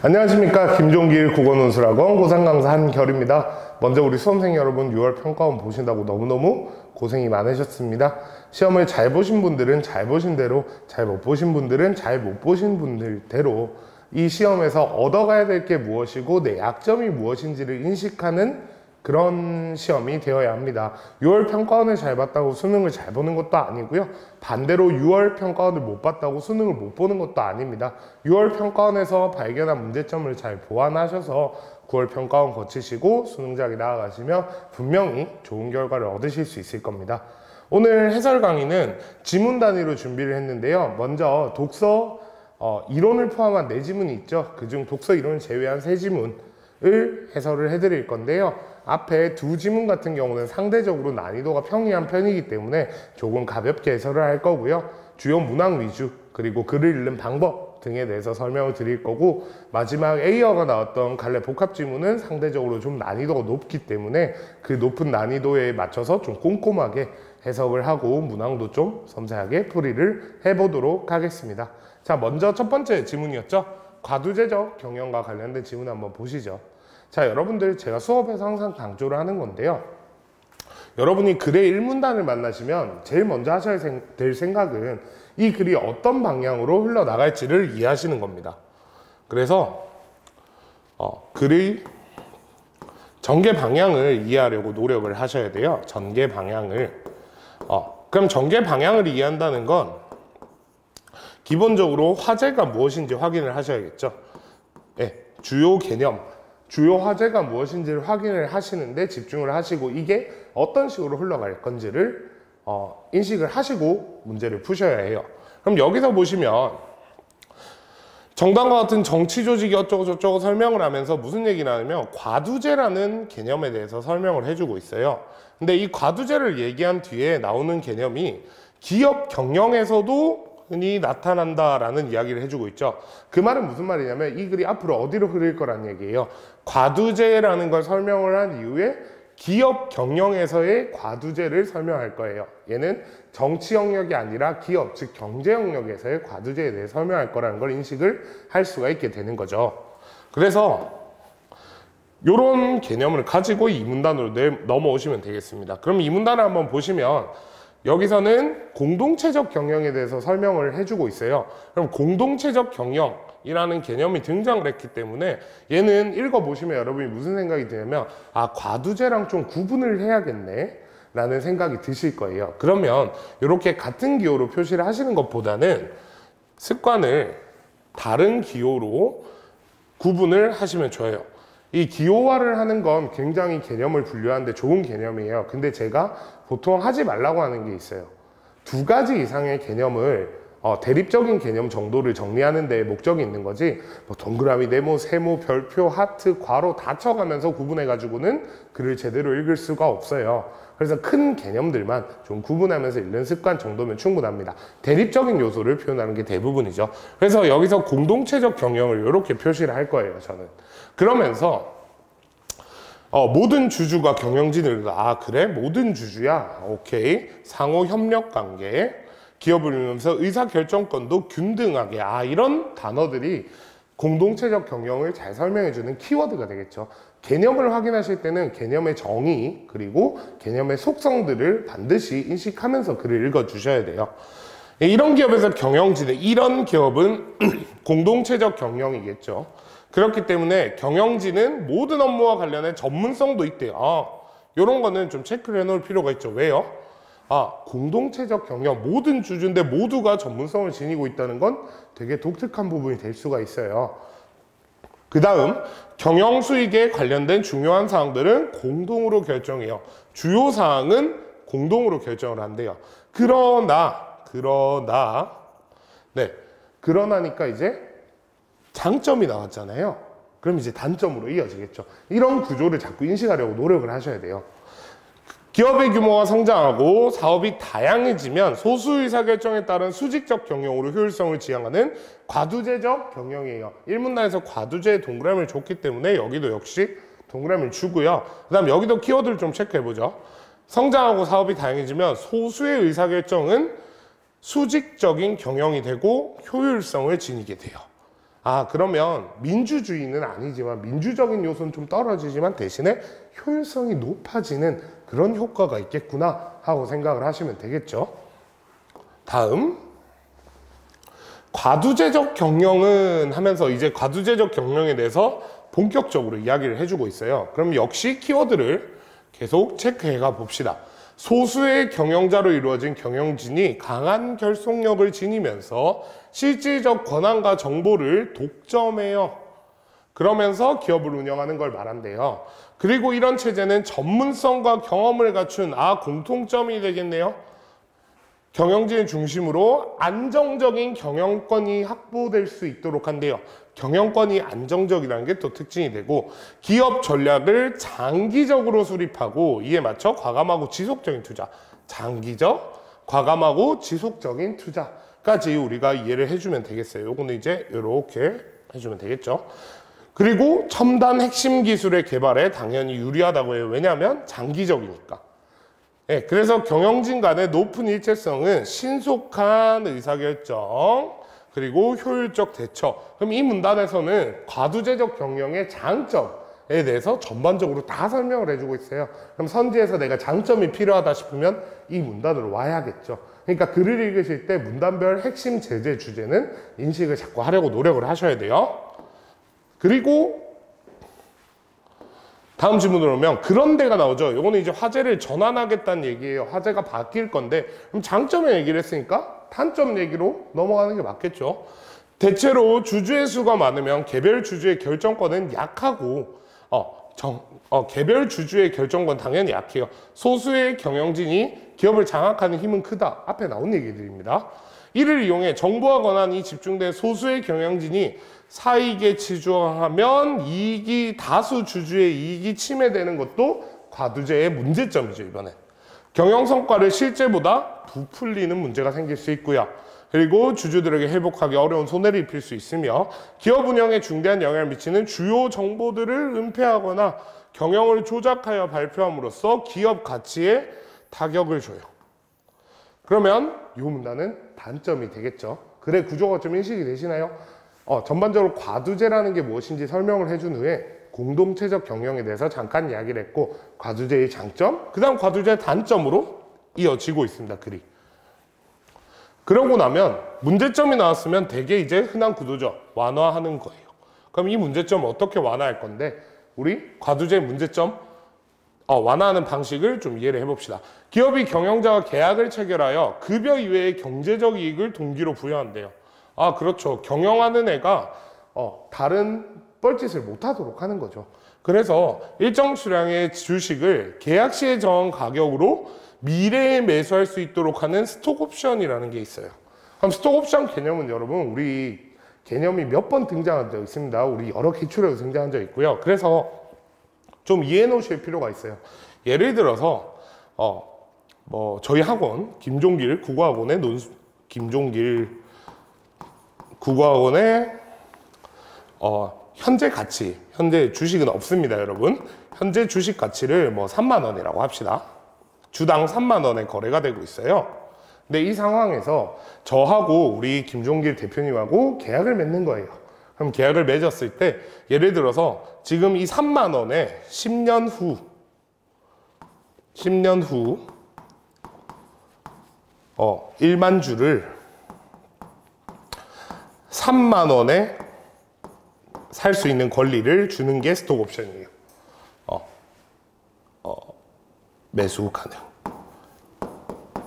안녕하십니까. 김종길 국어논술학원 고상강사 한결입니다. 먼저 우리 수험생 여러분 6월 평가원 보신다고 너무너무 고생이 많으셨습니다. 시험을 잘 보신 분들은 잘 보신 대로, 잘 못 보신 분들은 잘 못 보신 분들대로 이 시험에서 얻어가야 될 게 무엇이고 내 약점이 무엇인지를 인식하는 그런 시험이 되어야 합니다. 6월 평가원을 잘 봤다고 수능을 잘 보는 것도 아니고요. 반대로 6월 평가원을 못 봤다고 수능을 못 보는 것도 아닙니다. 6월 평가원에서 발견한 문제점을 잘 보완하셔서 9월 평가원 거치시고 수능장에 나아가시면 분명히 좋은 결과를 얻으실 수 있을 겁니다. 오늘 해설 강의는 지문 단위로 준비를 했는데요. 먼저 독서 이론을 포함한 4지문이 있죠. 그중 독서 이론을 제외한 3지문을 해설을 해드릴 건데요. 앞에 2지문 같은 경우는 상대적으로 난이도가 평이한 편이기 때문에 조금 가볍게 해설을 할 거고요. 주요 문항 위주, 그리고 글을 읽는 방법 등에 대해서 설명을 드릴 거고, 마지막 A어가 나왔던 갈래 복합지문은 상대적으로 좀 난이도가 높기 때문에 그 높은 난이도에 맞춰서 좀 꼼꼼하게 해석을 하고 문항도 좀 섬세하게 풀이를 해보도록 하겠습니다. 자, 먼저 첫 번째 지문이었죠. 과두제적 경영과 관련된 지문 한번 보시죠. 자, 여러분들 제가 수업에서 항상 강조를 하는 건데요. 여러분이 글의 1문단을 만나시면 제일 먼저 하셔야 될 생각은 이 글이 어떤 방향으로 흘러나갈지를 이해하시는 겁니다. 그래서 글의 전개 방향을 이해하려고 노력을 하셔야 돼요. 전개 방향을. 그럼 전개 방향을 이해한다는 건 기본적으로 화제가 무엇인지 확인을 하셔야겠죠. 네, 주요 개념, 주요 화제가 무엇인지를 확인을 하시는데 집중을 하시고 이게 어떤 식으로 흘러갈 건지를 인식을 하시고 문제를 푸셔야 해요. 그럼 여기서 보시면 정당과 같은 정치 조직이 어쩌고저쩌고 설명을 하면서 무슨 얘기를 하냐면 과두제라는 개념에 대해서 설명을 해주고 있어요. 근데 이 과두제를 얘기한 뒤에 나오는 개념이 기업 경영에서도 흔히 나타난다라는 이야기를 해주고 있죠. 그 말은 무슨 말이냐면 이 글이 앞으로 어디로 흐를 거란 얘기예요. 과두제라는 걸 설명을 한 이후에 기업 경영에서의 과두제를 설명할 거예요. 얘는 정치 영역이 아니라 기업, 즉 경제 영역에서의 과두제에 대해 설명할 거라는 걸 인식을 할 수가 있게 되는 거죠. 그래서 이런 개념을 가지고 이 문단으로 넘어오시면 되겠습니다. 그럼 이 문단을 한번 보시면 여기서는 공동체적 경영에 대해서 설명을 해주고 있어요. 그럼 공동체적 경영이라는 개념이 등장을 했기 때문에 얘는 읽어보시면 여러분이 무슨 생각이 드냐면 과두제랑 좀 구분을 해야겠네 라는 생각이 드실 거예요. 그러면 이렇게 같은 기호로 표시를 하시는 것보다는 습관을 다른 기호로 구분을 하시면 좋아요. 이 기호화를 하는 건 굉장히 개념을 분류하는데 좋은 개념이에요. 근데 제가 보통 하지 말라고 하는 게 있어요. 2가지 이상의 개념을 대립적인 개념 정도를 정리하는 데 목적이 있는 거지 뭐 동그라미, 네모, 세모, 별표, 하트, 괄호 다 쳐가면서 구분해 가지고는 글을 제대로 읽을 수가 없어요. 그래서 큰 개념들만 좀 구분하면서 읽는 습관 정도면 충분합니다. 대립적인 요소를 표현하는 게 대부분이죠. 그래서 여기서 공동체적 경영을 이렇게 표시를 할 거예요, 저는. 그러면서 모든 주주가 경영진을 그래? 모든 주주야? 오케이. 상호 협력 관계, 기업을 이루면서 의사결정권도 균등하게 이런 단어들이 공동체적 경영을 잘 설명해주는 키워드가 되겠죠. 개념을 확인하실 때는 개념의 정의 그리고 개념의 속성들을 반드시 인식하면서 글을 읽어주셔야 돼요. 이런 기업에서 경영진은 이런 기업은 공동체적 경영이겠죠. 그렇기 때문에 경영진은 모든 업무와 관련해 전문성도 있대요. 이런 거는 좀 체크를 해놓을 필요가 있죠. 왜요? 공동체적 경영, 모든 주주인데 모두가 전문성을 지니고 있다는 건 되게 독특한 부분이 될 수가 있어요. 그 다음, 경영 수익에 관련된 중요한 사항들은 공동으로 결정해요. 주요 사항은 공동으로 결정을 한대요. 그러나니까 이제 장점이 나왔잖아요. 그럼 이제 단점으로 이어지겠죠. 이런 구조를 자꾸 인식하려고 노력을 하셔야 돼요. 기업의 규모가 성장하고 사업이 다양해지면 소수 의사결정에 따른 수직적 경영으로 효율성을 지향하는 과두제적 경영이에요. 1문단에서 과두제의 동그라미를 줬기 때문에 여기도 역시 동그라미를 주고요. 그 다음 여기도 키워드를 좀 체크해보죠. 성장하고 사업이 다양해지면 소수의 의사결정은 수직적인 경영이 되고 효율성을 지니게 돼요. 그러면 민주주의는 아니지만 민주적인 요소는 좀 떨어지지만 대신에 효율성이 높아지는 그런 효과가 있겠구나 하고 생각을 하시면 되겠죠. 다음, 과두제적 경영은 하면서 이제 과두제적 경영에 대해서 본격적으로 이야기를 해주고 있어요. 그럼 역시 키워드를 계속 체크해가 봅시다. 소수의 경영자로 이루어진 경영진이 강한 결속력을 지니면서 실질적 권한과 정보를 독점해요. 그러면서 기업을 운영하는 걸 말한대요. 그리고 이런 체제는 전문성과 경험을 갖춘 공통점이 되겠네요. 경영진 중심으로 안정적인 경영권이 확보될 수 있도록 한대요. 경영권이 안정적이라는 게 또 특징이 되고, 기업 전략을 장기적으로 수립하고 이에 맞춰 과감하고 지속적인 투자, 장기적, 과감하고 지속적인 투자까지 우리가 이해를 해주면 되겠어요. 요거는 이제 이렇게 해주면 되겠죠. 그리고 첨단 핵심 기술의 개발에 당연히 유리하다고 해요. 왜냐하면 장기적이니까. 네, 그래서 경영진 간의 높은 일체성은 신속한 의사결정, 그리고 효율적 대처. 그럼 이 문단에서는 과두제적 경영의 장점에 대해서 전반적으로 다 설명을 해주고 있어요. 그럼 선지에서 내가 장점이 필요하다 싶으면 이 문단으로 와야겠죠. 그러니까 글을 읽으실 때 문단별 핵심 제재 주제는 인식을 자꾸 하려고 노력을 하셔야 돼요. 그리고 다음 질문으로 오면 그런 데가 나오죠. 요거는 이제 화제를 전환하겠다는 얘기예요. 화제가 바뀔 건데, 그럼 장점의 얘기를 했으니까 단점 얘기로 넘어가는 게 맞겠죠. 대체로 주주의 수가 많으면 개별 주주의 결정권은 약하고 개별 주주의 결정권 당연히 약해요. 소수의 경영진이 기업을 장악하는 힘은 크다. 앞에 나온 얘기들입니다. 이를 이용해 정보와 권한이 집중된 소수의 경영진이 사익에 치중하면 다수 주주의 이익이 침해되는 것도 과두제의 문제점이죠. 이번엔 경영 성과를 실제보다 부풀리는 문제가 생길 수 있고요. 그리고 주주들에게 회복하기 어려운 손해를 입힐 수 있으며 기업 운영에 중대한 영향을 미치는 주요 정보들을 은폐하거나 경영을 조작하여 발표함으로써 기업 가치에 타격을 줘요. 그러면 이 문단은 단점이 되겠죠. 글의 구조가 좀 인식이 되시나요? 전반적으로 과두제라는 게 무엇인지 설명을 해준 후에 공동체적 경영에 대해서 잠깐 이야기를 했고, 과두제의 장점, 그 다음 과두제의 단점으로 이어지고 있습니다, 글이. 그러고 나면 문제점이 나왔으면 되게 이제 흔한 구도죠. 완화하는 거예요. 그럼 이 문제점을 어떻게 완화할 건데, 우리 과두제의 문제점, 완화하는 방식을 좀 이해를 해봅시다. 기업이 경영자와 계약을 체결하여 급여 이외의 경제적 이익을 동기로 부여한대요. 그렇죠. 경영하는 애가 다른 뻘짓을 못하도록 하는 거죠. 그래서 일정 수량의 주식을 계약 시에 정한 가격으로 미래에 매수할 수 있도록 하는 스톡옵션이라는 게 있어요. 그럼 스톡옵션 개념은 여러분, 우리 개념이 몇 번 등장한 적 있습니다. 우리 여러 기출에도 등장한 적 있고요. 그래서 좀 이해해 놓으실 필요가 있어요. 예를 들어서 저희 학원 김종길 국어학원의 국어학원의 현재 가치, 현재 주식은 없습니다, 여러분. 현재 주식 가치를 3만 원이라고 합시다. 주당 3만 원에 거래가 되고 있어요. 근데 이 상황에서 저하고 우리 김종길 대표님하고 계약을 맺는 거예요. 그럼 계약을 맺었을 때 예를 들어서 지금 이 3만 원에 10년 후 1만 주를 3만 원에 살 수 있는 권리를 주는 게 스톡 옵션이에요. 매수 가능.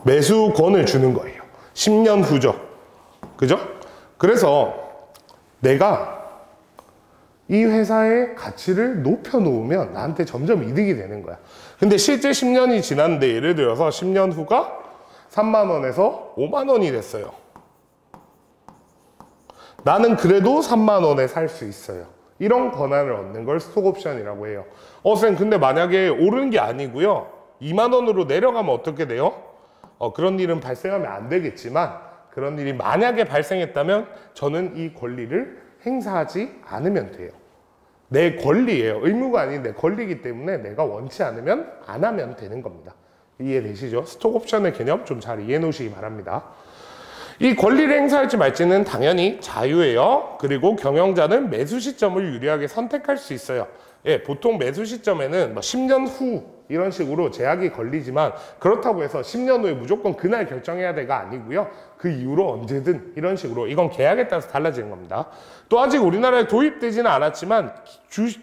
매수권을 주는 거예요. 10년 후죠. 그죠? 그래서 내가 이 회사의 가치를 높여 놓으면 나한테 점점 이득이 되는 거야. 근데 실제 10년이 지났는데 예를 들어서 10년 후가 3만 원에서 5만 원이 됐어요. 나는 그래도 3만 원에 살 수 있어요. 이런 권한을 얻는 걸 스톡옵션이라고 해요. 쌤, 근데 만약에 오르는 게 아니고요, 2만 원으로 내려가면 어떻게 돼요? 그런 일은 발생하면 안 되겠지만, 그런 일이 만약에 발생했다면 저는 이 권리를 행사하지 않으면 돼요. 내 권리예요. 의무가 아닌 내 권리이기 때문에 내가 원치 않으면 안 하면 되는 겁니다. 이해되시죠? 스톡옵션의 개념 좀 잘 이해해 놓으시기 바랍니다. 이 권리를 행사할지 말지는 당연히 자유예요. 그리고 경영자는 매수 시점을 유리하게 선택할 수 있어요. 예, 보통 매수 시점에는 뭐 10년 후 이런 식으로 제약이 걸리지만 그렇다고 해서 10년 후에 무조건 그날 결정해야 돼가 아니고요. 그 이후로 언제든 이런 식으로 이건 계약에 따라서 달라지는 겁니다. 또 아직 우리나라에 도입되지는 않았지만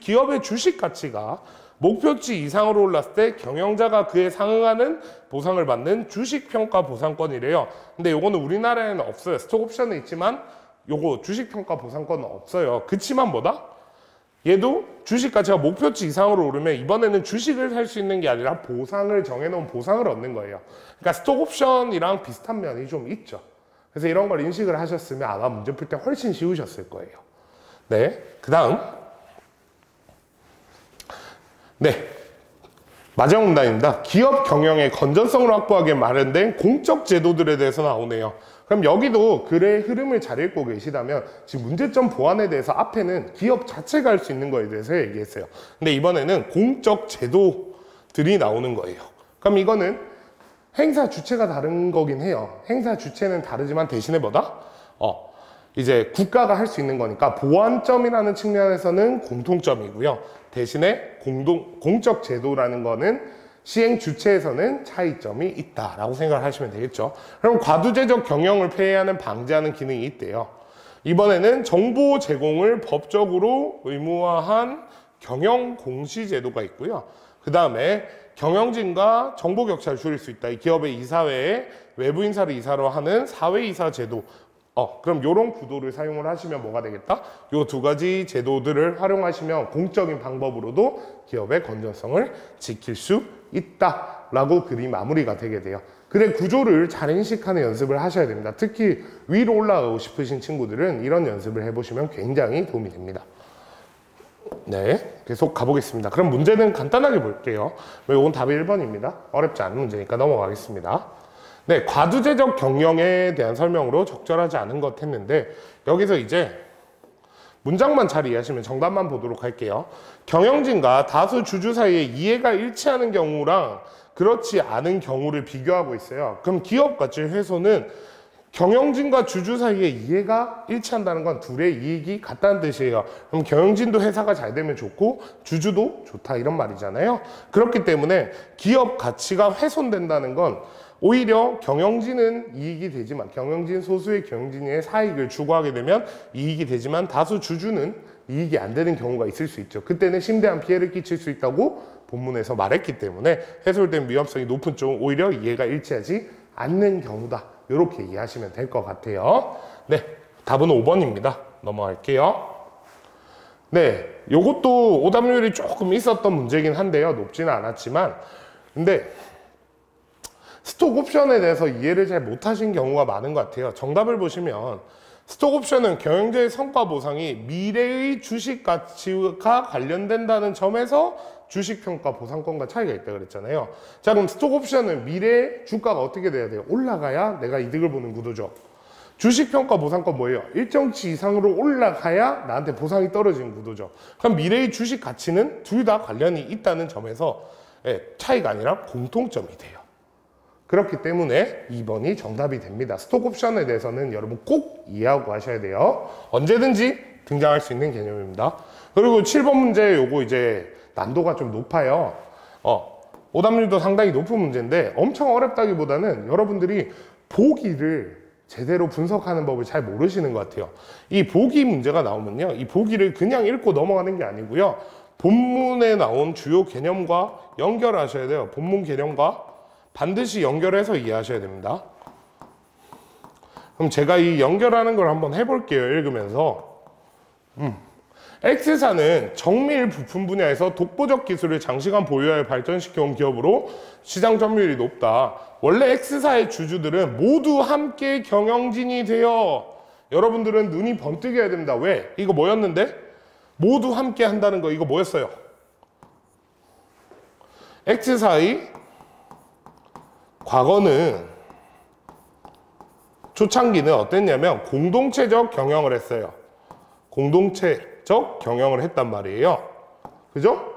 기업의 주식 가치가 목표치 이상으로 올랐을 때 경영자가 그에 상응하는 보상을 받는 주식평가 보상권이래요. 근데 요거는 우리나라에는 없어요. 스톡옵션에 있지만 요거 주식평가 보상권은 없어요. 그치만 뭐다? 얘도 주식 가치가 목표치 이상으로 오르면 이번에는 주식을 살 수 있는 게 아니라 보상을 정해놓은 보상을 얻는 거예요. 그러니까 스톡옵션이랑 비슷한 면이 좀 있죠. 그래서 이런 걸 인식을 하셨으면 아마 문제 풀 때 훨씬 쉬우셨을 거예요. 네, 그 다음 네, 마지막 문단입니다. 기업 경영의 건전성을 확보하기 마련된 공적 제도들에 대해서 나오네요. 그럼 여기도 글의 흐름을 잘 읽고 계시다면 지금 문제점 보완에 대해서 앞에는 기업 자체가 할 수 있는 거에 대해서 얘기했어요. 근데 이번에는 공적 제도들이 나오는 거예요. 그럼 이거는 행사 주체가 다른 거긴 해요. 행사 주체는 다르지만 대신에 뭐다? 이제 국가가 할 수 있는 거니까 보완점이라는 측면에서는 공통점이고요. 대신에 공적 제도라는 거는 시행 주체에서는 차이점이 있다라고 생각을 하시면 되겠죠. 그럼 과두제적 경영을 폐해하는 방지하는 기능이 있대요. 이번에는 정보 제공을 법적으로 의무화한 경영 공시 제도가 있고요. 그 다음에 경영진과 정보 격차를 줄일 수 있다. 이 기업의 이사회에 외부 인사를 이사로 하는 사회이사 제도. 그럼 이런 구도를 사용을 하시면 뭐가 되겠다? 요 두 가지 제도들을 활용하시면 공적인 방법으로도 기업의 건전성을 지킬 수 있다라고 글이 마무리가 되게 돼요. 글의 구조를 잘 인식하는 연습을 하셔야 됩니다. 특히 위로 올라가고 싶으신 친구들은 이런 연습을 해보시면 굉장히 도움이 됩니다. 네, 계속 가보겠습니다. 그럼 문제는 간단하게 볼게요. 이건 답이 1번입니다. 어렵지 않은 문제니까 넘어가겠습니다. 네, 과두제적 경영에 대한 설명으로 적절하지 않은 것 했는데 여기서 이제 문장만 잘 이해하시면 정답만 보도록 할게요. 경영진과 다수 주주 사이에 이해가 일치하는 경우랑 그렇지 않은 경우를 비교하고 있어요. 그럼 기업 가치 훼손은 경영진과 주주 사이에 이해가 일치한다는 건 둘의 이익이 같다는 뜻이에요. 그럼 경영진도 회사가 잘 되면 좋고 주주도 좋다 이런 말이잖아요. 그렇기 때문에 기업 가치가 훼손된다는 건 오히려 경영진은 이익이 되지만 경영진 소수의 경영진의 사익을 추구하게 되면 이익이 되지만 다수 주주는 이익이 안 되는 경우가 있을 수 있죠. 그때는 심대한 피해를 끼칠 수 있다고 본문에서 말했기 때문에 해소된 위험성이 높은 쪽은 오히려 이해가 일치하지 않는 경우다. 이렇게 이해하시면 될 것 같아요. 네, 답은 5번입니다. 넘어갈게요. 네, 요것도 오답률이 조금 있었던 문제긴 한데요. 높지는 않았지만 근데 스톡 옵션에 대해서 이해를 잘 못하신 경우가 많은 것 같아요. 정답을 보시면 스톡 옵션은 경영자의 성과 보상이 미래의 주식 가치가 관련된다는 점에서 주식평가 보상권과 차이가 있다고 그랬잖아요. 자, 그럼 스톡 옵션은 미래 주가가 어떻게 돼야 돼요? 올라가야 내가 이득을 보는 구도죠. 주식평가 보상권 뭐예요? 일정치 이상으로 올라가야 나한테 보상이 떨어지는 구도죠. 그럼 미래의 주식 가치는 둘 다 관련이 있다는 점에서 차이가 아니라 공통점이 돼요. 그렇기 때문에 2번이 정답이 됩니다. 스톡 옵션에 대해서는 여러분 꼭 이해하고 하셔야 돼요. 언제든지 등장할 수 있는 개념입니다. 그리고 7번 문제 요거 이제 난도가 좀 높아요. 오답률도 상당히 높은 문제인데 엄청 어렵다기보다는 여러분들이 보기를 제대로 분석하는 법을 잘 모르시는 것 같아요. 이 보기 문제가 나오면요. 이 보기를 그냥 읽고 넘어가는 게 아니고요. 본문에 나온 주요 개념과 연결하셔야 돼요. 본문 개념과 반드시 연결해서 이해하셔야 됩니다. 그럼 제가 이 연결하는 걸 한번 해볼게요. 읽으면서. X사는 정밀 부품 분야에서 독보적 기술을 장시간 보유하여 발전시켜온 기업으로 시장 점유율이 높다. 원래 X사의 주주들은 모두 함께 경영진이 되어 여러분들은 눈이 번뜩여야 됩니다. 왜? 이거 뭐였는데? 모두 함께 한다는 거 이거 뭐였어요? X사의 과거는 초창기는 어땠냐면 공동체적 경영을 했어요. 공동체적 경영을 했단 말이에요. 그죠?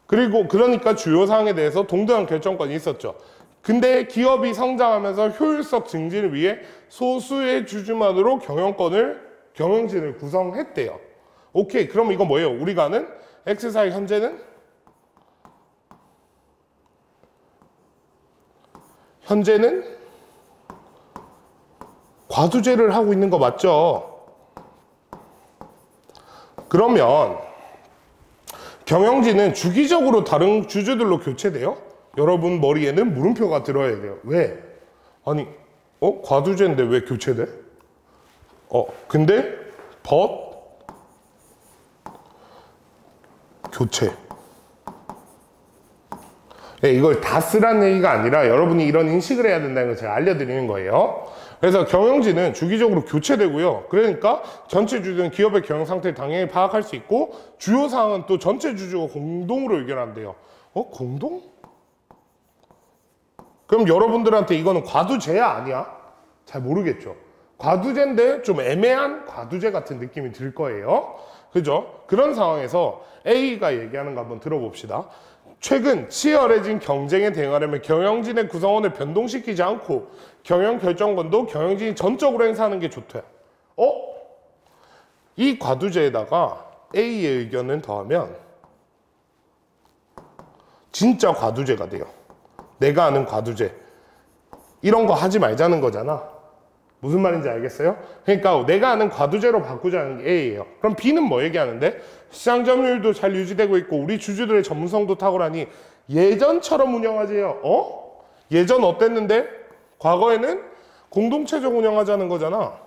그리고 그러니까 주요 사항에 대해서 동등한 결정권이 있었죠. 근데 기업이 성장하면서 효율성 증진을 위해 소수의 주주만으로 경영진을 구성했대요. 오케이, 그럼 이건 뭐예요? 우리가 아는 X사의 현재는 과두제를 하고 있는 거 맞죠? 그러면 경영진은 주기적으로 다른 주주들로 교체돼요? 여러분 머리에는 물음표가 들어야 돼요. 왜? 아니, 과두제인데 왜 교체돼? 근데 교체. 네, 이걸 다 쓰라는 얘기가 아니라 여러분이 이런 인식을 해야 된다는 걸 제가 알려드리는 거예요. 그래서 경영진은 주기적으로 교체되고요. 그러니까 전체 주주는 기업의 경영 상태를 당연히 파악할 수 있고 주요 사항은 또 전체 주주가 공동으로 의견한대요. 공동? 그럼 여러분들한테 이거는 과두제야 아니야? 잘 모르겠죠. 과두제인데 좀 애매한 과두제 같은 느낌이 들 거예요. 그죠? 그런 상황에서 A가 얘기하는 거 한번 들어봅시다. 최근 치열해진 경쟁에 대응하려면 경영진의 구성원을 변동시키지 않고 경영 결정권도 경영진이 전적으로 행사하는 게 좋대. 이 과두제에다가 A의 의견을 더하면 진짜 과두제가 돼요. 내가 아는 과두제. 이런 거 하지 말자는 거잖아. 무슨 말인지 알겠어요? 그러니까 내가 아는 과두제로 바꾸자는 게 A예요. 그럼 B는 뭐 얘기하는데? 시장 점유율도 잘 유지되고 있고 우리 주주들의 전문성도 탁월하니 예전처럼 운영하세요. 예전 어땠는데? 과거에는 공동체적 운영하자는 거잖아.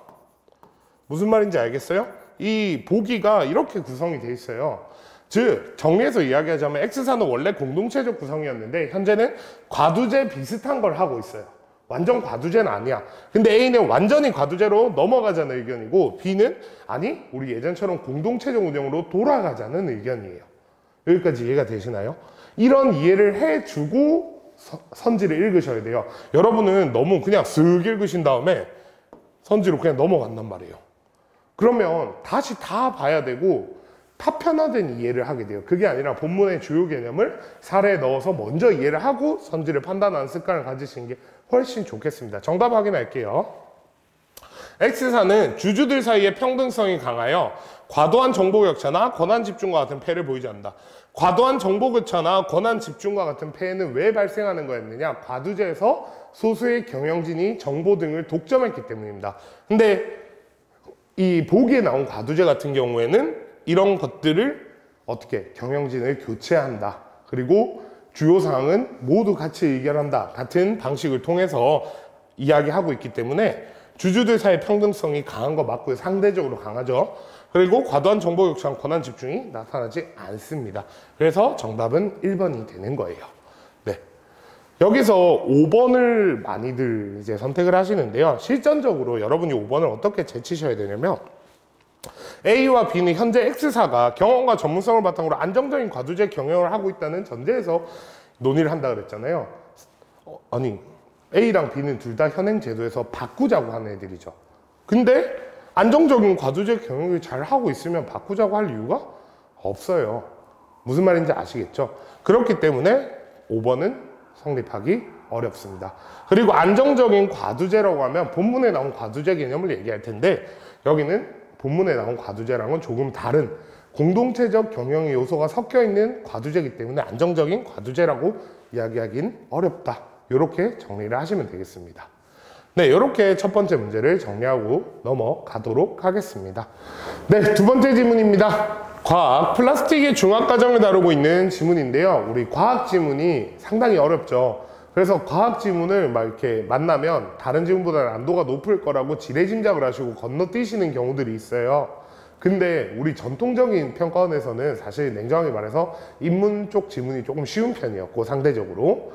무슨 말인지 알겠어요? 이 보기가 이렇게 구성이 돼 있어요. 즉 정리해서 이야기하자면 X사는 원래 공동체적 구성이었는데 현재는 과두제 비슷한 걸 하고 있어요. 완전 과두제는 아니야. 근데 A는 완전히 과두제로 넘어가자는 의견이고 B는 아니 우리 예전처럼 공동체적 운영으로 돌아가자는 의견이에요. 여기까지 이해가 되시나요? 이런 이해를 해주고 선지를 읽으셔야 돼요. 여러분은 너무 그냥 쓱 읽으신 다음에 선지로 그냥 넘어간단 말이에요. 그러면 다시 다 봐야 되고 파편화된 이해를 하게 돼요. 그게 아니라 본문의 주요 개념을 사례에 넣어서 먼저 이해를 하고 선지를 판단하는 습관을 가지시는 게 훨씬 좋겠습니다. 정답 확인할게요. X사는 주주들 사이의 평등성이 강하여 과도한 정보 격차나 권한 집중과 같은 폐해를 보이지 않는다. 과도한 정보 격차나 권한 집중과 같은 폐해는 왜 발생하는 거였느냐? 과두제에서 소수의 경영진이 정보 등을 독점했기 때문입니다. 근데 이 보기에 나온 과두제 같은 경우에는 이런 것들을 어떻게 경영진을 교체한다. 그리고 주요 사항은 모두 같이 의결한다. 같은 방식을 통해서 이야기하고 있기 때문에 주주들 사이의 평등성이 강한 거 맞고요. 상대적으로 강하죠. 그리고 과도한 정보 격차와 권한 집중이 나타나지 않습니다. 그래서 정답은 1번이 되는 거예요. 네. 여기서 5번을 많이들 이제 선택을 하시는데요. 실전적으로 여러분이 5번을 어떻게 제치셔야 되냐면 A와 B는 현재 X사가 경험과 전문성을 바탕으로 안정적인 과두제 경영을 하고 있다는 전제에서 논의를 한다 그랬잖아요. 아니 A랑 B는 둘 다 현행 제도에서 바꾸자고 하는 애들이죠. 근데 안정적인 과두제 경영을 잘 하고 있으면 바꾸자고 할 이유가 없어요. 무슨 말인지 아시겠죠? 그렇기 때문에 5번은 성립하기 어렵습니다. 그리고 안정적인 과두제라고 하면 본문에 나온 과두제 개념을 얘기할 텐데 여기는 본문에 나온 과두제랑은 조금 다른 공동체적 경영의 요소가 섞여 있는 과두제이기 때문에 안정적인 과두제라고 이야기하기는 어렵다. 이렇게 정리를 하시면 되겠습니다. 네, 이렇게 첫 번째 문제를 정리하고 넘어가도록 하겠습니다. 네, 두 번째 지문입니다. 과학, 플라스틱의 중화 과정을 다루고 있는 지문인데요. 우리 과학 지문이 상당히 어렵죠. 그래서 과학 지문을 막 이렇게 만나면 다른 지문보다 난도가 높을 거라고 지레짐작을 하시고 건너뛰시는 경우들이 있어요. 근데 우리 전통적인 평가원에서는 사실 냉정하게 말해서 인문 쪽 지문이 조금 쉬운 편이었고 상대적으로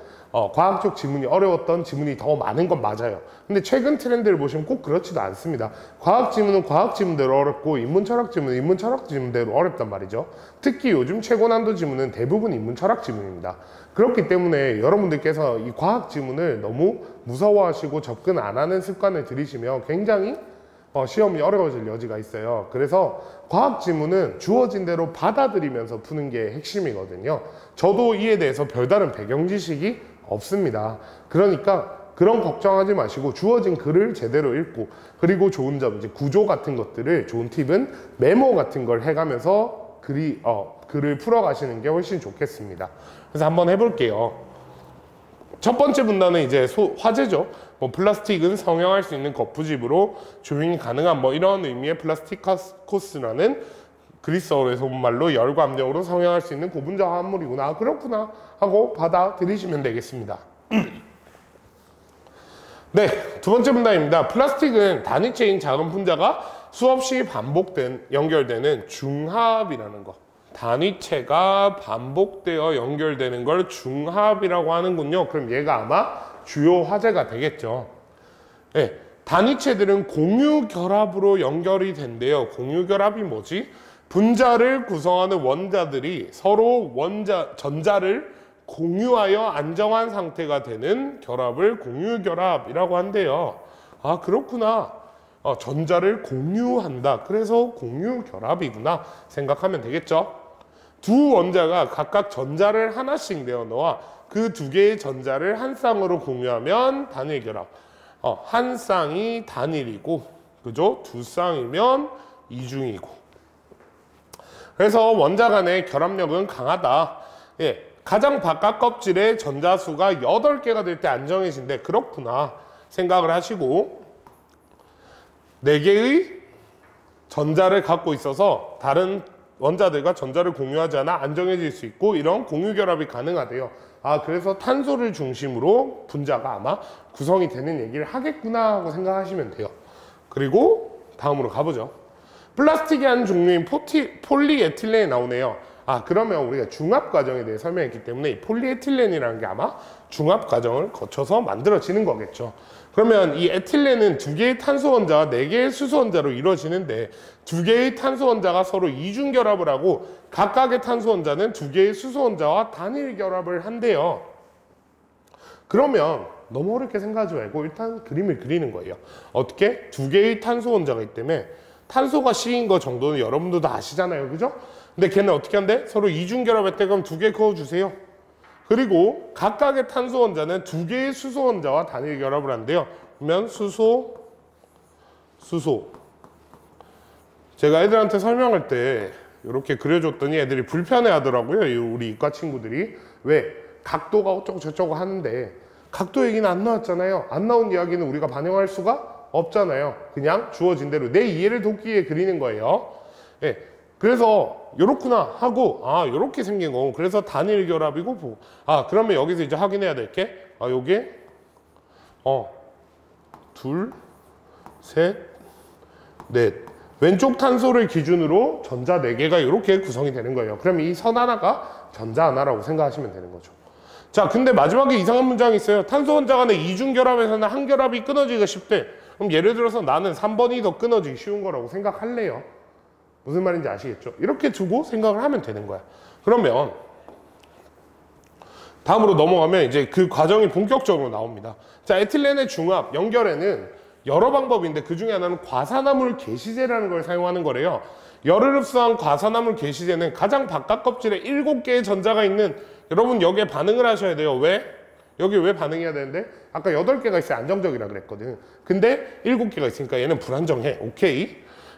과학 쪽 지문이 어려웠던 지문이 더 많은 건 맞아요. 근데 최근 트렌드를 보시면 꼭 그렇지도 않습니다. 과학 지문은 과학 지문대로 어렵고 인문 철학 지문은 인문 철학 지문대로 어렵단 말이죠. 특히 요즘 최고 난도 지문은 대부분 인문 철학 지문입니다. 그렇기 때문에 여러분들께서 이 과학 지문을 너무 무서워하시고 접근 안 하는 습관을 들이시면 굉장히 시험이 어려워질 여지가 있어요. 그래서 과학 지문은 주어진 대로 받아들이면서 푸는 게 핵심이거든요. 저도 이에 대해서 별다른 배경 지식이 없습니다. 그러니까 그런 걱정하지 마시고 주어진 글을 제대로 읽고, 그리고 좋은 점, 이제 구조 같은 것들을, 좋은 팁은 메모 같은 걸 해가면서 글을 풀어가시는 게 훨씬 좋겠습니다. 그래서 한번 해볼게요. 첫 번째 분단은 이제 화재죠. 뭐 플라스틱은 성형할 수 있는 거푸집으로 조용히 가능한 뭐 이런 의미의 플라스티카코스라는 그리스어에서 온 말로 열과 압력으로 성형할 수 있는 고분자 화합물이구나, 그렇구나 하고 받아들이시면 되겠습니다. 네, 두 번째 문단입니다. 플라스틱은 단위체인 작은 분자가 수없이 연결되는 중합이라는 거. 단위체가 반복되어 연결되는 걸 중합이라고 하는군요. 그럼 얘가 아마 주요 화재가 되겠죠. 네, 단위체들은 공유결합으로 연결이 된대요. 공유결합이 뭐지? 분자를 구성하는 원자들이 서로 전자를 공유하여 안정한 상태가 되는 결합을 공유결합이라고 한대요. 아, 그렇구나. 전자를 공유한다. 그래서 공유결합이구나 생각하면 되겠죠. 두 원자가 각각 전자를 하나씩 내어놓아 그 두 개의 전자를 한 쌍으로 공유하면 단일결합. 한 쌍이 단일이고, 그죠? 두 쌍이면 이중이고. 그래서 원자 간의 결합력은 강하다. 예. 가장 바깥 껍질에 전자수가 8개가 될 때 안정해진대. 그렇구나 생각을 하시고, 4개의 전자를 갖고 있어서 다른 원자들과 전자를 공유하지 않아 안정해질 수 있고, 이런 공유결합이 가능하대요. 아, 그래서 탄소를 중심으로 분자가 아마 구성이 되는 얘기를 하겠구나 하고 생각하시면 돼요. 그리고 다음으로 가보죠. 플라스틱의 한 종류인 폴리에틸렌이 나오네요. 아, 그러면 우리가 중합 과정에 대해 설명했기 때문에 이 폴리에틸렌이라는 게 아마 중합 과정을 거쳐서 만들어지는 거겠죠. 그러면 이 에틸렌은 2개의 탄소 원자와 4개의 수소 원자로 이루어지는데, 2개의 탄소 원자가 서로 이중 결합을 하고 각각의 탄소 원자는 2개의 수소 원자와 단일 결합을 한대요. 그러면 너무 어렵게 생각하지 말고 일단 그림을 그리는 거예요. 어떻게? 2개의 탄소 원자가 있기 때문에 탄소가 C인 거 정도는 여러분도 다 아시잖아요, 그죠? 근데 걔는 어떻게 한대? 서로 이중 결합했대. 그럼 2개 그어주세요. 그리고 각각의 탄소 원자는 2개의 수소 원자와 단일 결합을 한대요. 그러면 수소. 제가 애들한테 설명할 때 이렇게 그려줬더니 애들이 불편해 하더라고요. 우리 이과 친구들이. 왜? 각도가 어쩌고 저쩌고 하는데 각도 얘기는 안 나왔잖아요. 안 나온 이야기는 우리가 반영할 수가 없잖아요. 그냥 주어진 대로 내 이해를 돕기 위해 그리는 거예요. 네. 그래서 요렇구나 하고, 아, 요렇게 생긴 거. 그래서 단일 결합이고, 아, 그러면 여기서 이제 확인해야 될 게, 아, 요게 둘, 셋, 넷. 왼쪽 탄소를 기준으로 전자 4개가 이렇게 구성이 되는 거예요. 그럼 이 선 하나가 전자 하나라고 생각하시면 되는 거죠. 자, 근데 마지막에 이상한 문장이 있어요. 탄소 원자 간의 이중 결합에서는 한 결합이 끊어지기가 쉽대. 그럼 예를 들어서 나는 3번이 더 끊어지기 쉬운 거라고 생각할래요. 무슨 말인지 아시겠죠? 이렇게 두고 생각을 하면 되는 거야. 그러면 다음으로 넘어가면 이제 그 과정이 본격적으로 나옵니다. 자, 에틸렌의 중합 연결에는 여러 방법인데 그 중에 하나는 과산화물 게시제라는 걸 사용하는 거래요. 열을 흡수한 과산화물 게시제는 가장 바깥 껍질에 7개의 전자가 있는, 여러분 여기에 반응을 하셔야 돼요. 왜? 여기 왜 반응해야 되는데? 아까 8개가 있어야 안정적이라 그랬거든. 근데 7개가 있으니까 얘는 불안정해. 오케이.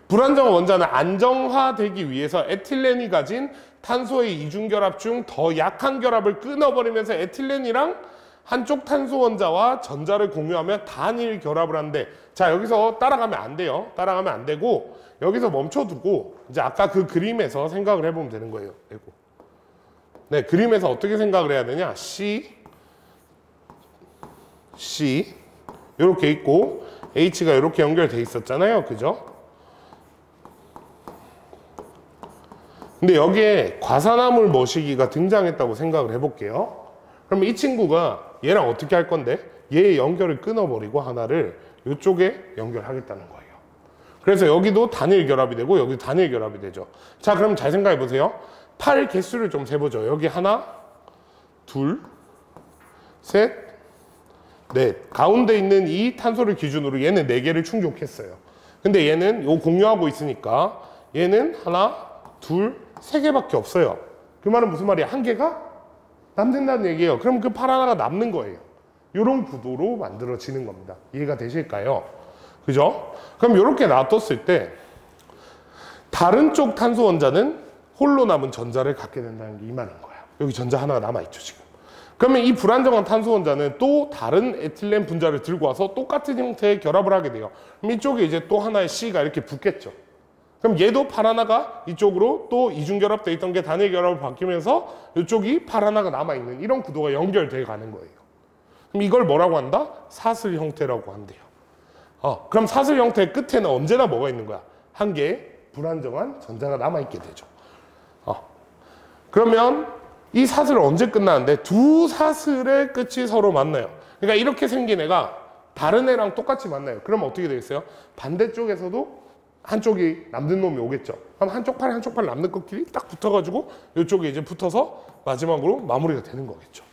불안정한 원자는 안정화되기 위해서 에틸렌이 가진 탄소의 이중결합 중 더 약한 결합을 끊어버리면서 에틸렌이랑 한쪽 탄소 원자와 전자를 공유하며 단일 결합을 한대. 자, 여기서 따라가면 안 돼요. 따라가면 안 되고 여기서 멈춰두고 이제 아까 그 그림에서 생각을 해보면 되는 거예요. 네, 그림에서 어떻게 생각을 해야 되냐? C 이렇게 있고 H가 이렇게 연결돼 있었잖아요. 그죠? 근데 여기에 과산화물 머시기가 등장했다고 생각을 해볼게요. 그럼 이 친구가 얘랑 어떻게 할 건데? 얘의 연결을 끊어버리고 하나를 이쪽에 연결하겠다는 거예요. 그래서 여기도 단일 결합이 되고 여기도 단일 결합이 되죠. 자, 그럼 잘 생각해 보세요. 팔 개수를 좀 세보죠. 여기 하나, 둘, 셋, 넷. 가운데 있는 이 탄소를 기준으로 얘는 4개를 충족했어요. 근데 얘는 요 공유하고 있으니까 얘는 하나, 둘, 3개밖에 없어요. 그 말은 무슨 말이야? 한 개가 남는다는 얘기예요. 그럼 그 팔 하나가 남는 거예요. 이런 구도로 만들어지는 겁니다. 이해가 되실까요? 그죠? 그럼 이렇게 놔뒀을 때 다른 쪽 탄소 원자는 홀로 남은 전자를 갖게 된다는 게 이 말인 거예요. 여기 전자 하나가 남아있죠, 지금. 그러면 이 불안정한 탄소 원자는 또 다른 에틸렌 분자를 들고 와서 똑같은 형태의 결합을 하게 돼요. 그럼 이쪽에 이제 또 하나의 C가 이렇게 붙겠죠. 그럼 얘도 팔 하나가 이쪽으로 또 이중결합되어 있던 게 단일 결합으로 바뀌면서 이쪽이 팔 하나가 남아있는 이런 구도가 연결되어 가는 거예요. 그럼 이걸 뭐라고 한다? 사슬 형태라고 한대요. 그럼 사슬 형태의 끝에는 언제나 뭐가 있는 거야? 한 개의 불안정한 전자가 남아있게 되죠. 그러면 이 사슬은 언제 끝나는데 두 사슬의 끝이 서로 만나요. 그러니까 이렇게 생긴 애가 다른 애랑 똑같이 만나요. 그럼 어떻게 되겠어요? 반대쪽에서도 한쪽이 남는 놈이 오겠죠. 그럼 한쪽 팔 남는 것끼리 딱 붙어가지고 이쪽에 이제 붙어서 마지막으로 마무리가 되는 거겠죠.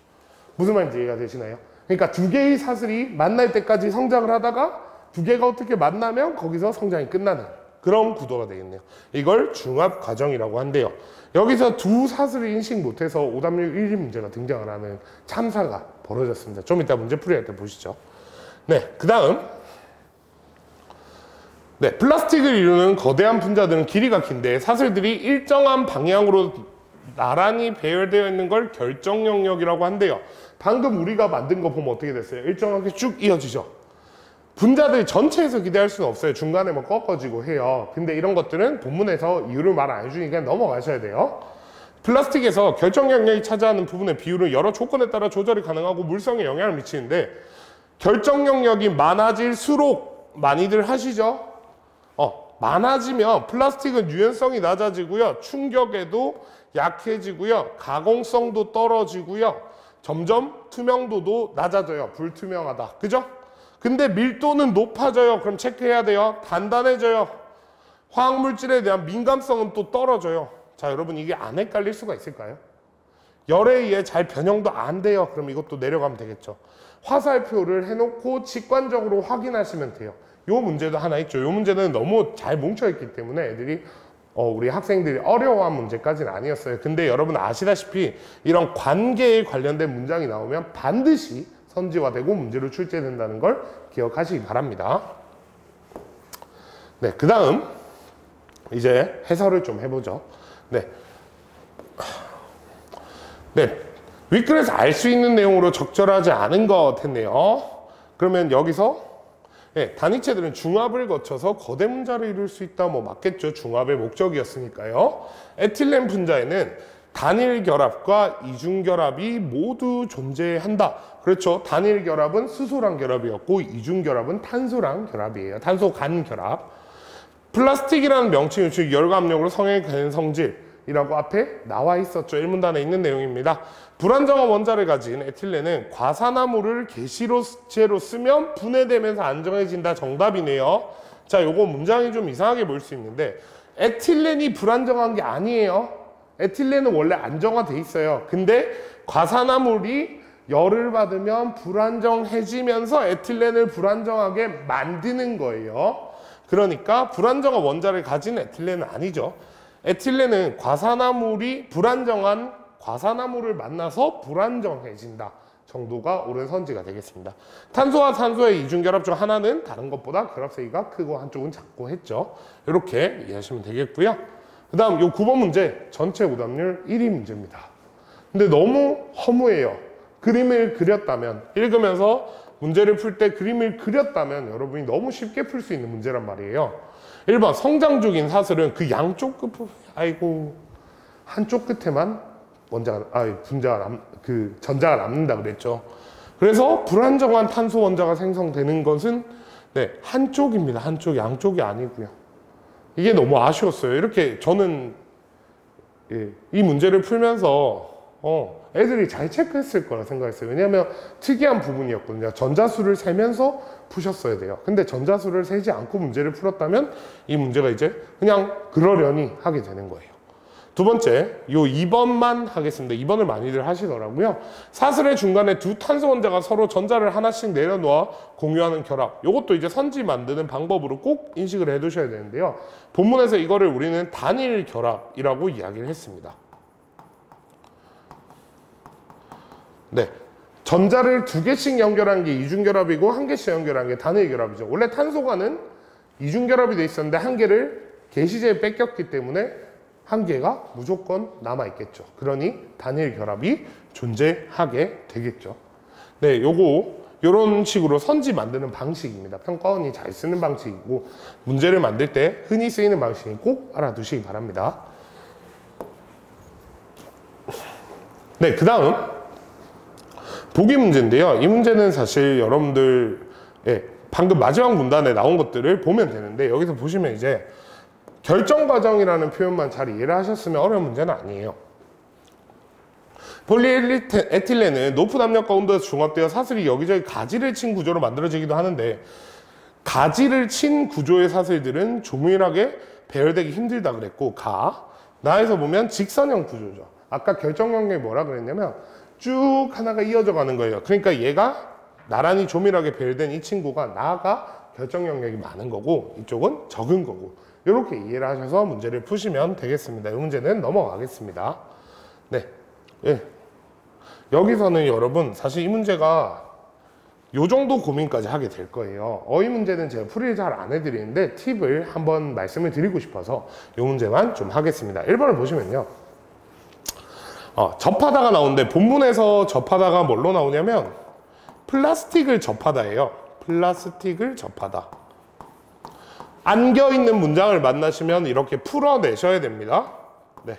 무슨 말인지 이해가 되시나요? 그러니까 두 개의 사슬이 만날 때까지 성장을 하다가 두 개가 어떻게 만나면 거기서 성장이 끝나는 그런 구도가 되겠네요. 이걸 중합 과정이라고 한대요. 여기서 두 사슬을 인식 못해서 오답률 1위 문제가 등장을 하는 참사가 벌어졌습니다. 좀 이따 문제 풀이할 때 보시죠. 네, 그 다음 플라스틱을 이루는 거대한 분자들은 길이가 긴데 사슬들이 일정한 방향으로 나란히 배열되어 있는 걸 결정 영역이라고 한대요. 방금 우리가 만든 거 보면 어떻게 됐어요? 일정하게 쭉 이어지죠. 분자들이 전체에서 기대할 수는 없어요. 중간에 뭐 꺾어지고 해요. 근데 이런 것들은 본문에서 이유를 말 안 해주니까 넘어가셔야 돼요. 플라스틱에서 결정 영역이 차지하는 부분의 비율은 여러 조건에 따라 조절이 가능하고 물성에 영향을 미치는데 결정 영역이 많아질수록 많이들 하시죠? 많아지면 플라스틱은 유연성이 낮아지고요. 충격에도 약해지고요. 가공성도 떨어지고요. 점점 투명도도 낮아져요. 불투명하다. 그죠? 근데 밀도는 높아져요. 그럼 체크해야 돼요. 단단해져요. 화학물질에 대한 민감성은 또 떨어져요. 자, 여러분 이게 안 헷갈릴 수가 있을까요? 열에 의해 잘 변형도 안 돼요. 그럼 이것도 내려가면 되겠죠. 화살표를 해놓고 직관적으로 확인하시면 돼요. 요 문제도 하나 있죠. 요 문제는 너무 잘 뭉쳐있기 때문에 애들이 우리 학생들이 어려워한 문제까지는 아니었어요. 근데 여러분 아시다시피 이런 관계에 관련된 문장이 나오면 반드시 선지화되고 문제로 출제된다는 걸 기억하시기 바랍니다. 네, 그 다음 이제 해설을 좀 해보죠. 윗글에서 알 수 있는 내용으로 적절하지 않은 것 같네요. 그러면 여기서 단위체들은 중합을 거쳐서 거대 분자를 이룰 수 있다. 뭐 맞겠죠. 중합의 목적이었으니까요. 에틸렌 분자에는 단일 결합과 이중 결합이 모두 존재한다. 그렇죠. 단일 결합은 수소랑 결합이었고 이중 결합은 탄소랑 결합이에요. 탄소 간 결합. 플라스틱이라는 명칭은 즉 열과 압력으로 성행되는 성질이라고 앞에 나와 있었죠. 1문단에 있는 내용입니다. 불안정한 원자를 가진 에틸렌은 과산화물을 계시체로 쓰면 분해되면서 안정해진다. 정답이네요. 자, 요거 문장이 좀 이상하게 보일 수 있는데 에틸렌이 불안정한 게 아니에요. 에틸렌은 원래 안정화돼 있어요. 근데 과산화물이 열을 받으면 불안정해지면서 에틸렌을 불안정하게 만드는 거예요. 그러니까 불안정한 원자를 가진 에틸렌은 아니죠. 에틸렌은 불안정한 과산화물을 만나서 불안정해진다 정도가 옳은 선지가 되겠습니다. 탄소와 산소의 이중결합 중 하나는 다른 것보다 결합세기가 크고 한쪽은 작고 했죠. 이렇게 이해하시면 되겠고요. 그 다음 요 9번 문제 전체 오답률 1위 문제입니다. 근데 너무 허무해요. 그림을 그렸다면, 읽으면서 문제를 풀 때 그림을 그렸다면 여러분이 너무 쉽게 풀 수 있는 문제란 말이에요. 1번 성장 중인 사슬은 그 양쪽 끝부분, 한쪽 끝에만 전자가 남는다 그랬죠. 그래서 불안정한 탄소 원자가 생성되는 것은 한쪽입니다. 한쪽, 양쪽이 아니고요. 이게 너무 아쉬웠어요. 이렇게 저는 이 문제를 풀면서 애들이 잘 체크했을 거라 생각했어요. 왜냐하면 특이한 부분이었거든요. 전자수를 세면서 푸셨어야 돼요. 근데 전자수를 세지 않고 문제를 풀었다면 이 문제가 이제 그냥 그러려니 하게 되는 거예요. 두 번째, 요 2번만 하겠습니다. 2번을 많이들 하시더라고요. 사슬의 중간에 두 탄소 원자가 서로 전자를 하나씩 내려놓아 공유하는 결합. 요것도 이제 선지 만드는 방법으로 꼭 인식을 해 두셔야 되는데요. 본문에서 이거를 우리는 단일 결합이라고 이야기를 했습니다. 네. 전자를 두 개씩 연결한 게 이중결합이고 한 개씩 연결한 게 단일 결합이죠. 원래 탄소가는 이중결합이 돼 있었는데 한 개를 개시제에 뺏겼기 때문에 한 개가 무조건 남아있겠죠. 그러니 단일 결합이 존재하게 되겠죠. 네, 요런 식으로 선지 만드는 방식입니다. 평가원이 잘 쓰는 방식이고 문제를 만들 때 흔히 쓰이는 방식이 꼭 알아두시기 바랍니다. 네, 그 다음 보기 문제인데요. 이 문제는 사실 여러분들 방금 마지막 문단에 나온 것들을 보면 되는데 여기서 보시면 이제 결정 과정이라는 표현만 잘 이해를 하셨으면 어려운 문제는 아니에요. 폴리에틸렌은 높은 압력과 온도에서 중합되어 사슬이 여기저기 가지를 친 구조로 만들어지기도 하는데 가지를 친 구조의 사슬들은 조밀하게 배열되기 힘들다 그랬고 나에서 보면 직선형 구조죠. 아까 결정 영역이 뭐라 그랬냐면 쭉 하나가 이어져 가는 거예요. 그러니까 얘가 나란히 조밀하게 배열된 이 친구가 나가 결정 영역이 많은 거고 이쪽은 적은 거고 이렇게 이해를 하셔서 문제를 푸시면 되겠습니다. 이 문제는 넘어가겠습니다. 네, 여기서는 여러분 사실 이 문제가 요 정도 고민까지 하게 될 거예요. 어휘 문제는 제가 풀이를 잘 안 해드리는데 팁을 한번 말씀을 드리고 싶어서 이 문제만 좀 하겠습니다. 1번을 보시면요. 접하다가 나오는데 본문에서 접하다가 뭘로 나오냐면 플라스틱을 접하다예요. 플라스틱을 접하다. 안겨있는 문장을 만나시면 이렇게 풀어내셔야 됩니다. 네.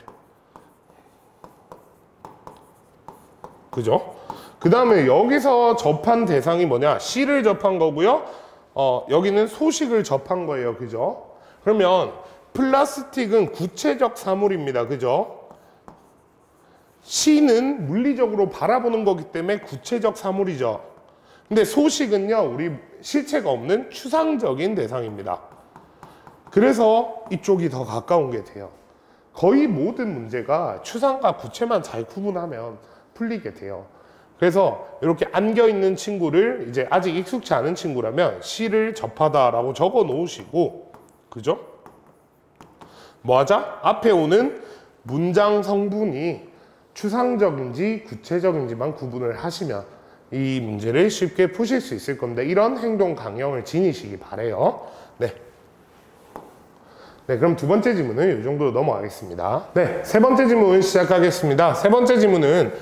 그죠? 그 다음에 여기서 접한 대상이 뭐냐? C를 접한 거고요. 여기는 소식을 접한 거예요. 그죠? 그러면 플라스틱은 구체적 사물입니다. 그죠? C는 물리적으로 바라보는 거기 때문에 구체적 사물이죠. 근데 소식은요, 우리 실체가 없는 추상적인 대상입니다. 그래서 이쪽이 더 가까운 게 돼요. 거의 모든 문제가 추상과 구체만 잘 구분하면 풀리게 돼요. 그래서 이렇게 안겨있는 친구를 이제 아직 익숙치 않은 친구라면 C를 접하다라고 적어 놓으시고, 그죠? 뭐 하자? 앞에 오는 문장 성분이 추상적인지 구체적인지만 구분을 하시면 이 문제를 쉽게 푸실 수 있을 겁니다. 이런 행동 강령을 지니시기 바래요. 네. 네, 그럼 두 번째 지문은 이 정도로 넘어가겠습니다. 네, 세 번째 지문 시작하겠습니다. 세 번째 지문은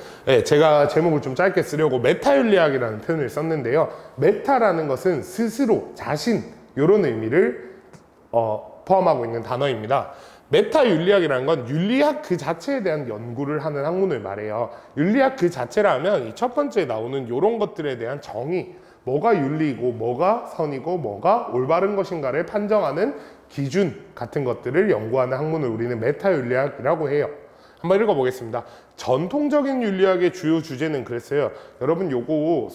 제가 제목을 좀 짧게 쓰려고 메타윤리학이라는 표현을 썼는데요. 메타라는 것은 스스로, 자신 이런 의미를 포함하고 있는 단어입니다. 메타윤리학이라는 건 윤리학 그 자체에 대한 연구를 하는 학문을 말해요. 윤리학 그 자체라 하면 이 첫 번째에 나오는 이런 것들에 대한 정의, 뭐가 윤리이고 뭐가 선이고 뭐가 올바른 것인가를 판정하는 기준 같은 것들을 연구하는 학문을 우리는 메타윤리학이라고 해요. 한번 읽어보겠습니다. 전통적인 윤리학의 주요 주제는 그랬어요. 여러분 요거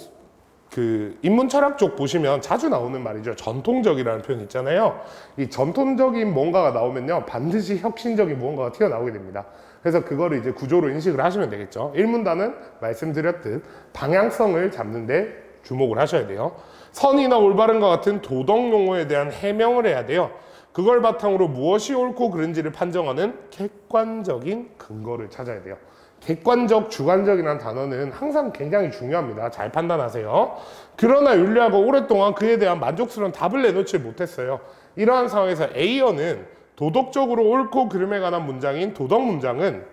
그 인문철학 쪽 보시면 자주 나오는 말이죠. 전통적이라는 표현 있잖아요. 이 전통적인 뭔가가 나오면요, 반드시 혁신적인 무언가가 튀어나오게 됩니다. 그래서 그거를 이제 구조로 인식을 하시면 되겠죠. 1문단은 말씀드렸듯 방향성을 잡는데 주목을 하셔야 돼요. 선이나 올바른과 같은 도덕 용어에 대한 해명을 해야 돼요. 그걸 바탕으로 무엇이 옳고 그른지를 판정하는 객관적인 근거를 찾아야 돼요. 객관적, 주관적이라는 단어는 항상 굉장히 중요합니다. 잘 판단하세요. 그러나 윤리학은 오랫동안 그에 대한 만족스러운 답을 내놓지 못했어요. 이러한 상황에서 에이어는 도덕적으로 옳고 그름에 관한 문장인 도덕 문장은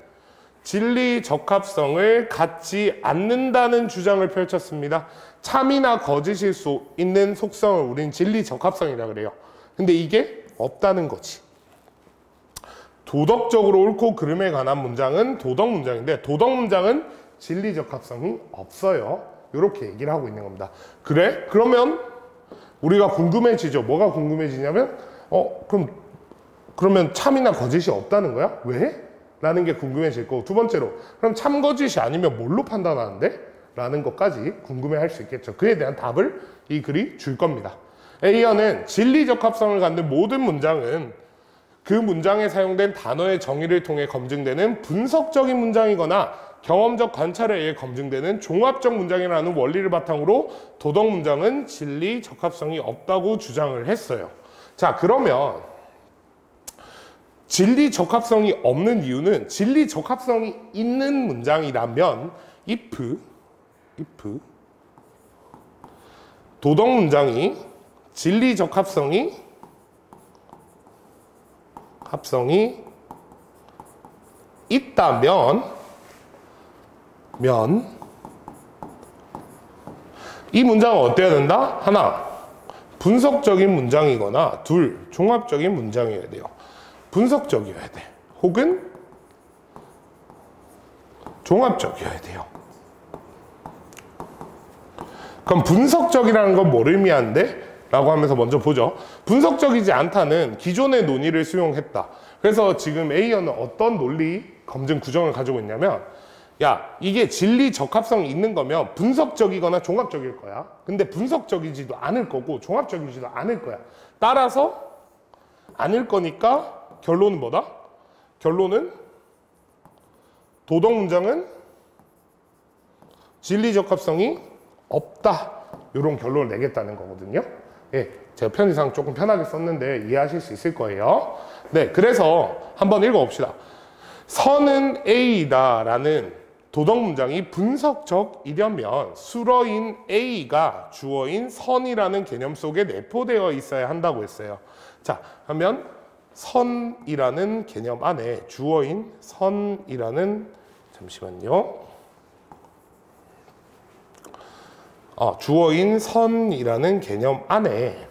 진리 적합성을 갖지 않는다는 주장을 펼쳤습니다. 참이나 거짓일 수 있는 속성을 우린 진리 적합성이라 그래요. 근데 이게 없다는 거지. 도덕적으로 옳고 그름에 관한 문장은 도덕 문장인데 도덕 문장은 진리 적합성이 없어요. 이렇게 얘기를 하고 있는 겁니다. 그래? 그러면 우리가 궁금해지죠. 뭐가 궁금해지냐면 그러면 참이나 거짓이 없다는 거야? 왜? 라는 게 궁금해질 거고, 두 번째로 그럼 참 거짓이 아니면 뭘로 판단하는데? 라는 것까지 궁금해할 수 있겠죠. 그에 대한 답을 이 글이 줄 겁니다. 에이어는 진리 적합성을 갖는 모든 문장은 그 문장에 사용된 단어의 정의를 통해 검증되는 분석적인 문장이거나 경험적 관찰에 의해 검증되는 종합적 문장이라는 원리를 바탕으로 도덕 문장은 진리 적합성이 없다고 주장을 했어요. 자, 그러면 진리 적합성이 없는 이유는 진리 적합성이 있는 문장이라면 if if 도덕 문장이 진리 적합성이 있다면 이 문장은 어때야 된다? 하나, 분석적인 문장이거나 둘, 종합적인 문장이어야 돼요. 분석적이어야 돼. 혹은 종합적이어야 돼요. 그럼 분석적이라는 건 뭘 의미하는데? 라고 하면서 먼저 보죠. 분석적이지 않다는 기존의 논의를 수용했다. 그래서 지금 A어는 어떤 논리 검증 구정을 가지고 있냐면, 야, 이게 진리 적합성이 있는 거면 분석적이거나 종합적일 거야. 근데 분석적이지도 않을 거고 종합적이지도 않을 거야. 따라서 아닐 거니까 결론은 뭐다? 결론은 도덕 문장은 진리 적합성이 없다. 이런 결론을 내겠다는 거거든요. 예, 제가 편의상 조금 편하게 썼는데 이해하실 수 있을 거예요. 네, 그래서 한번 읽어봅시다. 선은 A이다 라는 도덕 문장이 분석적이려면 수러인 A가 주어인 선이라는 개념 속에 내포되어 있어야 한다고 했어요. 자, 그러면 선이라는 개념 안에 주어인 선이라는, 잠시만요. 주어인 선이라는 개념 안에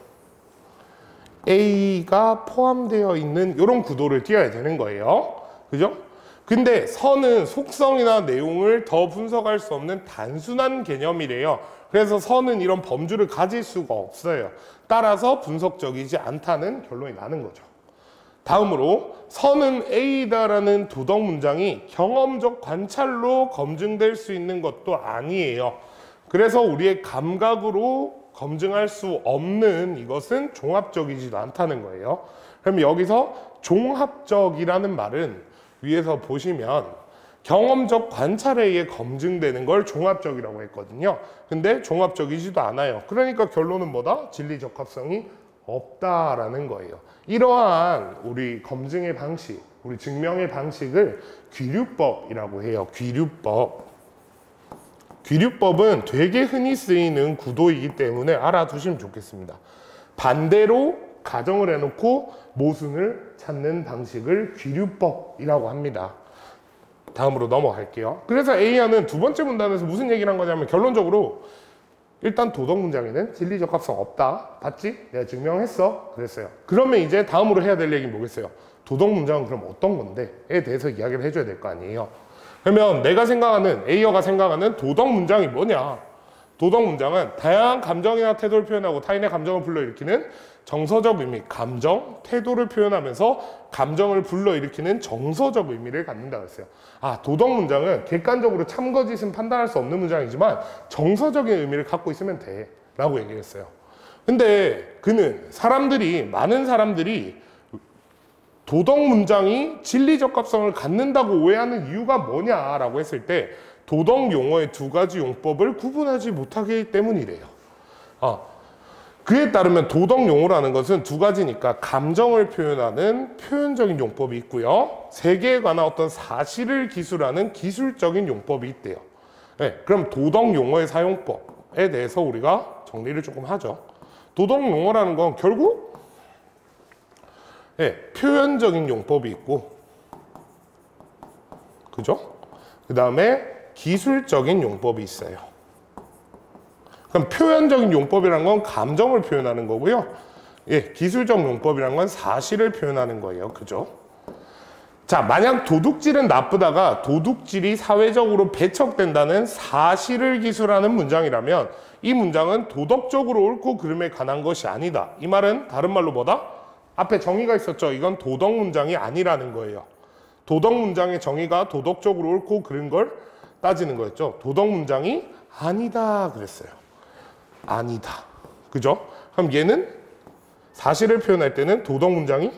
A가 포함되어 있는 이런 구도를 띄어야 되는 거예요. 그죠? 근데 선은 속성이나 내용을 더 분석할 수 없는 단순한 개념이래요. 그래서 선은 이런 범주를 가질 수가 없어요. 따라서 분석적이지 않다는 결론이 나는 거죠. 다음으로 선은 A다라는 도덕 문장이 경험적 관찰로 검증될 수 있는 것도 아니에요. 그래서 우리의 감각으로 검증할 수 없는 이것은 종합적이지도 않다는 거예요. 그럼 여기서 종합적이라는 말은 위에서 보시면 경험적 관찰에 의해 검증되는 걸 종합적이라고 했거든요. 근데 종합적이지도 않아요. 그러니까 결론은 뭐다? 진리 적합성이 없다라는 거예요. 이러한 우리 검증의 방식, 우리 증명의 방식을 귀류법이라고 해요. 귀류법. 귀류법은 되게 흔히 쓰이는 구도이기 때문에 알아두시면 좋겠습니다. 반대로 가정을 해놓고 모순을 찾는 방식을 귀류법이라고 합니다. 다음으로 넘어갈게요. 그래서 A안은 두 번째 문단에서 무슨 얘기를 한 거냐면 결론적으로 일단 도덕 문장에는 진리 적합성 없다. 봤지? 내가 증명했어. 그랬어요. 그러면 이제 다음으로 해야 될 얘기는 뭐겠어요? 도덕 문장은 그럼 어떤 건데? 에 대해서 이야기를 해줘야 될 거 아니에요. 그러면 내가 생각하는, A어가 생각하는 도덕 문장이 뭐냐? 도덕 문장은 다양한 감정이나 태도를 표현하고 타인의 감정을 불러일으키는 정서적 의미, 감정, 태도를 표현하면서 감정을 불러일으키는 정서적 의미를 갖는다고 했어요. 도덕 문장은 객관적으로 참거짓은 판단할 수 없는 문장이지만 정서적인 의미를 갖고 있으면 돼 라고 얘기했어요. 근데 그는 많은 사람들이 도덕 문장이 진리 적합성을 갖는다고 오해하는 이유가 뭐냐라고 했을 때 도덕 용어의 두 가지 용법을 구분하지 못하기 때문이래요. 그에 따르면 도덕 용어라는 것은 두 가지니까 감정을 표현하는 표현적인 용법이 있고요. 세계에 관한 어떤 사실을 기술하는 기술적인 용법이 있대요. 네, 그럼 도덕 용어의 사용법에 대해서 우리가 정리를 조금 하죠. 도덕 용어라는 건 결국 표현적인 용법이 있고, 그죠? 그 다음에 기술적인 용법이 있어요. 그럼 표현적인 용법이란 건 감정을 표현하는 거고요. 기술적 용법이란 건 사실을 표현하는 거예요. 그죠? 자, 만약 도둑질은 나쁘다가 도둑질이 사회적으로 배척된다는 사실을 기술하는 문장이라면 이 문장은 도덕적으로 옳고 그름에 관한 것이 아니다. 이 말은 다른 말로 뭐다? 앞에 정의가 있었죠. 이건 도덕 문장이 아니라는 거예요. 도덕 문장의 정의가 도덕적으로 옳고 그른 걸 따지는 거였죠. 도덕 문장이 아니다 그랬어요. 아니다. 그죠? 그럼 얘는 사실을 표현할 때는 도덕 문장이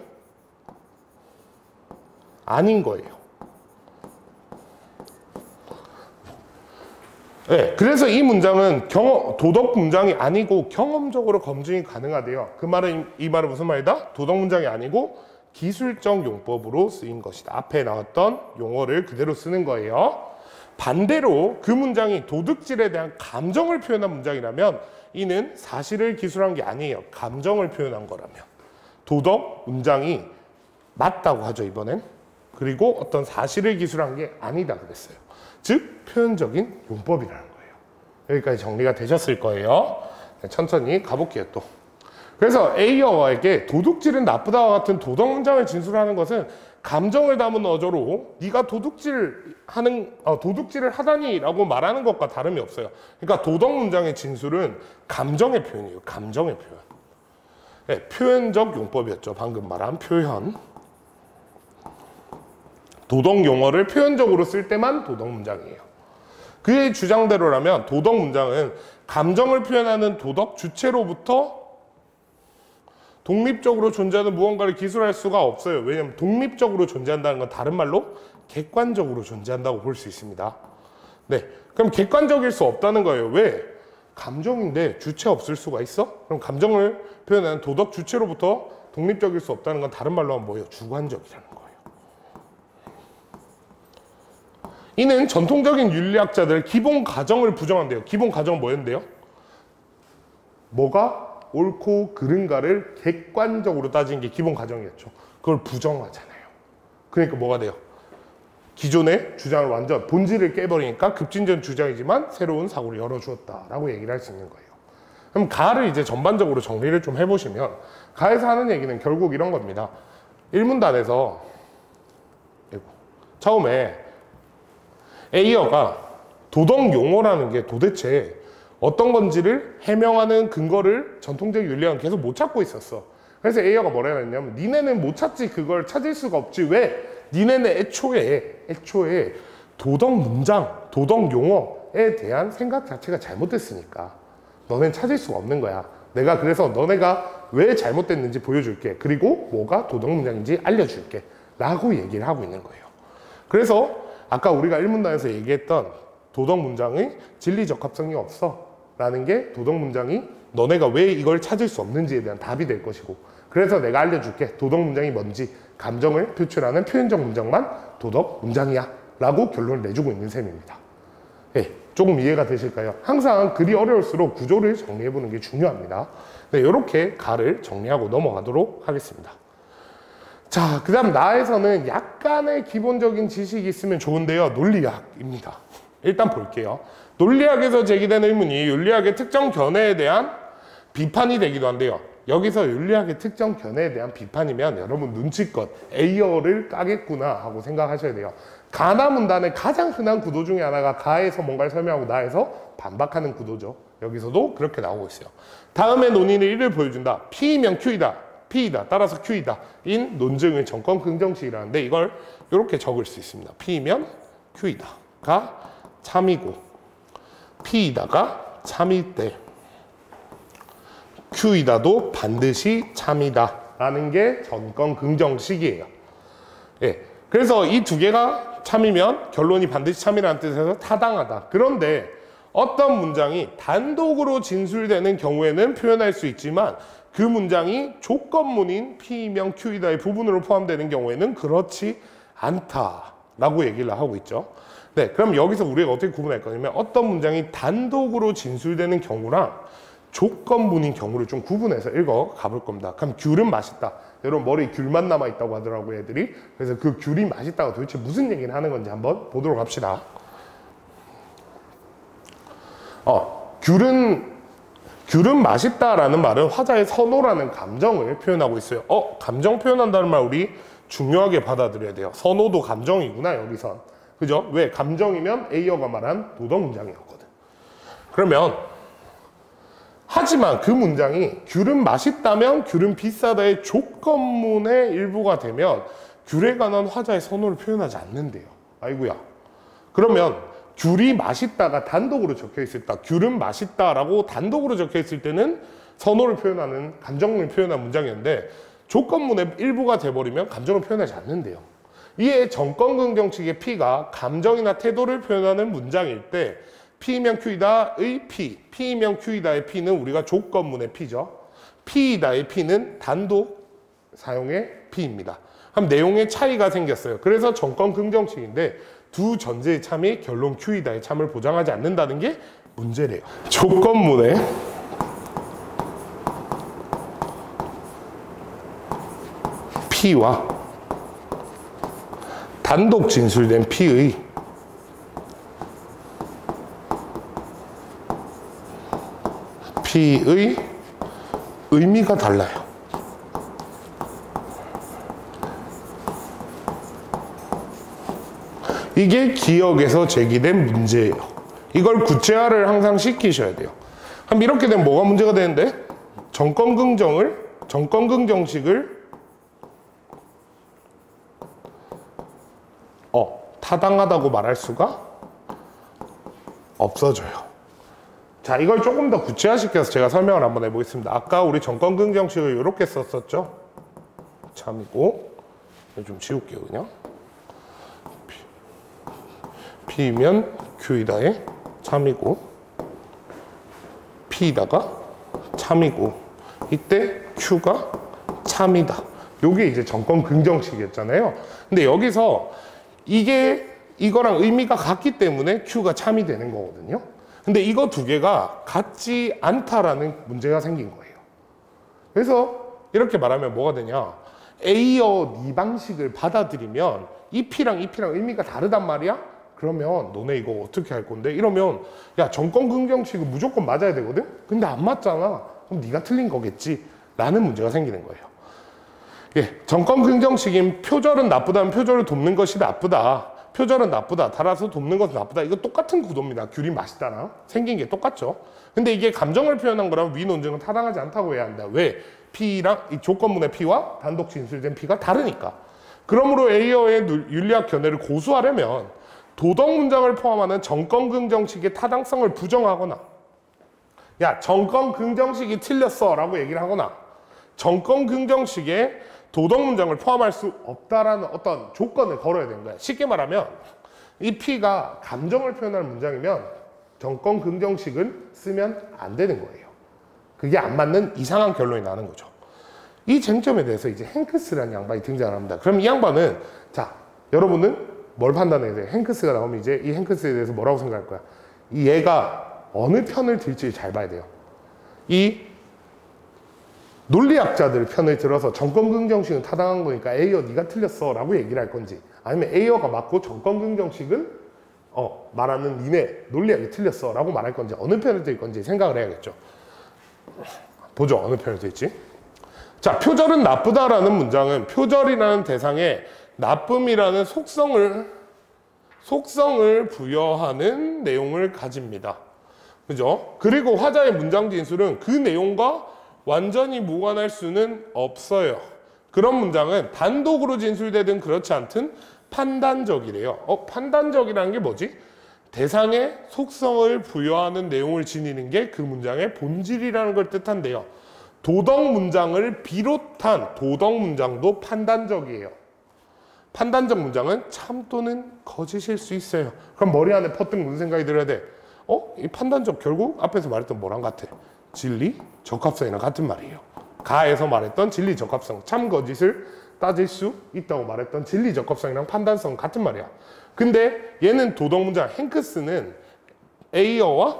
아닌 거예요. 네, 그래서 이 문장은 도덕 문장이 아니고 경험적으로 검증이 가능하대요. 이 말은 무슨 말이다? 도덕 문장이 아니고 기술적 용법으로 쓰인 것이다. 앞에 나왔던 용어를 그대로 쓰는 거예요. 반대로 그 문장이 도둑질에 대한 감정을 표현한 문장이라면 이는 사실을 기술한 게 아니에요. 감정을 표현한 거라면. 도덕 문장이 맞다고 하죠, 이번엔. 그리고 어떤 사실을 기술한 게 아니다 그랬어요. 즉 표현적인 용법이라는 거예요. 여기까지 정리가 되셨을 거예요. 천천히 가볼게요 또. 그래서 A여에게 도둑질은 나쁘다와 같은 도덕 문장을 진술하는 것은 감정을 담은 어조로 네가 도둑질을 하다니 라고 말하는 것과 다름이 없어요. 그러니까 도덕 문장의 진술은 감정의 표현이에요. 감정의 표현. 네, 표현적 용법이었죠. 방금 말한 표현. 도덕 용어를 표현적으로 쓸 때만 도덕 문장이에요. 그의 주장대로라면 도덕 문장은 감정을 표현하는 도덕 주체로부터 독립적으로 존재하는 무언가를 기술할 수가 없어요. 왜냐하면 독립적으로 존재한다는 건 다른 말로 객관적으로 존재한다고 볼 수 있습니다. 네, 그럼 객관적일 수 없다는 거예요. 왜? 감정인데 주체 없을 수가 있어? 그럼 감정을 표현하는 도덕 주체로부터 독립적일 수 없다는 건 다른 말로 하면 뭐예요? 주관적이라는 거예요. 이는 전통적인 윤리학자들 기본 가정을 부정한대요. 기본 가정은 뭐였는데요? 뭐가 옳고 그른가를 객관적으로 따지는 게 기본 가정이었죠. 그걸 부정하잖아요. 그러니까 뭐가 돼요? 기존의 주장을 완전 본질을 깨버리니까 급진전 주장이지만 새로운 사고를 열어주었다라고 얘기를 할 수 있는 거예요. 그럼 가를 이제 전반적으로 정리를 좀 해보시면 가에서 하는 얘기는 결국 이런 겁니다. 일문단에서 처음에 A어가 도덕 용어라는 게 도대체 어떤 건지를 해명하는 근거를 전통적 윤리학은 계속 못 찾고 있었어. 그래서 A어가 뭐라 했냐면 니네는 못 찾지, 그걸 찾을 수가 없지. 왜? 니네는 애초에 도덕 문장, 도덕 용어에 대한 생각 자체가 잘못됐으니까 너넨 찾을 수가 없는 거야. 내가 그래서 너네가 왜 잘못됐는지 보여줄게. 그리고 뭐가 도덕 문장인지 알려줄게 라고 얘기를 하고 있는 거예요. 그래서 아까 우리가 일문단에서 얘기했던 도덕 문장의 진리 적합성이 없어 라는 게 도덕 문장이 너네가 왜 이걸 찾을 수 없는지에 대한 답이 될 것이고, 그래서 내가 알려줄게. 도덕 문장이 뭔지, 감정을 표출하는 표현적 문장만 도덕 문장이야 라고 결론을 내주고 있는 셈입니다. 네, 조금 이해가 되실까요? 항상 글이 어려울수록 구조를 정리해보는 게 중요합니다. 네, 이렇게 가를 정리하고 넘어가도록 하겠습니다. 자, 그 다음 나에서는 약간의 기본적인 지식이 있으면 좋은데요. 논리학입니다. 일단 볼게요. 논리학에서 제기된 의문이 윤리학의 특정 견해에 대한 비판이 되기도 한데요. 여기서 윤리학의 특정 견해에 대한 비판이면 여러분 눈치껏 A어를 까겠구나 하고 생각하셔야 돼요. 가나 문단의 가장 흔한 구도 중에 하나가 가에서 뭔가를 설명하고 나에서 반박하는 구도죠. 여기서도 그렇게 나오고 있어요. 다음의 논의는 이를 보여준다. P이면 Q이다. P이다. 따라서 Q이다. 인 논증의 정권 긍정식이라는데 이걸 이렇게 적을 수 있습니다. P이면 Q이다가 참이고 P이다가 참일 때 Q이다도 반드시 참이다 라는 게 정권 긍정식이에요. 예, 그래서 이 두 개가 참이면 결론이 반드시 참이라는 뜻에서 타당하다. 그런데 어떤 문장이 단독으로 진술되는 경우에는 표현할 수 있지만 그 문장이 조건문인 P이면 Q이다의 부분으로 포함되는 경우에는 그렇지 않다라고 얘기를 하고 있죠. 네, 그럼 여기서 우리가 어떻게 구분할 거냐면 어떤 문장이 단독으로 진술되는 경우랑 조건문인 경우를 좀 구분해서 읽어 가볼 겁니다. 그럼 귤은 맛있다. 여러분 머리에 귤만 남아있다고 하더라고요, 애들이. 그래서 그 귤이 맛있다가 도대체 무슨 얘기를 하는 건지 한번 보도록 합시다. 귤은 맛있다라는 말은 화자의 선호라는 감정을 표현하고 있어요. 감정 표현한다는 말 우리 중요하게 받아들여야 돼요. 선호도 감정이구나, 여기선. 그죠? 왜? 감정이면 A어가 말한 도덕 문장이었거든. 그러면 하지만 그 문장이 귤은 맛있다면 귤은 비싸다의 조건문의 일부가 되면 귤에 관한 화자의 선호를 표현하지 않는데요. 아이고야. 그러면 귤이 맛있다가 단독으로 적혀 있을 때, 귤은 맛있다라고 단독으로 적혀 있을 때는 선호를 표현하는, 감정을 표현한 문장이었는데 조건문의 일부가 돼버리면 감정을 표현하지 않는데요. 이에 정권 긍정식의 P가 감정이나 태도를 표현하는 문장일 때 P이면 Q이다의 P, P이면 Q이다의 P는 우리가 조건문의 P죠. P이다의 P는 단독 사용의 P입니다. 그럼 내용에 차이가 생겼어요. 그래서 정권 긍정식인데 두 전제의 참이 결론 Q이다의 참을 보장하지 않는다는 게 문제래요. 조건문에 P와 단독 진술된 P의 의미가 달라요. 이게 기억에서 제기된 문제예요. 이걸 구체화를 항상 시키셔야 돼요. 그럼 이렇게 되면 뭐가 문제가 되는데? 정권긍정식을 타당하다고 말할 수가 없어져요. 자, 이걸 조금 더 구체화시켜서 제가 설명을 한번 해보겠습니다. 아까 우리 정권긍정식을 이렇게 썼었죠? 참이고, 좀 지울게요, 그냥. P면 Q이다의 참이고, P이다가 참이고, 이때 Q가 참이다. 요게 이제 정권긍정식이었잖아요. 근데 여기서 이거랑 의미가 같기 때문에 Q가 참이 되는 거거든요. 근데 이거 두 개가 같지 않다라는 문제가 생긴 거예요. 그래서 이렇게 말하면 뭐가 되냐? A어 니 방식을 받아들이면 이 P랑 의미가 다르단 말이야? 그러면 너네 이거 어떻게 할 건데? 이러면 야, 정권긍정식은 무조건 맞아야 되거든? 근데 안 맞잖아. 그럼 네가 틀린 거겠지? 라는 문제가 생기는 거예요. 예, 정권긍정식인 표절은 나쁘다면 표절을 돕는 것이 나쁘다. 표절은 나쁘다. 달아서 돕는 것은 나쁘다. 이거 똑같은 구도입니다. 귤이 맛있다랑 생긴 게 똑같죠. 근데 이게 감정을 표현한 거라면 위 논증은 타당하지 않다고 해야 한다. 왜? P랑 이 조건문의 P와 단독 진술된 P가 다르니까. 그러므로 A어의 윤리학 견해를 고수하려면 도덕 문장을 포함하는 정권긍정식의 타당성을 부정하거나, 야, 정권긍정식이 틀렸어 라고 얘기를 하거나, 정권긍정식의 도덕 문장을 포함할 수 없다라는 어떤 조건을 걸어야 되는 거야. 쉽게 말하면 이 P가 감정을 표현하는 문장이면 정권긍정식을 쓰면 안 되는 거예요. 그게 안 맞는 이상한 결론이 나는 거죠. 이 쟁점에 대해서 이제 행크스라는 양반이 등장을 합니다. 그럼 이 양반은, 자, 여러분은 뭘 판단해야 돼요? 행크스가 나오면 이제 이 행크스에 대해서 뭐라고 생각할 거야? 이 얘가 어느 편을 들지 잘 봐야 돼요. 이 논리학자들 편을 들어서 정권긍정식은 타당한 거니까 A어 네가 틀렸어 라고 얘기를 할 건지, 아니면 A어가 맞고 정권긍정식은 말하는 니네 논리학이 틀렸어 라고 말할 건지, 어느 편을 들 건지 생각을 해야겠죠. 보죠. 어느 편을 들지. 자, 표절은 나쁘다라는 문장은 표절이라는 대상에 나쁨이라는 속성을 부여하는 내용을 가집니다. 그죠? 그리고 화자의 문장 진술은 그 내용과 완전히 무관할 수는 없어요. 그런 문장은 단독으로 진술되든 그렇지 않든 판단적이래요. 판단적이라는 게 뭐지? 대상에 속성을 부여하는 내용을 지니는 게 그 문장의 본질이라는 걸 뜻한대요. 도덕 문장을 비롯한 도덕 문장도 판단적이에요. 판단적 문장은 참 또는 거짓일 수 있어요. 그럼 머리 안에 퍼뜩 무슨 생각이 들어야 돼? 이 판단적 결국 앞에서 말했던 뭐랑 같아? 진리, 적합성이랑 같은 말이에요. 가에서 말했던 진리, 적합성, 참 거짓을 따질 수 있다고 말했던 진리, 적합성이랑 판단성 같은 말이야. 근데 얘는 도덕 문장, 행크스는 A어와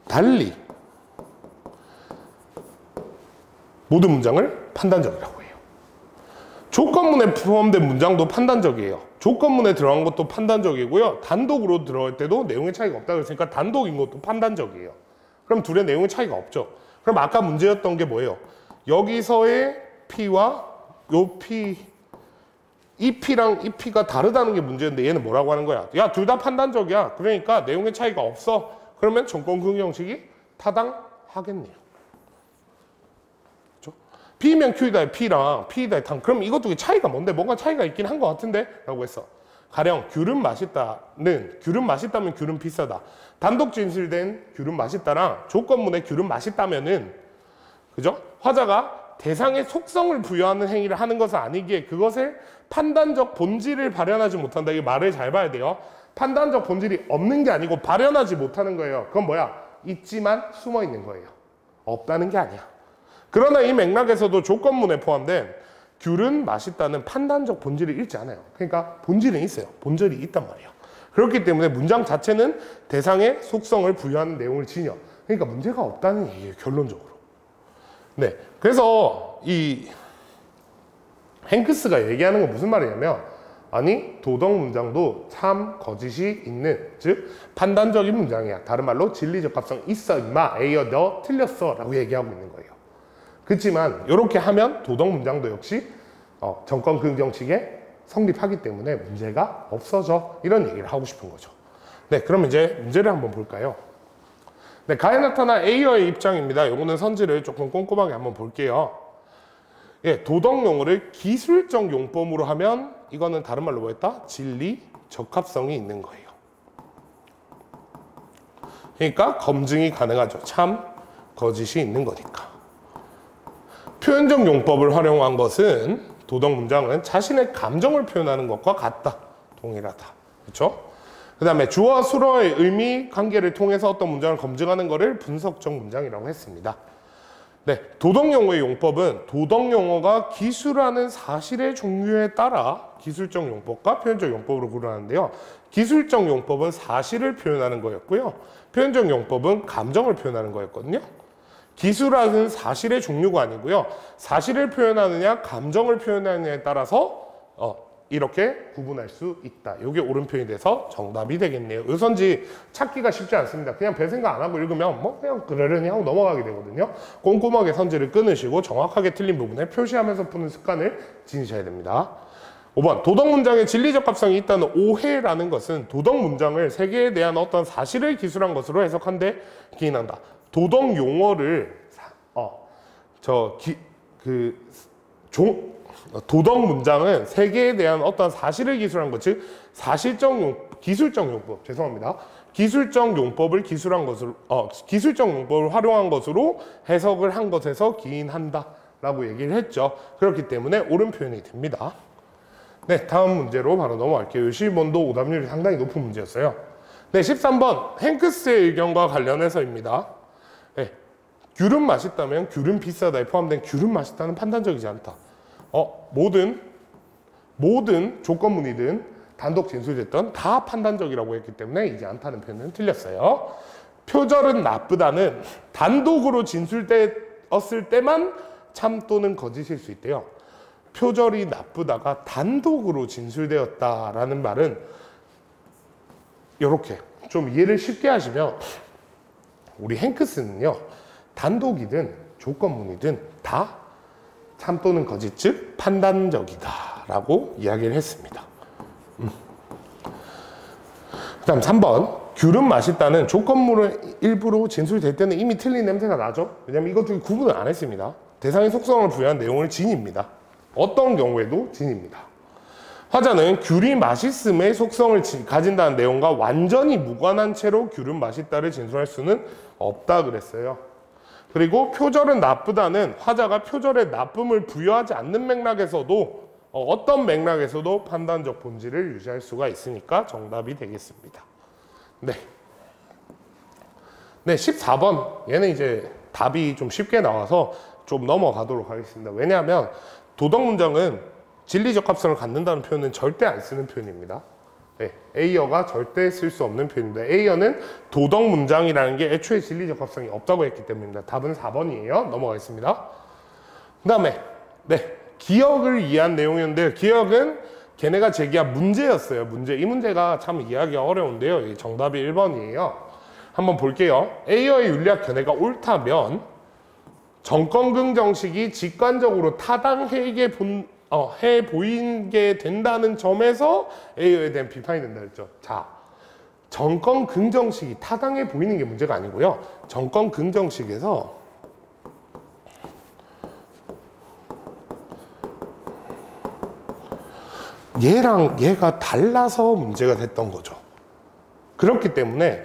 달리 모든 문장을 판단적이라고 해요. 조건문에 포함된 문장도 판단적이에요. 조건문에 들어간 것도 판단적이고요. 단독으로 들어갈 때도 내용의 차이가 없다고 했으니까 단독인 것도 판단적이에요. 그럼 둘의 내용의 차이가 없죠. 그럼 아까 문제였던 게 뭐예요? 여기서의 P와 요 P, 이 P랑 이 P가 다르다는 게 문제인데 얘는 뭐라고 하는 거야? 야, 둘 다 판단적이야. 그러니까 내용의 차이가 없어. 그러면 정권긍정식이 타당하겠네요. P면 Q이다의 P랑 P이다의 탕. 그럼 이것 두 개 차이가 뭔데? 뭔가 차이가 있긴 한 것 같은데? 라고 했어. 가령 귤은 맛있다는 귤은 맛있다면 귤은 비싸다. 단독 진술된 귤은 맛있다랑 조건문에 귤은 맛있다면은, 그죠? 화자가 대상의 속성을 부여하는 행위를 하는 것은 아니기에 그것을 판단적 본질을 발현하지 못한다. 이 말을 잘 봐야 돼요. 판단적 본질이 없는 게 아니고 발현하지 못하는 거예요. 그건 뭐야? 있지만 숨어 있는 거예요. 없다는 게 아니야. 그러나 이 맥락에서도 조건문에 포함된 귤은 맛있다는 판단적 본질을 잃지 않아요. 그러니까 본질은 있어요. 본질이 있단 말이에요. 그렇기 때문에 문장 자체는 대상의 속성을 부여하는 내용을 지녀. 그러니까 문제가 없다는 얘기예요. 결론적으로. 네, 그래서 이 행크스가 얘기하는 건 무슨 말이냐면, 아니 도덕 문장도 참 거짓이 있는, 즉 판단적인 문장이야. 다른 말로 진리적 합성 있어 임마, 에이어 너 틀렸어 라고 얘기하고 있는 거예요. 그렇지만 이렇게 하면 도덕 문장도 역시 정권 긍정식에 성립하기 때문에 문제가 없어져, 이런 얘기를 하고 싶은 거죠. 네, 그럼 이제 문제를 한번 볼까요? 네, 가에 나타난 A어의 입장입니다. 요거는 선지를 조금 꼼꼼하게 한번 볼게요. 예, 도덕 용어를 기술적 용법으로 하면 이거는 다른 말로 뭐였다? 진리 적합성이 있는 거예요. 그러니까 검증이 가능하죠. 참 거짓이 있는 거니까. 표현적 용법을 활용한 것은, 도덕 문장은 자신의 감정을 표현하는 것과 같다, 동일하다. 그렇죠? 그 다음에 주어와 수어의 의미 관계를 통해서 어떤 문장을 검증하는 것을 분석적 문장이라고 했습니다. 네, 도덕 용어의 용법은 도덕 용어가 기술하는 사실의 종류에 따라 기술적 용법과 표현적 용법으로 구분하는데요. 기술적 용법은 사실을 표현하는 거였고요. 표현적 용법은 감정을 표현하는 거였거든요. 기술하는 사실의 종류가 아니고요. 사실을 표현하느냐 감정을 표현하느냐에 따라서 이렇게 구분할 수 있다. 이게 옳은 표현이 돼서 정답이 되겠네요. 이 선지 찾기가 쉽지 않습니다. 그냥 별 생각 안 하고 읽으면 뭐 그냥 그러려니 하고 넘어가게 되거든요. 꼼꼼하게 선지를 끊으시고 정확하게 틀린 부분에 표시하면서 푸는 습관을 지니셔야 됩니다. 5번, 도덕 문장에 진리적 합성이 있다는 오해라는 것은 도덕 문장을 세계에 대한 어떤 사실을 기술한 것으로 해석한데 기인한다. 도덕 용어를 도덕 문장은 세계에 대한 어떤 사실을 기술한 것, 즉 기술적 용법, 죄송합니다. 기술적 용법을 기술한 것으로, 기술적 용법을 활용한 것으로 해석을 한 것에서 기인한다라고 얘기를 했죠. 그렇기 때문에 옳은 표현이 됩니다. 네, 다음 문제로 바로 넘어갈게요. 11번도 오답률이 상당히 높은 문제였어요. 네, 13번 행크스의 의견과 관련해서입니다. 네, 귤은 맛있다면 귤은 비싸다에 포함된 귤은 맛있다는 판단적이지 않다. 모든 조건문이든 단독 진술됐던 다 판단적이라고 했기 때문에 이지 않다는 표현은 틀렸어요. 표절은 나쁘다는 단독으로 진술되었을 때만 참 또는 거짓일 수 있대요. 표절이 나쁘다가 단독으로 진술되었다라는 말은 이렇게 좀 이해를 쉽게 하시면, 우리 행크스는요 단독이든 조건문이든 다 참 또는 거짓, 즉 판단적이다 라고 이야기를 했습니다. 그 다음 3번, 귤은 맛있다는 조건문을 일부러 진술될 때는 이미 틀린 냄새가 나죠. 왜냐면 이것 중에 구분을 안 했습니다. 대상의 속성을 부여한 내용을 진입니다. 어떤 경우에도 진입니다. 화자는 귤이 맛있음의 속성을 가진다는 내용과 완전히 무관한 채로 귤은 맛있다를 진술할 수는 없다 그랬어요. 그리고 표절은 나쁘다는 화자가 표절에 나쁨을 부여하지 않는 맥락에서도 어떤 맥락에서도 판단적 본질을 유지할 수가 있으니까 정답이 되겠습니다. 네. 네, 14번. 얘는 이제 답이 좀 쉽게 나와서 좀 넘어가도록 하겠습니다. 왜냐하면 도덕 문장은 진리적 합성을 갖는다는 표현은 절대 안 쓰는 표현입니다. 네, A어가 절대 쓸 수 없는 표현입니다. A어는 도덕 문장이라는 게 애초에 진리적 합성이 없다고 했기 때문입니다. 답은 4번이에요. 넘어가겠습니다. 그 다음에 네, 기억을 이해한 내용이었는데요. 기억은 걔네가 제기한 문제였어요. 문제. 이 문제가 참 이해하기가 어려운데요. 정답이 1번이에요. 한번 볼게요. A어의 윤리학 견해가 옳다면 정권 긍정식이 직관적으로 타당하게 해 보이게 된다는 점에서 A어에 대한 비판이 된다 했죠. 자, 정권 긍정식이 타당해 보이는 게 문제가 아니고요. 정권 긍정식에서 얘랑 얘가 달라서 문제가 됐던 거죠. 그렇기 때문에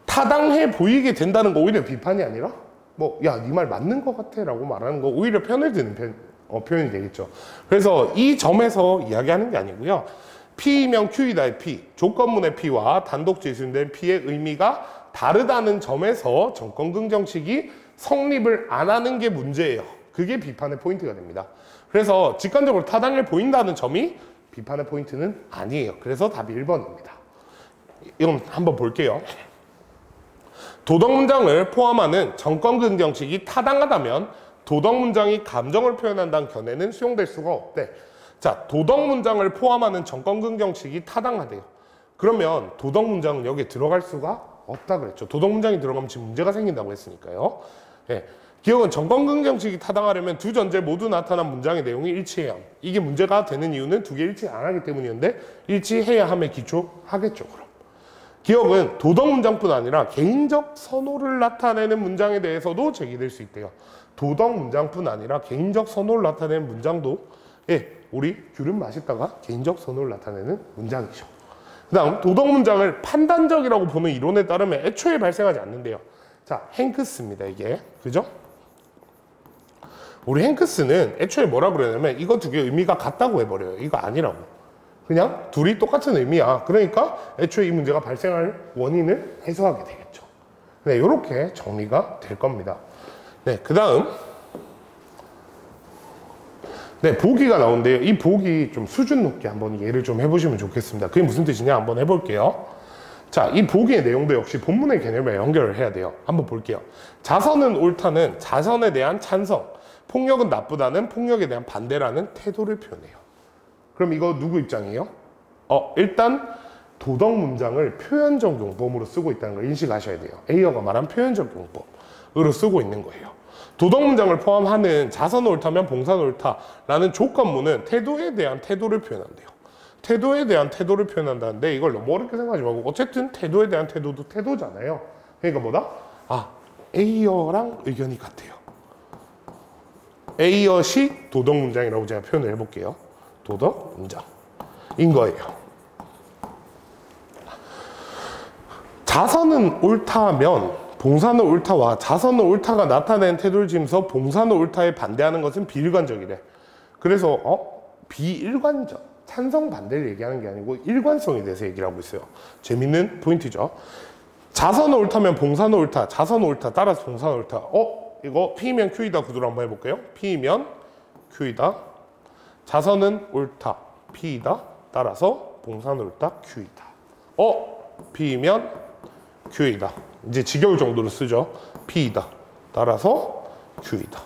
타당해 보이게 된다는 거 오히려 비판이 아니라 야, 네 말 맞는 것 같아 라고 말하는 거 오히려 편을 드는 표현이 되겠죠. 그래서 이 점에서 이야기하는 게 아니고요. P이면 Q이다의 P, 조건문의 P와 단독 지수된 P의 의미가 다르다는 점에서 정권 긍정식이 성립을 안 하는 게 문제예요. 그게 비판의 포인트가 됩니다. 그래서 직관적으로 타당해 보인다는 점이 비판의 포인트는 아니에요. 그래서 답이 1번입니다. 이건 한번 볼게요. 도덕 문장을 포함하는 정권 긍정식이 타당하다면 도덕 문장이 감정을 표현한다는 견해는 수용될 수가 없대. 자, 도덕 문장을 포함하는 정권 긍정식이 타당하대요. 그러면 도덕 문장은 여기에 들어갈 수가 없다 그랬죠. 도덕 문장이 들어가면 지금 문제가 생긴다고 했으니까요. 예. 기억은 정권 긍정식이 타당하려면 두 전제 모두 나타난 문장의 내용이 일치해야 합니다. 이게 문제가 되는 이유는 두 개 일치 안 하기 때문이었는데 일치해야 함에 기초하겠죠. 그럼 기억은 도덕 문장뿐 아니라 개인적 선호를 나타내는 문장에 대해서도 제기될 수 있대요. 도덕 문장뿐 아니라 개인적 선호를 나타내는 문장도 우리 귤은 맛있다가 개인적 선호를 나타내는 문장이죠. 그 다음 도덕 문장을 판단적이라고 보는 이론에 따르면 애초에 발생하지 않는데요. 자, 행크스입니다. 이게 그죠? 우리 행크스는 애초에 뭐라 그러냐면 이거 두 개 의미가 같다고 해버려요. 이거 아니라고. 그냥 둘이 똑같은 의미야. 그러니까 애초에 이 문제가 발생할 원인을 해소하게 되겠죠. 네, 이렇게 정리가 될 겁니다. 네, 그 다음 네, 보기가 나오는데요. 이 보기 좀 수준 높게 한번 이해를 좀 해보시면 좋겠습니다. 그게 무슨 뜻이냐 한번 해볼게요. 자, 이 보기의 내용도 역시 본문의 개념에 연결을 해야 돼요. 한번 볼게요. 자선은 옳다는 자선에 대한 찬성, 폭력은 나쁘다는 폭력에 대한 반대라는 태도를 표현해요. 그럼 이거 누구 입장이에요? 일단 도덕 문장을 표현적 용법으로 쓰고 있다는 걸 인식하셔야 돼요. 에이어가 말한 표현적 용법으로 쓰고 있는 거예요. 도덕 문장을 포함하는 자선 옳다면 봉산 옳다라는 조건문은 태도에 대한 태도를 표현한대요. 태도에 대한 태도를 표현한다는데 이걸 너무 어렵게 생각하지 말고 어쨌든 태도에 대한 태도도 태도잖아요. 그러니까 뭐다? A어랑 의견이 같아요. A어식 도덕 문장이라고 제가 표현을 해볼게요. 도덕 문장인 거예요. 자선은 옳다면 봉사는 옳다와 자선은 옳다가 나타낸 태도를 지으면서 봉사는 옳다에 반대하는 것은 비일관적이래. 그래서 비일관적, 찬성 반대를 얘기하는 게 아니고 일관성에 대해서 얘기를 하고 있어요. 재밌는 포인트죠. 자선은 옳다면 봉사는 옳다, 자선은 옳다, 따라서 봉사는 옳다. 이거 P면 Q이다 구도로 한번 해볼게요. P면 Q이다. 자선은 옳다, P이다. 따라서 봉사는 옳다, Q이다. P면 Q이다. 이제 지겨울 정도로 쓰죠. P이다. 따라서 Q이다.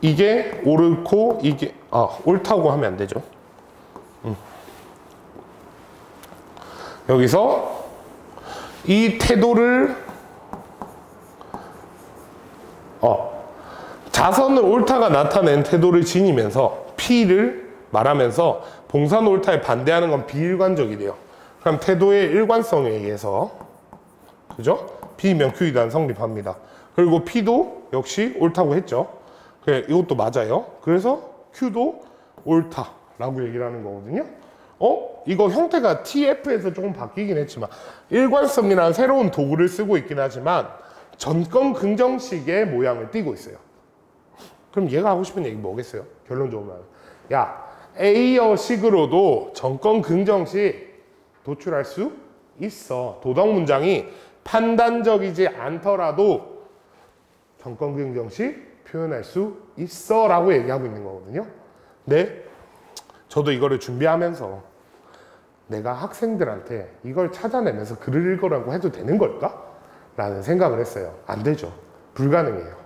이게 옳고 이게 옳다고 하면 안 되죠. 여기서 이 태도를 자선은 옳다가 나타낸 태도를 지니면서 P를 말하면서 봉사는 옳다에 반대하는 건 비일관적이래요. 그럼 태도의 일관성에 의해서 그죠? P면 Q이다는 성립합니다. 그리고 P도 역시 옳다고 했죠. 그래, 이것도 맞아요. 그래서 Q도 옳다라고 얘기를 하는 거거든요. 이거 형태가 TF에서 조금 바뀌긴 했지만 일관성이라는 새로운 도구를 쓰고 있긴 하지만 전권 긍정식의 모양을 띠고 있어요. 그럼 얘가 하고 싶은 얘기 뭐겠어요? 결론적으로 말하면 A어식으로도 전권 긍정식 도출할 수 있어. 도덕 문장이 판단적이지 않더라도 전권 긍정식 표현할 수 있어 라고 얘기하고 있는 거거든요. 네, 저도 이거를 준비하면서 내가 학생들한테 이걸 찾아내면서 글을 읽으라고 해도 되는 걸까? 라는 생각을 했어요. 안 되죠. 불가능해요.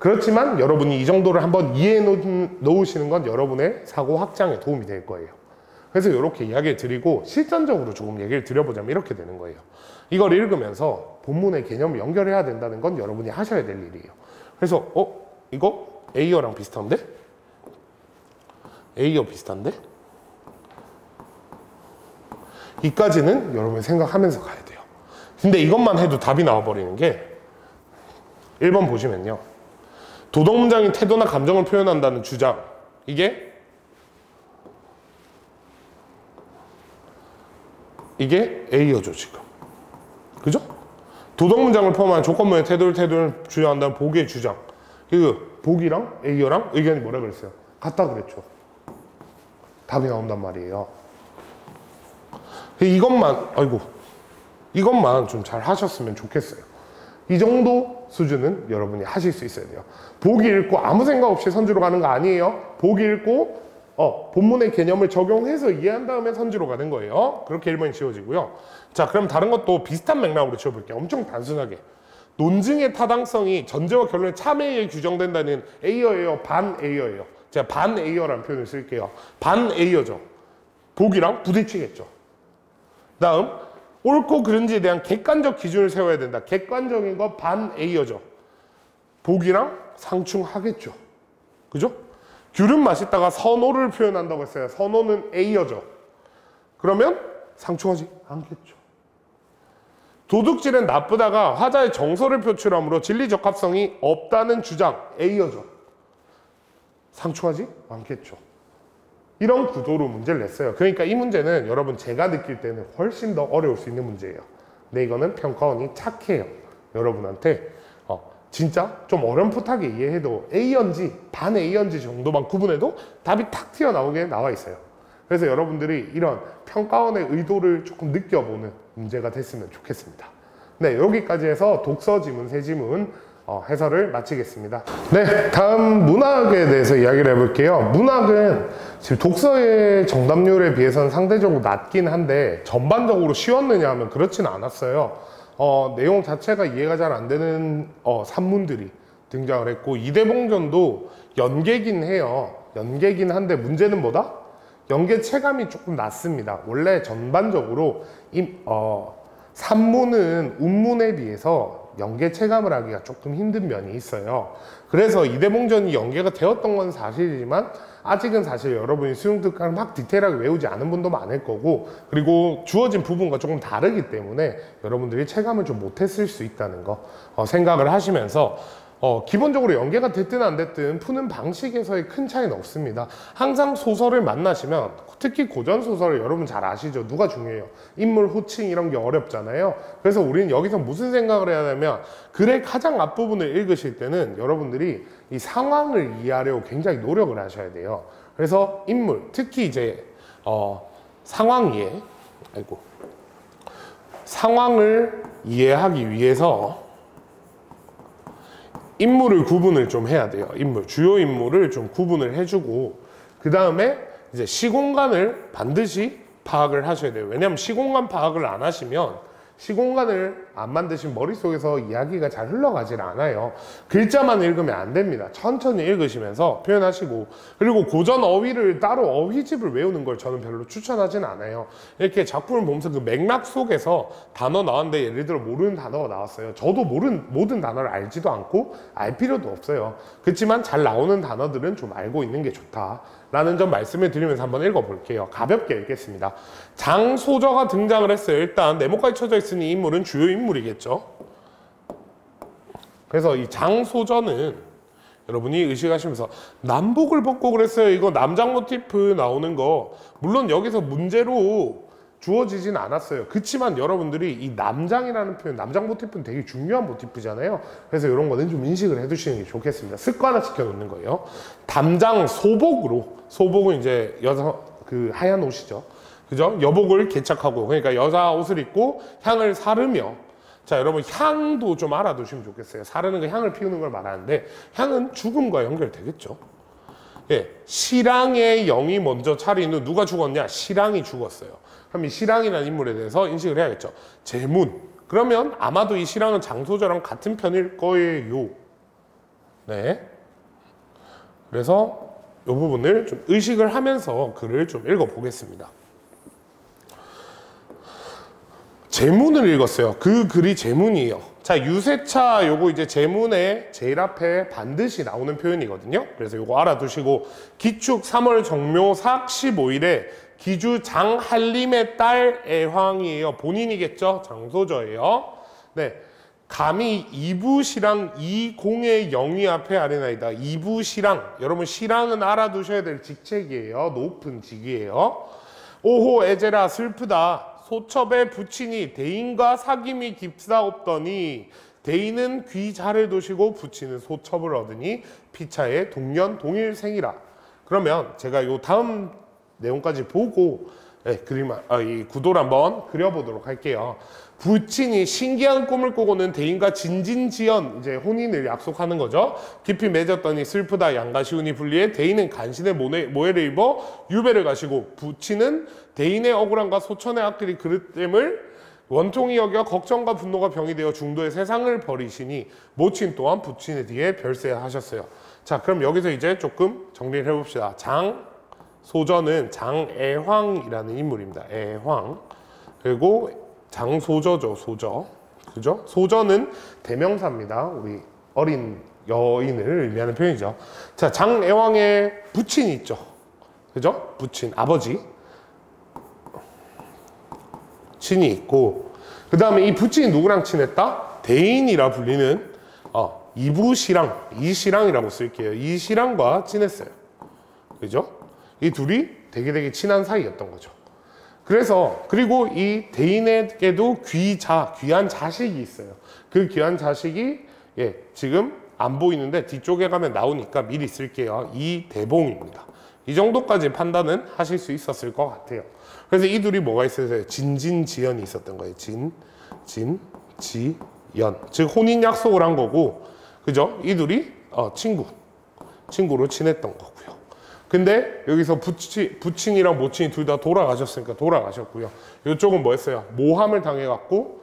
그렇지만 여러분이 이 정도를 한번 이해해 놓으시는 건 여러분의 사고 확장에 도움이 될 거예요. 그래서 이렇게 이야기를 드리고 실전적으로 조금 얘기를 드려보자면 이렇게 되는 거예요. 이걸 읽으면서 본문의 개념을 연결해야 된다는 건 여러분이 하셔야 될 일이에요. 그래서 이거 A어랑 비슷한데? A어 비슷한데? 이까지는 여러분이 생각하면서 가야 돼요. 근데 이것만 해도 답이 나와버리는 게 1번 보시면요. 도덕 문장이 태도나 감정을 표현한다는 주장. 이게 A어죠, 지금. 그죠? 도덕 문장을 포함한 조건문의 태도를 주장한다는 보기의 주장. 그 보기랑 A어랑 의견이 뭐라 그랬어요? 같다 그랬죠. 답이 나온단 말이에요. 이것만 좀 잘 하셨으면 좋겠어요. 이 정도 수준은 여러분이 하실 수 있어야 돼요. 보기 읽고 아무 생각 없이 선지로 가는 거 아니에요. 보기 읽고 본문의 개념을 적용해서 이해한 다음에 선지로 가는 거예요. 그렇게 1번이 지워지고요. 자, 그럼 다른 것도 비슷한 맥락으로 지워볼게요. 엄청 단순하게. 논증의 타당성이 전제와 결론의 참회에 규정된다는 A어예요, 반 A어예요. 제가 반 A어라는 표현을 쓸게요. 반 A어죠. 보기랑 부딪히겠죠. 다음, 옳고 그른지에 대한 객관적 기준을 세워야 된다. 객관적인 거 반 A어죠. 보기랑 상충하겠죠. 그죠? 귤은 맛있다가 선호를 표현한다고 했어요. 선호는 A어죠. 그러면 상충하지 않겠죠. 도둑질은 나쁘다가 화자의 정서를 표출하므로 진리 적합성이 없다는 주장 A어죠. 상충하지 않겠죠. 이런 구도로 문제를 냈어요. 그러니까 이 문제는 여러분 제가 느낄 때는 훨씬 더 어려울 수 있는 문제예요. 근데 이거는 평가원이 착해요. 여러분한테 진짜 좀 어렴풋하게 이해해도 A연지, 반 A연지 정도만 구분해도 답이 탁 튀어나오게 나와 있어요. 그래서 여러분들이 이런 평가원의 의도를 조금 느껴보는 문제가 됐으면 좋겠습니다. 네, 여기까지 해서 독서 지문, 세지문 해설을 마치겠습니다. 네, 다음 문학에 대해서 이야기를 해볼게요. 문학은 지금 독서의 정답률에 비해서는 상대적으로 낮긴 한데 전반적으로 쉬웠느냐 하면 그렇지는 않았어요. 내용 자체가 이해가 잘 안 되는 산문들이 등장을 했고 이대봉전도 연계긴 해요. 연계긴 한데 문제는 뭐다? 연계 체감이 조금 낮습니다. 원래 전반적으로 산문은 운문에 비해서 연계 체감을 하기가 조금 힘든 면이 있어요. 그래서 이대봉전이 연계가 되었던 건 사실이지만 아직은 사실 여러분이 수능 특강을 막 디테일하게 외우지 않은 분도 많을 거고 그리고 주어진 부분과 조금 다르기 때문에 여러분들이 체감을 좀 못했을 수 있다는 거 생각을 하시면서 기본적으로 연계가 됐든 안 됐든 푸는 방식에서의 큰 차이는 없습니다. 항상 소설을 만나시면 특히 고전 소설을 여러분 잘 아시죠? 누가 중요해요? 인물 호칭 이런 게 어렵잖아요. 그래서 우리는 여기서 무슨 생각을 해야 하냐면 글의 가장 앞부분을 읽으실 때는 여러분들이 이 상황을 이해하려고 굉장히 노력을 하셔야 돼요. 그래서 인물, 특히 이제 상황 이해, 상황을 이해하기 위해서 인물을 구분을 좀 해야 돼요. 주요 인물을 좀 구분을 해주고 그 다음에 이제 시공간을 반드시 파악을 하셔야 돼요. 왜냐하면 시공간 파악을 안 하시면 시공간을 안 만드신 머릿속에서 이야기가 잘 흘러가질 않아요. 글자만 읽으면 안 됩니다. 천천히 읽으시면서 표현하시고 그리고 고전 어휘를 따로 어휘집을 외우는 걸 저는 별로 추천하진 않아요. 이렇게 작품을 보면서 그 맥락 속에서 단어 나왔는데 예를 들어 모르는 단어가 나왔어요. 저도 모든 단어를 알지도 않고 알 필요도 없어요. 그렇지만 잘 나오는 단어들은 좀 알고 있는 게 좋다 라는 점 말씀을 드리면서 한번 읽어볼게요. 가볍게 읽겠습니다. 장소저가 등장을 했어요. 일단 네모까지 쳐져 있으니 인물은 주요 인물이겠죠. 그래서 이 장소저는 여러분이 의식하시면서 남복을 벗고 그랬어요. 이거 남장 모티프 나오는 거 물론 여기서 문제로 주어지진 않았어요. 그렇지만 여러분들이 이 남장이라는 표현, 남장 모티프는 되게 중요한 모티프잖아요. 그래서 이런 거는 좀 인식을 해두시는 게 좋겠습니다. 습관화 시켜놓는 거예요. 담장 소복은 이제 여자 그 하얀 옷이죠. 그죠? 여복을 개착하고 그러니까 여자 옷을 입고 향을 사르며 자 여러분 향도 좀 알아두시면 좋겠어요. 사르는 거 향을 피우는 걸 말하는데 향은 죽음과 연결되겠죠. 예, 실랑의 영이 먼저 차린 후 누가 죽었냐? 실랑이 죽었어요. 그럼 이 실랑이라는 인물에 대해서 인식을 해야겠죠. 제문. 그러면 아마도 이 실랑은 장소저랑 같은 편일 거예요. 네. 그래서 이 부분을 좀 의식을 하면서 글을 좀 읽어보겠습니다. 제문을 읽었어요. 그 글이 제문이에요. 자, 유세차 요거 이제 제문의 제일 앞에 반드시 나오는 표현이거든요. 그래서 요거 알아두시고 기축 3월 정묘4 15일에 기주 장한림의 딸 애황이에요. 본인이겠죠? 장소저예요. 네. 감히 이부시랑 이공의 영위 앞에 아뢰나이다. 이부시랑 여러분 시랑은 알아두셔야 될 직책이에요. 높은 직이에요. 오호 애제라 슬프다. 소첩에 부친이 대인과 사귐이 깊사옵더니 대인은 귀자를 두시고 부친은 소첩을 얻으니 피차의 동년 동일생이라. 그러면 제가 요 다음 내용까지 보고 네, 이 구도를 한번 그려보도록 할게요. 부친이 신기한 꿈을 꾸고는 대인과 진진지연, 이제 혼인을 약속하는 거죠. 깊이 맺었더니 슬프다 양가시운이 분리해 대인은 간신의 모해를 입어 유배를 가시고, 부친은 대인의 억울함과 소천의 악들이 그릇됨을 원통이 여겨 걱정과 분노가 병이 되어 중도의 세상을 버리시니 모친 또한 부친에 뒤에 별세하셨어요. 자, 그럼 여기서 이제 조금 정리를 해봅시다. 장소저는 장애황이라는 인물입니다. 애황. 그리고 장소저죠, 소저. 그죠? 소저는 대명사입니다. 우리 어린 여인을 의미하는 표현이죠. 자, 장애황의 부친이 있죠. 그죠? 부친, 아버지. 친이 있고, 그 다음에 이 부친이 누구랑 친했다? 대인이라 불리는 이부시랑, 이시랑이라고 쓸게요. 이시랑과 친했어요. 그죠? 이 둘이 되게 친한 사이였던 거죠. 그래서, 그리고 이 대인에게도 귀한 자식이 있어요. 그 귀한 자식이, 지금 안 보이는데 뒤쪽에 가면 나오니까 미리 쓸게요. 이대봉입니다. 이 정도까지 판단은 하실 수 있었을 것 같아요. 그래서 이 둘이 뭐가 있었어요? 진진지연이 있었던 거예요. 진지연. 즉, 혼인 약속을 한 거고, 그죠? 이 둘이, 친구로 친했던 거고요. 근데 여기서 부친이랑 모친이 둘 다 돌아가셨으니까 돌아가셨고요. 이쪽은 뭐였어요? 모함을 당해갖고,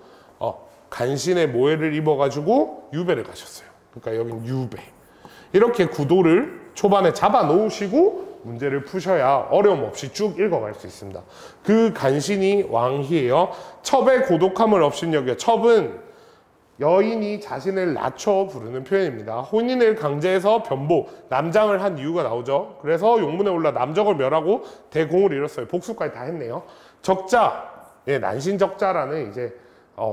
간신의 모해를 입어가지고 유배를 가셨어요. 그러니까 여긴 유배. 이렇게 구도를 초반에 잡아 놓으시고 문제를 푸셔야 어려움 없이 쭉 읽어갈 수 있습니다. 그 간신이 왕희예요. 첩의 고독함을 없인 여겨. 첩은 여인이 자신을 낮춰 부르는 표현입니다. 혼인을 강제해서 변보, 남장을 한 이유가 나오죠. 그래서 용문에 올라 남적을 멸하고 대공을 이뤘어요. 복수까지 다 했네요. 적자, 난신적자라는 이제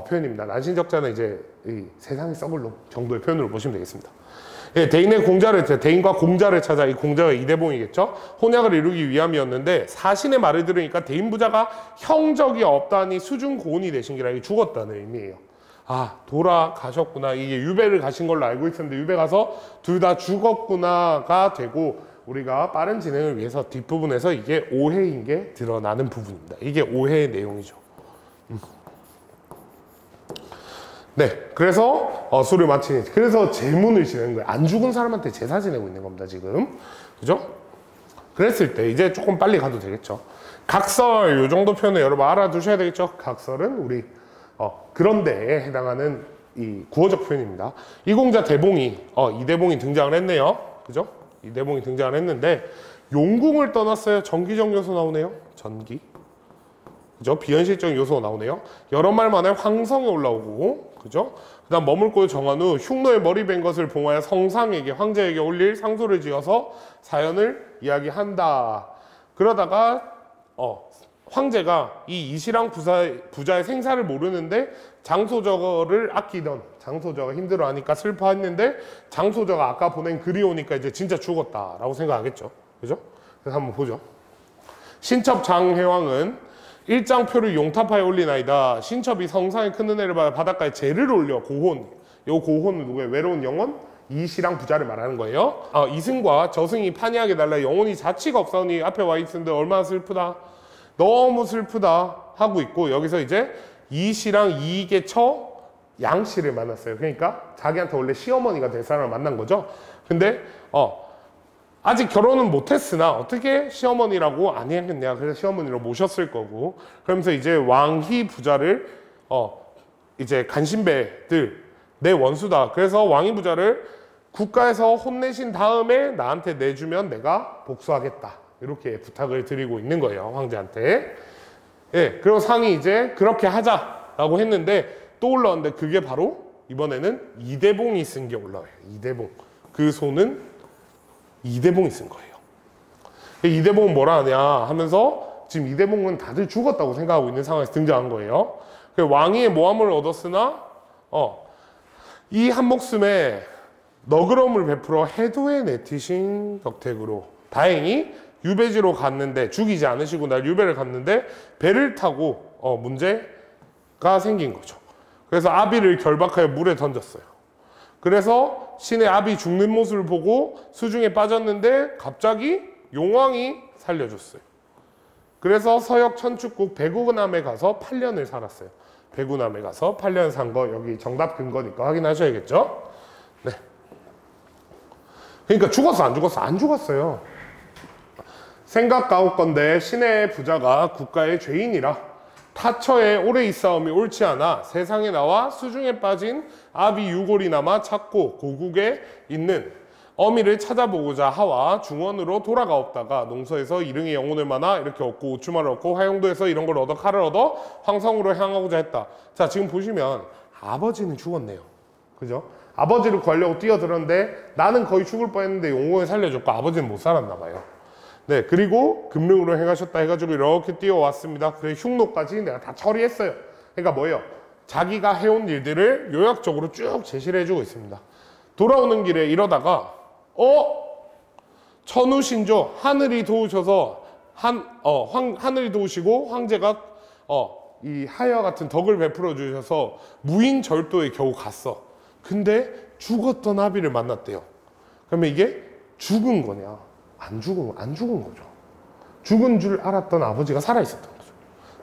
표현입니다. 난신적자는 이제 이 세상이 썩을 놈 정도의 표현으로 보시면 되겠습니다. 대인과 공자를 찾아, 이 공자가 이대봉이겠죠. 혼약을 이루기 위함이었는데 사신의 말을 들으니까 대인 부자가 형적이 없다니 수중 고운이 되신 기라, 이게 죽었다는 의미예요. 돌아가셨구나. 이게 유배를 가신 걸로 알고 있었는데 유배 가서 둘 다 죽었구나가 되고, 우리가 빠른 진행을 위해서 뒷부분에서 이게 오해인 게 드러나는 부분입니다. 이게 오해의 내용이죠. 네, 그래서 수를 마치니, 그래서 제문을 지내는 거예요. 안 죽은 사람한테 제사 지내고 있는 겁니다, 지금. 그죠? 그랬을 때 이제 조금 빨리 가도 되겠죠. 각설, 요 정도 표현을 여러분 알아두셔야 되겠죠. 각설은 우리 그런 데에 해당하는 이 구어적 표현입니다. 이 공자 대봉이 이대봉이 등장을 했네요. 그죠? 이대봉이 등장을 했는데 용궁을 떠났어요. 전기적 요소 나오네요. 전기. 그죠? 비현실적인 요소가 나오네요. 여러 말 만에 황성에 올라오고, 그죠? 그 다음 머물고 정한 후 흉노의 머리 벤 것을 봉하여 성상에게, 황제에게 올릴 상소를 지어서 사연을 이야기한다. 그러다가 황제가 이 이시랑 부자의 생사를 모르는데 장소저를 아끼던, 장소저가 힘들어하니까 슬퍼했는데 장소저가 아까 보낸 글이 오니까 이제 진짜 죽었다라고 생각하겠죠. 그죠? 그래서 한번 보죠. 신첩 장혜왕은 일장표를 용탑하에 올리나이다. 신첩이 성상의 큰 은혜를 받아 바닷가에 제를 올려 고혼. 요 고혼은 누구예요? 외로운 영혼? 이시랑 부자를 말하는 거예요. 이승과 저승이 판이하게 달라 영혼이 자취가 없사오니 앞에 와 있는데 얼마나 슬프다. 너무 슬프다 하고 있고, 여기서 이제 이시랑 이익의 처 양씨를 만났어요. 그러니까 자기한테 원래 시어머니가 될 사람을 만난 거죠. 근데 아직 결혼은 못했으나 어떻게 시어머니라고 안 했겠냐. 그래서 시어머니로 모셨을 거고, 그러면서 이제 왕희 부자를 이제 간신배들 내 원수다. 그래서 왕희 부자를 국가에서 혼내신 다음에 나한테 내주면 내가 복수하겠다. 이렇게 부탁을 드리고 있는 거예요, 황제한테. 그리고 상이 이제 그렇게 하자라고 했는데 또 올라왔는데 그게 바로 이번에는 이대봉이 쓴 게 올라와요. 이대봉. 그 소는 이대봉이 쓴 거예요. 이대봉은 뭐라 하냐 하면서 지금 이대봉은 다들 죽었다고 생각하고 있는 상황에서 등장한 거예요. 왕위의 모함을 얻었으나 이 한 목숨에 너그러움을 베풀어 해도에 내티신 덕택으로 다행히 유배지로 갔는데, 죽이지 않으시고 날 유배를 갔는데 배를 타고 문제가 생긴 거죠. 그래서 아비를 결박하여 물에 던졌어요. 그래서 신의 아비 죽는 모습을 보고 수중에 빠졌는데 갑자기 용왕이 살려줬어요. 그래서 서역 천축국 배구남에 가서 8년을 살았어요. 배구남에 가서 8년 산 거 여기 정답 근거니까 확인하셔야겠죠. 네. 그러니까 죽었어 안 죽었어? 안 죽었어요. 생각 가옵건대 신의 부자가 국가의 죄인이라 타처에 오래 있사옴이 옳지 않아 세상에 나와 수중에 빠진 아비 유골이 남아 찾고 고국에 있는 어미를 찾아보고자 하와 중원으로 돌아가옵다가 농서에서 일흥의 영혼을 만나 이렇게 얻고 우추말을 얻고 화용도에서 이런 걸 얻어 칼을 얻어 황성으로 향하고자 했다. 자, 지금 보시면 아버지는 죽었네요. 그죠? 아버지를 구하려고 뛰어들었는데 나는 거의 죽을 뻔했는데 용궁을 살려줬고 아버지는 못 살았나 봐요. 네, 그리고 금릉으로 행하셨다 해가지고 이렇게 뛰어왔습니다. 그래 흉노까지 내가 다 처리했어요. 그러니까 뭐예요? 자기가 해온 일들을 요약적으로 쭉 제시를 해주고 있습니다. 돌아오는 길에 이러다가 천우신조 하늘이 도우셔서 하늘이 도우시고 황제가 이 하야 같은 덕을 베풀어 주셔서 무인절도에 겨우 갔어. 근데 죽었던 아비를 만났대요. 그러면 이게 죽은 거냐? 안 죽은 거죠. 죽은 줄 알았던 아버지가 살아있었던 거죠.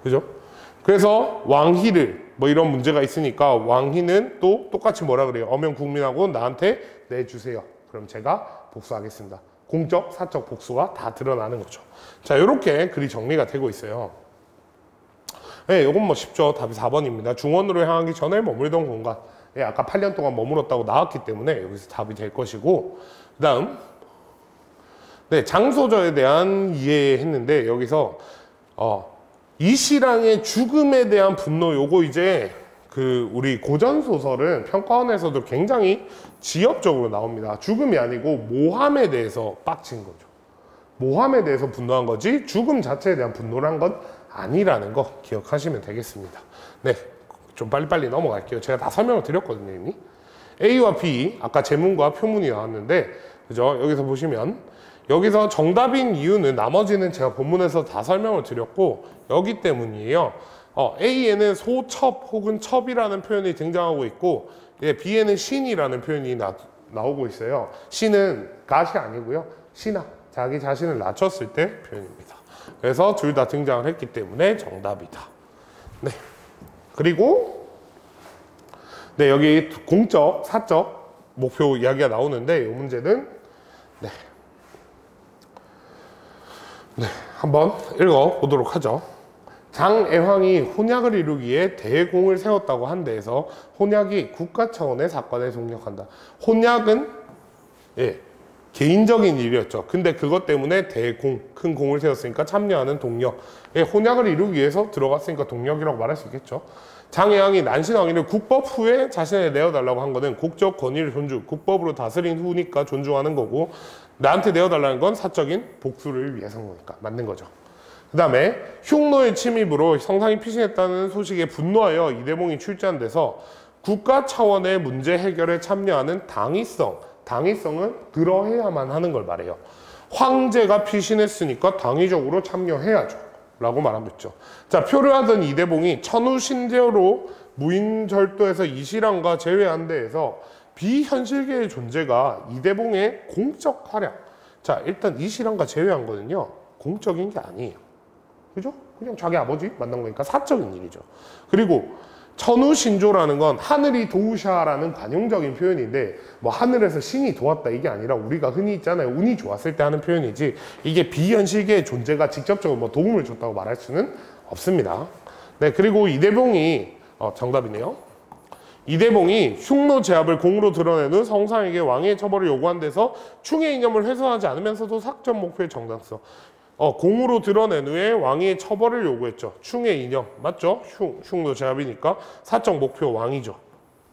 그죠? 그래서 왕희를 뭐 이런 문제가 있으니까 왕희는 또 똑같이 뭐라 그래요? 어명 국민하고 나한테 내주세요. 그럼 제가 복수하겠습니다. 공적, 사적 복수가 다 드러나는 거죠. 자, 이렇게 글이 정리가 되고 있어요. 네, 요건 뭐 쉽죠. 답이 4번입니다. 중원으로 향하기 전에 머물던 공간. 예, 아까 8년 동안 머물었다고 나왔기 때문에 여기서 답이 될 것이고, 그 다음 네, 장소저에 대한 이해했는데 여기서 이시랑의 죽음에 대한 분노, 요거 이제 그 우리 고전 소설은 평가원에서도 굉장히 지엽적으로 나옵니다. 죽음이 아니고 모함에 대해서 빡친 거죠. 모함에 대해서 분노한 거지 죽음 자체에 대한 분노란 건 아니라는 거 기억하시면 되겠습니다. 네, 좀 빨리빨리 넘어갈게요. 제가 다 설명을 드렸거든요 이미. A와 B 아까 제문과 표문이 나왔는데 그죠? 여기서 보시면 여기서 정답인 이유는 나머지는 제가 본문에서 다 설명을 드렸고 여기 때문이에요. A에는 소첩 혹은 첩이라는 표현이 등장하고 있고 B에는 신이라는 표현이 나오고 있어요. 신은 갓이 아니고요. 신하, 자기 자신을 낮췄을 때 표현입니다. 그래서 둘 다 등장을 했기 때문에 정답이다. 네. 그리고 네, 여기 공적, 사적 목표 이야기가 나오는데 이 문제는 네, 한번 읽어보도록 하죠. 장애황이 혼약을 이루기에 대공을 세웠다고 한 데에서 혼약이 국가 차원의 사건에 동력한다. 혼약은 개인적인 일이었죠. 근데 그것 때문에 대공, 큰 공을 세웠으니까 참여하는 동력. 혼약을 이루기 위해서 들어갔으니까 동력이라고 말할 수 있겠죠. 장애황이 난신왕위를 국법 후에 자신을 내어달라고 한 거는 국적 권위를 존중, 국법으로 다스린 후니까 존중하는 거고 나한테 내어달라는 건 사적인 복수를 위해서인 거니까 맞는 거죠. 그 다음에 흉노의 침입으로 성상이 피신했다는 소식에 분노하여 이대봉이 출제한 데서 국가 차원의 문제 해결에 참여하는 당위성은 들어해야만 하는 걸 말해요. 황제가 피신했으니까 당위적으로 참여해야죠 라고 말하고 있죠. 자, 표류하던 이대봉이 천우신제로 무인절도에서 이시랑과 제외한 데에서 비현실계의 존재가 이대봉의 공적 활약. 자, 일단 이시랑과 제외한 거는요 공적인 게 아니에요. 그죠? 그냥 자기 아버지 만난 거니까 사적인 일이죠. 그리고 천우신조라는 건 하늘이 도우샤라는 관용적인 표현인데 뭐 하늘에서 신이 도왔다 이게 아니라 우리가 흔히 있잖아요. 운이 좋았을 때 하는 표현이지 이게 비현실계의 존재가 직접적으로 뭐 도움을 줬다고 말할 수는 없습니다. 네, 그리고 이대봉이 정답이네요. 이대봉이 흉노 제압을 공으로 드러낸 후 성상에게 왕의 처벌을 요구한 데서 충의 이념을 훼손하지 않으면서도 사적 목표의 정당성. 공으로 드러낸 후에 왕의 처벌을 요구했죠. 충의 이념 맞죠? 흉노 제압이니까 사적 목표 왕이죠.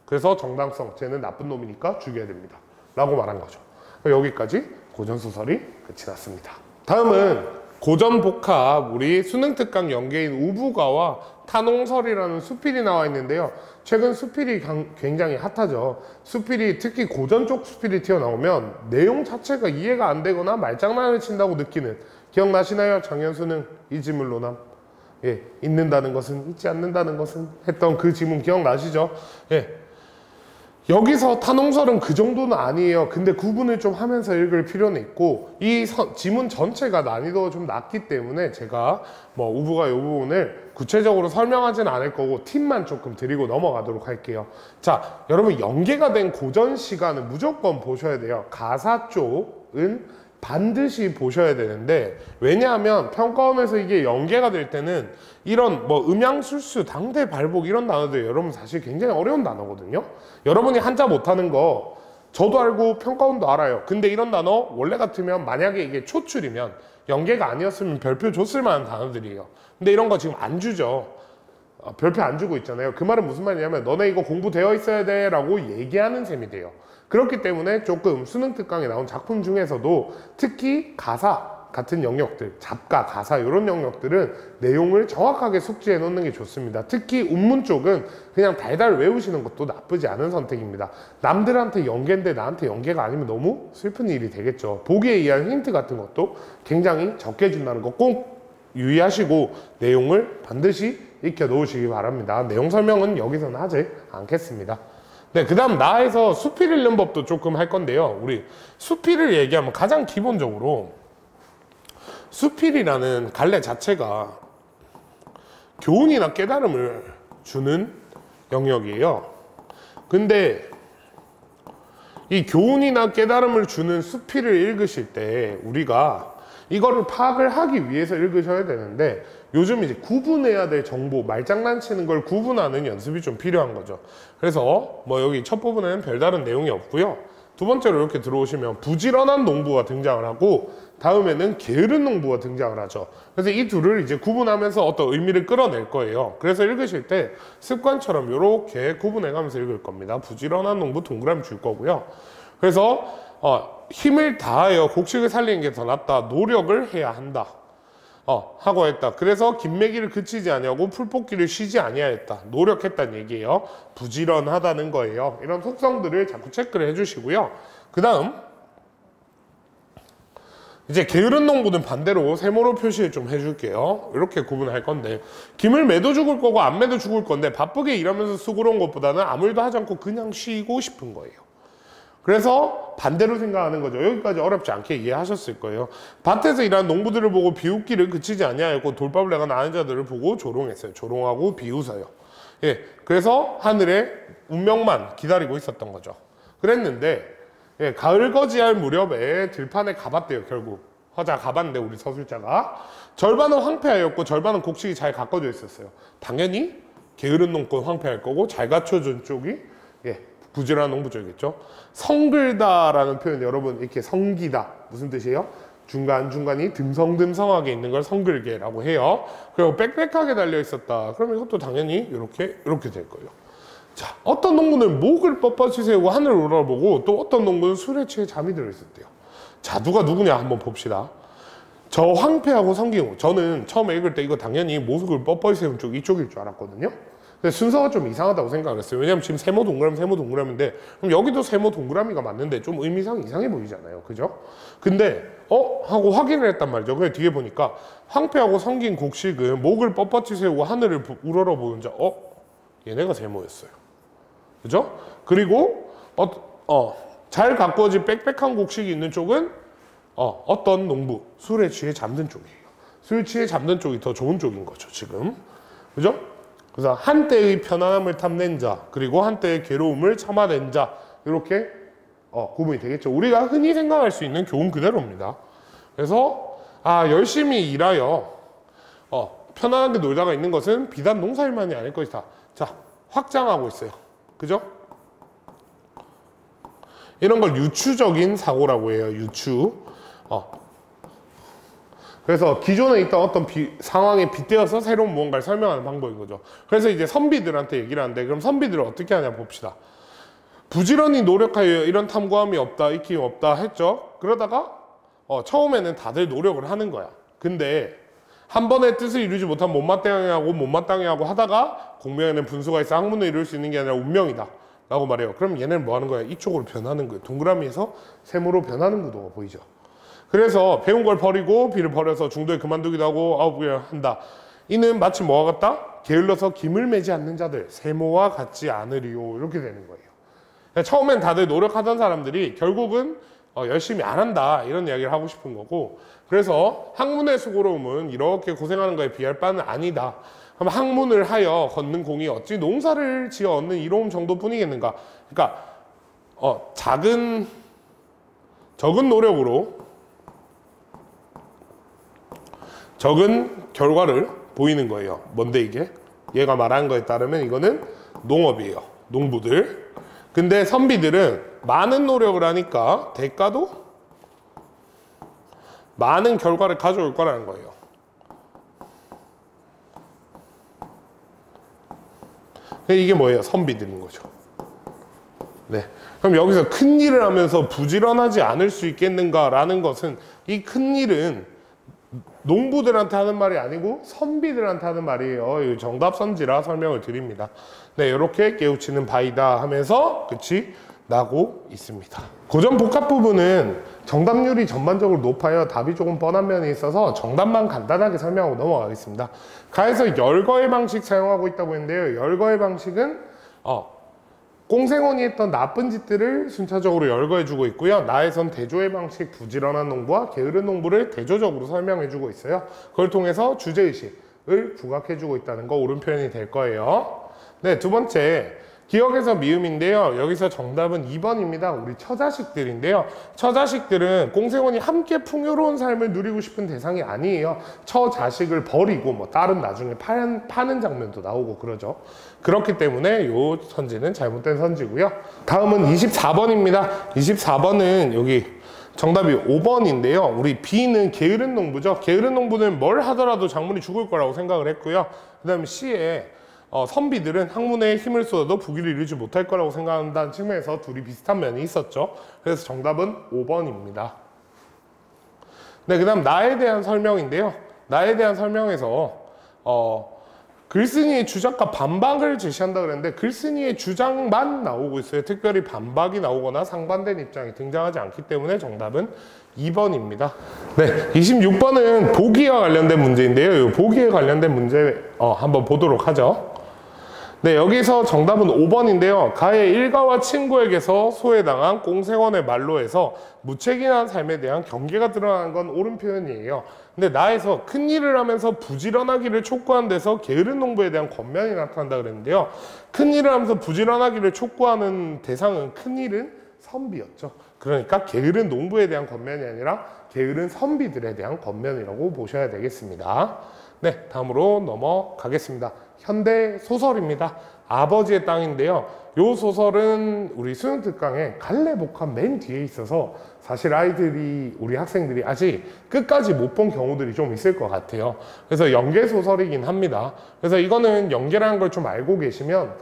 그래서 정당성, 쟤는 나쁜 놈이니까 죽여야 됩니다 라고 말한 거죠. 여기까지 고전소설이 끝이 났습니다. 다음은 고전복합 우리 수능특강 연계인 우부가와 탄홍설이라는 수필이 나와 있는데요. 최근 수필이 굉장히 핫하죠. 수필이 특히 고전 쪽 수필이 튀어나오면 내용 자체가 이해가 안 되거나 말장난을 친다고 느끼는 기억나시나요? 장현수는 이 지물로남 있는다는 것은 있지 않는다는 것은 했던 그 지문 기억나시죠? 여기서 탄홍설은 그 정도는 아니에요. 근데 구분을 좀 하면서 읽을 필요는 있고, 이 지문 전체가 난이도가 좀 낮기 때문에 제가 뭐 우부가 이 부분을 구체적으로 설명하진 않을 거고 팁만 조금 드리고 넘어가도록 할게요. 자, 여러분 연계가 된 고전 시간은 무조건 보셔야 돼요. 가사 쪽은 반드시 보셔야 되는데, 왜냐하면 평가원에서 이게 연계가 될 때는 이런 뭐 음양술수, 당대, 발복 이런 단어들 여러분 사실 굉장히 어려운 단어거든요. 여러분이 한자 못하는 거 저도 알고 평가원도 알아요. 근데 이런 단어 원래 같으면 만약에 이게 초출이면 연계가 아니었으면 별표 줬을 만한 단어들이에요. 근데 이런 거 지금 안 주죠. 별표 안 주고 있잖아요. 그 말은 무슨 말이냐면 너네 이거 공부되어 있어야 돼 라고 얘기하는 셈이 돼요. 그렇기 때문에 조금 수능 특강에 나온 작품 중에서도 특히 가사 같은 영역들, 잡가, 가사 이런 영역들은 내용을 정확하게 숙지해 놓는 게 좋습니다. 특히 운문 쪽은 그냥 달달 외우시는 것도 나쁘지 않은 선택입니다. 남들한테 연계인데 나한테 연계가 아니면 너무 슬픈 일이 되겠죠. 보기에 의한 힌트 같은 것도 굉장히 적게 준다는 거 꼭 유의하시고 내용을 반드시 익혀 놓으시기 바랍니다. 내용 설명은 여기서는 하지 않겠습니다. 네, 그 다음 나에서 수필 읽는 법도 조금 할 건데요. 우리 수필을 얘기하면 가장 기본적으로 수필이라는 갈래 자체가 교훈이나 깨달음을 주는 영역이에요. 근데 이 교훈이나 깨달음을 주는 수필을 읽으실 때 우리가 이거를 파악을 하기 위해서 읽으셔야 되는데, 요즘 이제 구분해야 될 정보, 말장난치는 걸 구분하는 연습이 좀 필요한 거죠. 그래서 뭐 여기 첫 부분에는 별다른 내용이 없고요. 두 번째로 이렇게 들어오시면 부지런한 농부가 등장을 하고 다음에는 게으른 농부가 등장을 하죠. 그래서 이 둘을 이제 구분하면서 어떤 의미를 끌어낼 거예요. 그래서 읽으실 때 습관처럼 이렇게 구분해가면서 읽을 겁니다. 부지런한 농부 동그라미 줄 거고요. 그래서 힘을 다하여 곡식을 살리는 게 더 낫다. 노력을 해야 한다. 하고 했다. 그래서 김매기를 그치지 아니하고 풀뽑기를 쉬지 아니하였다. 노력했다는 얘기예요. 부지런하다는 거예요. 이런 속성들을 자꾸 체크를 해주시고요. 그 다음 이제 게으른 농부는 반대로 세모로 표시를 좀 해줄게요. 이렇게 구분할 건데, 김을 매도 죽을 거고 안 매도 죽을 건데 바쁘게 일하면서 수고로운 것보다는 아무 일도 하지 않고 그냥 쉬고 싶은 거예요. 그래서 반대로 생각하는 거죠. 여기까지 어렵지 않게 이해하셨을 거예요. 밭에서 일하는 농부들을 보고 비웃기를 그치지 아니하였고 돌밥을 내가 나는 자들을 보고 조롱했어요. 조롱하고 비웃어요. 예, 그래서 하늘의 운명만 기다리고 있었던 거죠. 그랬는데 예, 가을 거지할 무렵에 들판에 가봤대요. 결국 허자 가봤는데 우리 서술자가 절반은 황폐하였고 절반은 곡식이 잘 가꿔져 있었어요. 당연히 게으른 농권 황폐할 거고 잘 갖춰준 쪽이 부지런한 농부 쪽이겠죠. 성글다라는 표현 여러분 이렇게 성기다 무슨 뜻이에요? 중간중간이 듬성듬성하게 있는 걸 성글게라고 해요. 그리고 빽빽하게 달려 있었다. 그러면 이것도 당연히 이렇게 될 거예요. 자, 어떤 농부는 목을 뻣뻣이 세우고 하늘을 우러보고 또 어떤 농부는 술에 취해 잠이 들어 있었대요. 자, 누가 누구냐 한번 봅시다. 저 황폐하고 성기용, 저는 처음에 읽을 때 이거 당연히 목을 뻣뻣이 세운 쪽 이쪽일 줄 알았거든요. 근데 순서가 좀 이상하다고 생각을 했어요. 왜냐면 지금 세모 동그라미인데 그럼 여기도 세모 동그라미가 맞는데 좀 의미상 이상해 보이잖아요. 그죠? 근데 하고 확인을 했단 말이죠. 그래 뒤에 보니까 황폐하고 성긴 곡식은 목을 뻣뻣이 세우고 하늘을 우러러보는 자 얘네가 세모였어요. 그죠? 그리고 잘 가꾸어진 빽빽한 곡식이 있는 쪽은 어떤 농부 술에 취해 잠든 쪽이에요. 술 취해 잠든 쪽이 더 좋은 쪽인 거죠 지금. 그죠? 그래서 한때의 편안함을 탐낸 자, 그리고 한때의 괴로움을 참아낸 자, 이렇게 구분이 되겠죠. 우리가 흔히 생각할 수 있는 교훈 그대로입니다. 그래서 열심히 일하여 편안하게 놀다가 있는 것은 비단 농사일만이 아닐 것이다. 자, 확장하고 있어요. 그죠? 이런 걸 유추적인 사고라고 해요. 유추. 그래서 기존에 있던 어떤 상황에 빗대어서 새로운 무언가를 설명하는 방법인 거죠. 그래서 이제 선비들한테 얘기를 하는데, 그럼 선비들은 어떻게 하냐 봅시다. 부지런히 노력하여 이런 탐구함이 없다, 익힘이 없다 했죠. 그러다가 처음에는 다들 노력을 하는 거야. 근데 한 번의 뜻을 이루지 못한 못마땅해 하고 하다가 공명에는 분수가 있어 학문을 이룰 수 있는 게 아니라 운명이다 라고 말해요. 그럼 얘네는 뭐 하는 거야? 이쪽으로 변하는 거예요. 동그라미에서 세모로 변하는 구도가 보이죠. 그래서 배운 걸 버리고 비를 버려서 중도에 그만두기도 하고 아우부에 한다. 이는 마치 뭐와 같다? 게을러서 김을 매지 않는 자들 세모와 같지 않으리요. 이렇게 되는 거예요. 처음엔 다들 노력하던 사람들이 결국은 열심히 안 한다 이런 이야기를 하고 싶은 거고, 그래서 학문의 수고로움은 이렇게 고생하는 거에 비할 바는 아니다. 그럼 학문을 하여 걷는 공이 어찌 농사를 지어 얻는 이로움 정도뿐이겠는가. 그러니까 적은 노력으로 적은 결과를 보이는 거예요. 뭔데 이게? 얘가 말한 거에 따르면 이거는 농업이에요. 농부들. 근데 선비들은 많은 노력을 하니까 대가도 많은 결과를 가져올 거라는 거예요. 이게 뭐예요? 선비들인 거죠. 네. 그럼 여기서 큰 일을 하면서 부지런하지 않을 수 있겠는가라는 것은, 이 큰 일은 농부들한테 하는 말이 아니고 선비들한테 하는 말이에요. 정답선지라 설명을 드립니다. 네, 이렇게 깨우치는 바이다 하면서 끝이 나고 있습니다. 고전 복합 부분은 정답률이 전반적으로 높아요. 답이 조금 뻔한 면이 있어서 정답만 간단하게 설명하고 넘어가겠습니다. 가에서 열거의 방식 사용하고 있다고 했는데요. 열거의 방식은 꽁생원이 했던 나쁜 짓들을 순차적으로 열거해주고 있고요. 나에선 대조의 방식, 부지런한 농부와 게으른 농부를 대조적으로 설명해주고 있어요. 그걸 통해서 주제의식을 부각해주고 있다는 거 옳은 표현이 될 거예요. 네, 두 번째, 기억에서 미음인데요. 여기서 정답은 2번입니다. 우리 처자식들인데요. 처자식들은 꽁생원이 함께 풍요로운 삶을 누리고 싶은 대상이 아니에요. 처자식을 버리고 뭐 딸은 나중에 파는 장면도 나오고 그러죠. 그렇기 때문에 요 선지는 잘못된 선지고요. 다음은 24번입니다. 24번은 여기 정답이 5번인데요. 우리 B는 게으른 농부죠. 게으른 농부는 뭘 하더라도 작물이 죽을 거라고 생각을 했고요. 그 다음에 C에 선비들은 학문에 힘을 쏟아도 부귀를 이루지 못할 거라고 생각한다는 측면에서 둘이 비슷한 면이 있었죠. 그래서 정답은 5번입니다. 네, 그 다음 나에 대한 설명인데요. 나에 대한 설명에서 글쓴이의 주장과 반박을 제시한다 그랬는데 글쓴이의 주장만 나오고 있어요. 특별히 반박이 나오거나 상반된 입장이 등장하지 않기 때문에 정답은 2번입니다. 네, 26번은 보기와 관련된 문제인데요. 이 보기에 관련된 문제 한번 보도록 하죠. 네, 여기서 정답은 5번인데요. 가의 일가와 친구에게서 소외당한 꽁생원의 말로 해서 무책임한 삶에 대한 경계가 드러나는 건 옳은 표현이에요. 근데 나에서 큰 일을 하면서 부지런하기를 촉구한 데서 게으른 농부에 대한 권면이 나타난다 그랬는데요. 큰 일을 하면서 부지런하기를 촉구하는 대상은 큰 일은 선비였죠. 그러니까 게으른 농부에 대한 권면이 아니라 게으른 선비들에 대한 권면이라고 보셔야 되겠습니다. 네, 다음으로 넘어가겠습니다. 현대 소설입니다. 아버지의 땅인데요. 이 소설은 우리 수능특강에 갈래복합 맨 뒤에 있어서 사실 우리 학생들이 아직 끝까지 못 본 경우들이 좀 있을 것 같아요. 그래서 연계소설이긴 합니다. 그래서 이거는 연계라는 걸 좀 알고 계시면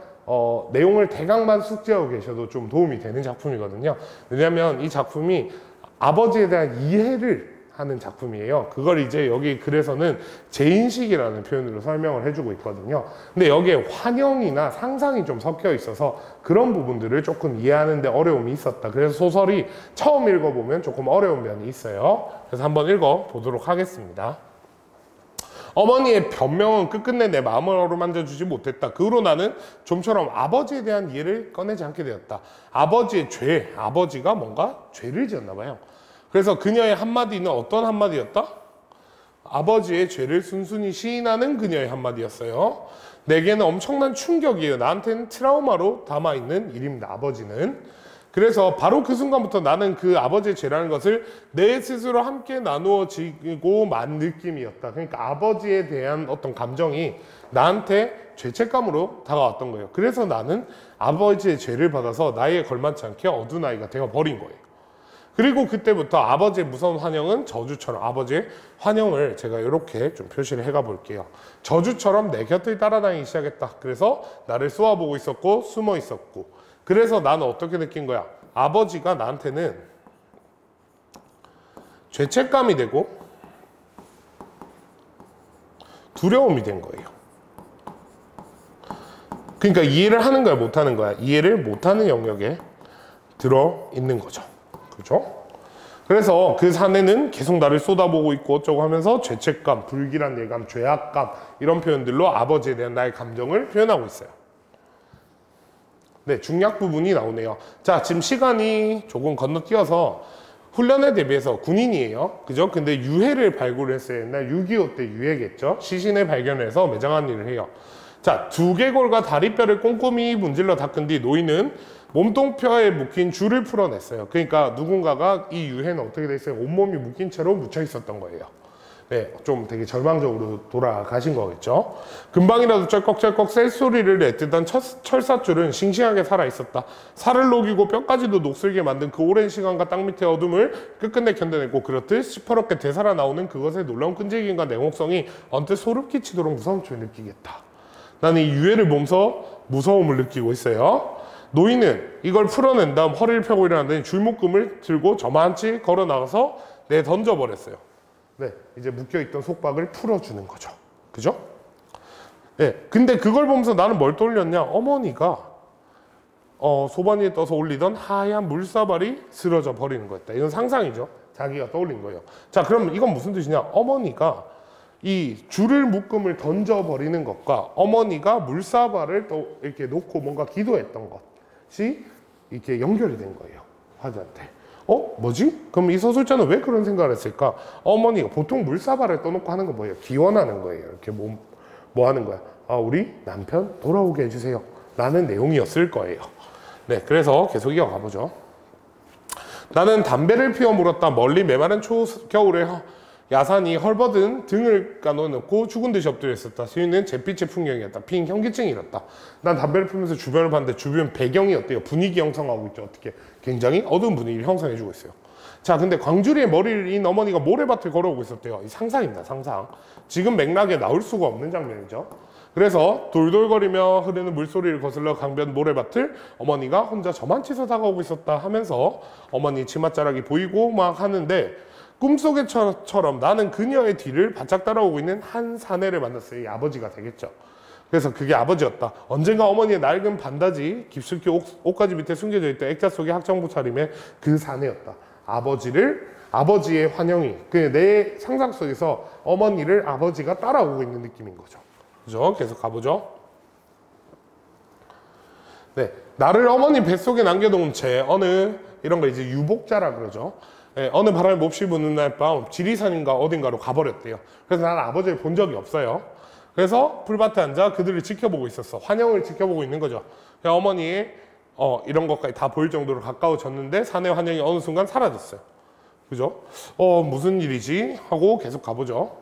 내용을 대강만 숙지하고 계셔도 좀 도움이 되는 작품이거든요. 왜냐하면 이 작품이 아버지에 대한 이해를 하는 작품이에요. 그걸 이제 여기 글에서는 재인식이라는 표현으로 설명을 해주고 있거든요. 근데 여기에 환영이나 상상이 좀 섞여 있어서 그런 부분들을 조금 이해하는데 어려움이 있었다. 그래서 소설이 처음 읽어보면 조금 어려운 면이 있어요. 그래서 한번 읽어보도록 하겠습니다. 어머니의 변명은 끝끝내 내 마음을 어루만져주지 못했다. 그 후로 나는 좀처럼 아버지에 대한 이해를 꺼내지 않게 되었다. 아버지의 죄, 아버지가 뭔가 죄를 지었나 봐요. 그래서 그녀의 한마디는 어떤 한마디였다? 아버지의 죄를 순순히 시인하는 그녀의 한마디였어요. 내게는 엄청난 충격이에요. 나한테는 트라우마로 담아있는 일입니다. 아버지는. 그래서 바로 그 순간부터 나는 그 아버지의 죄라는 것을 내 스스로 함께 나누어지고 만 느낌이었다. 그러니까 아버지에 대한 어떤 감정이 나한테 죄책감으로 다가왔던 거예요. 그래서 나는 아버지의 죄를 받아서 나이에 걸맞지 않게 어두운 아이가 되어버린 거예요. 그리고 그때부터 아버지의 무서운 환영은 저주처럼, 아버지의 환영을 제가 이렇게 좀 표시를 해가 볼게요. 저주처럼 내 곁을 따라다니기 시작했다. 그래서 나를 쏘아보고 있었고 숨어 있었고, 그래서 나는 어떻게 느낀 거야? 아버지가 나한테는 죄책감이 되고 두려움이 된 거예요. 그러니까 이해를 하는 거야, 못하는 거야? 이해를 못하는 영역에 들어있는 거죠. 그죠? 그래서 그 사내는 계속 나를 쏟아보고 있고 어쩌고 하면서 죄책감, 불길한 예감, 죄악감 이런 표현들로 아버지에 대한 나의 감정을 표현하고 있어요. 네, 중략 부분이 나오네요. 자, 지금 시간이 조금 건너뛰어서 훈련에 대비해서 군인이에요. 그죠? 근데 유해를 발굴했어요. 옛날 6.25 때 유해겠죠? 시신을 발견해서 매장한 일을 해요. 자, 두개골과 다리뼈를 꼼꼼히 문질러 닦은 뒤 노인은 몸통뼈에 묶인 줄을 풀어냈어요. 그러니까 누군가가 이 유해는 어떻게 돼 있어요? 온몸이 묶인 채로 묻혀 있었던 거예요. 네, 좀 되게 절망적으로 돌아가신 거겠죠. 금방이라도 쩔꺽쩔꺽 쇳소리를 내뜨던 철사줄은 싱싱하게 살아있었다. 살을 녹이고 뼈까지도 녹슬게 만든 그 오랜 시간과 땅 밑의 어둠을 끝끝내 견뎌냈고 그렇듯 시퍼렇게 되살아나오는 그것의 놀라운 끈질김과 냉혹성이 언뜻 소름 끼치도록 무서운 줄 느끼겠다. 나는 이 유해를 보면서 무서움을 느끼고 있어요. 노인은 이걸 풀어낸 다음 허리를 펴고 일어나더니 줄묶음을 들고 저만치 걸어 나가서 던져버렸어요. 네, 이제 묶여있던 속박을 풀어주는 거죠. 그죠? 네, 근데 그걸 보면서 나는 뭘 떠올렸냐? 어머니가 소반 위에 떠서 올리던 하얀 물사발이 쓰러져 버리는 거였다. 이건 상상이죠. 자기가 떠올린 거예요. 자, 그럼 이건 무슨 뜻이냐? 어머니가 이 줄을 묶음을 던져버리는 것과 어머니가 물사발을 또 이렇게 놓고 뭔가 기도했던 것이 이렇게 연결이 된 거예요. 화자한테. 뭐지? 그럼 이 서술자는 왜 그런 생각을 했을까? 어머니가 보통 물사발을 떠놓고 하는 건 뭐예요? 기원하는 거예요. 이렇게 뭐 하는 거야? 우리 남편 돌아오게 해주세요. 라는 내용이었을 거예요. 네, 그래서 계속 이어가 보죠. 나는 담배를 피워 물었다. 멀리 메마른 초겨울에 야산이 헐벗은 등을 까놓고 죽은 듯이 엎드려 있었다. 시위는 잿빛의 풍경이었다. 핑 현기증이 일었다. 난 담배를 피우면서 주변을 봤는데 주변 배경이 어때요? 분위기 형성하고 있죠. 어떻게? 굉장히 어두운 분위기를 형성해주고 있어요. 자, 근데 광주리에 머리를 인 어머니가 모래밭을 걸어오고 있었대요. 이 상상입니다. 상상. 지금 맥락에 나올 수가 없는 장면이죠. 그래서 돌돌거리며 흐르는 물소리를 거슬러 강변 모래밭을 어머니가 혼자 저만치서 다가오고 있었다 하면서 어머니 치맛자락이 보이고 막 하는데 꿈속에처럼 나는 그녀의 뒤를 바짝 따라오고 있는 한 사내를 만났어요. 이 아버지가 되겠죠. 그래서 그게 아버지였다. 언젠가 어머니의 낡은 반다지 깊숙이 옷가지 밑에 숨겨져 있던 액자 속의 학정부 차림의 그 사내였다. 아버지의 환영이 내 상상 속에서 어머니를 아버지가 따라오고 있는 느낌인 거죠. 그죠? 계속 가보죠. 네, 나를 어머니 뱃속에 남겨놓은 채 이런 거 이제 유복자라 그러죠. 네, 어느 바람이 몹시 부는 날 밤 지리산인가 어딘가로 가버렸대요. 그래서 나는 아버지를 본 적이 없어요. 그래서 풀밭에 앉아 그들을 지켜보고 있었어. 환영을 지켜보고 있는 거죠. 어머니의 이런 것까지 다 보일 정도로 가까워졌는데 사내 환영이 어느 순간 사라졌어요. 그죠? 무슨 일이지? 하고 계속 가보죠.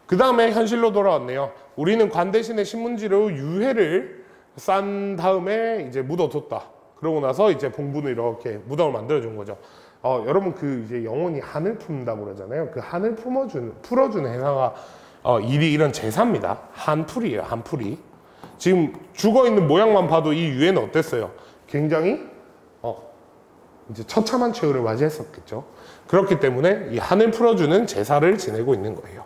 그 다음에 현실로 돌아왔네요. 우리는 관 대신에 신문지로 유해를 싼 다음에 이제 묻어뒀다. 그러고 나서 이제 봉분을 이렇게 무덤을 만들어준 거죠. 여러분 이제 영혼이 한을 품는다고 그러잖아요. 그 한을 풀어주는 행사가 일이 이런 제사입니다. 한풀이에요. 한풀이. 지금 죽어있는 모양만 봐도 이 유해는 어땠어요? 굉장히 이제 처참한 최후를 맞이했었겠죠. 그렇기 때문에 이 한을 풀어주는 제사를 지내고 있는 거예요.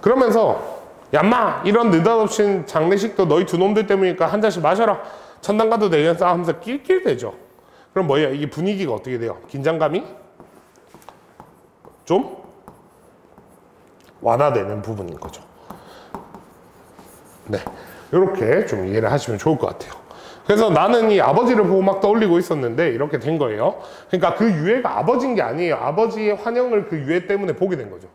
그러면서 얌마 이런 느닷없이 장례식도 너희 두 놈들 때문이니까 한 잔씩 마셔라. 천당 가도 되겠어 하면서 낄낄대죠. 그럼 뭐예요? 이게 분위기가 어떻게 돼요? 긴장감이 좀 완화되는 부분인 거죠. 네, 이렇게 좀 이해를 하시면 좋을 것 같아요. 그래서 나는 이 아버지를 보고 막 떠올리고 있었는데 이렇게 된 거예요. 그러니까 그 유해가 아버지인 게 아니에요. 아버지의 환영을 그 유해 때문에 보게 된 거죠.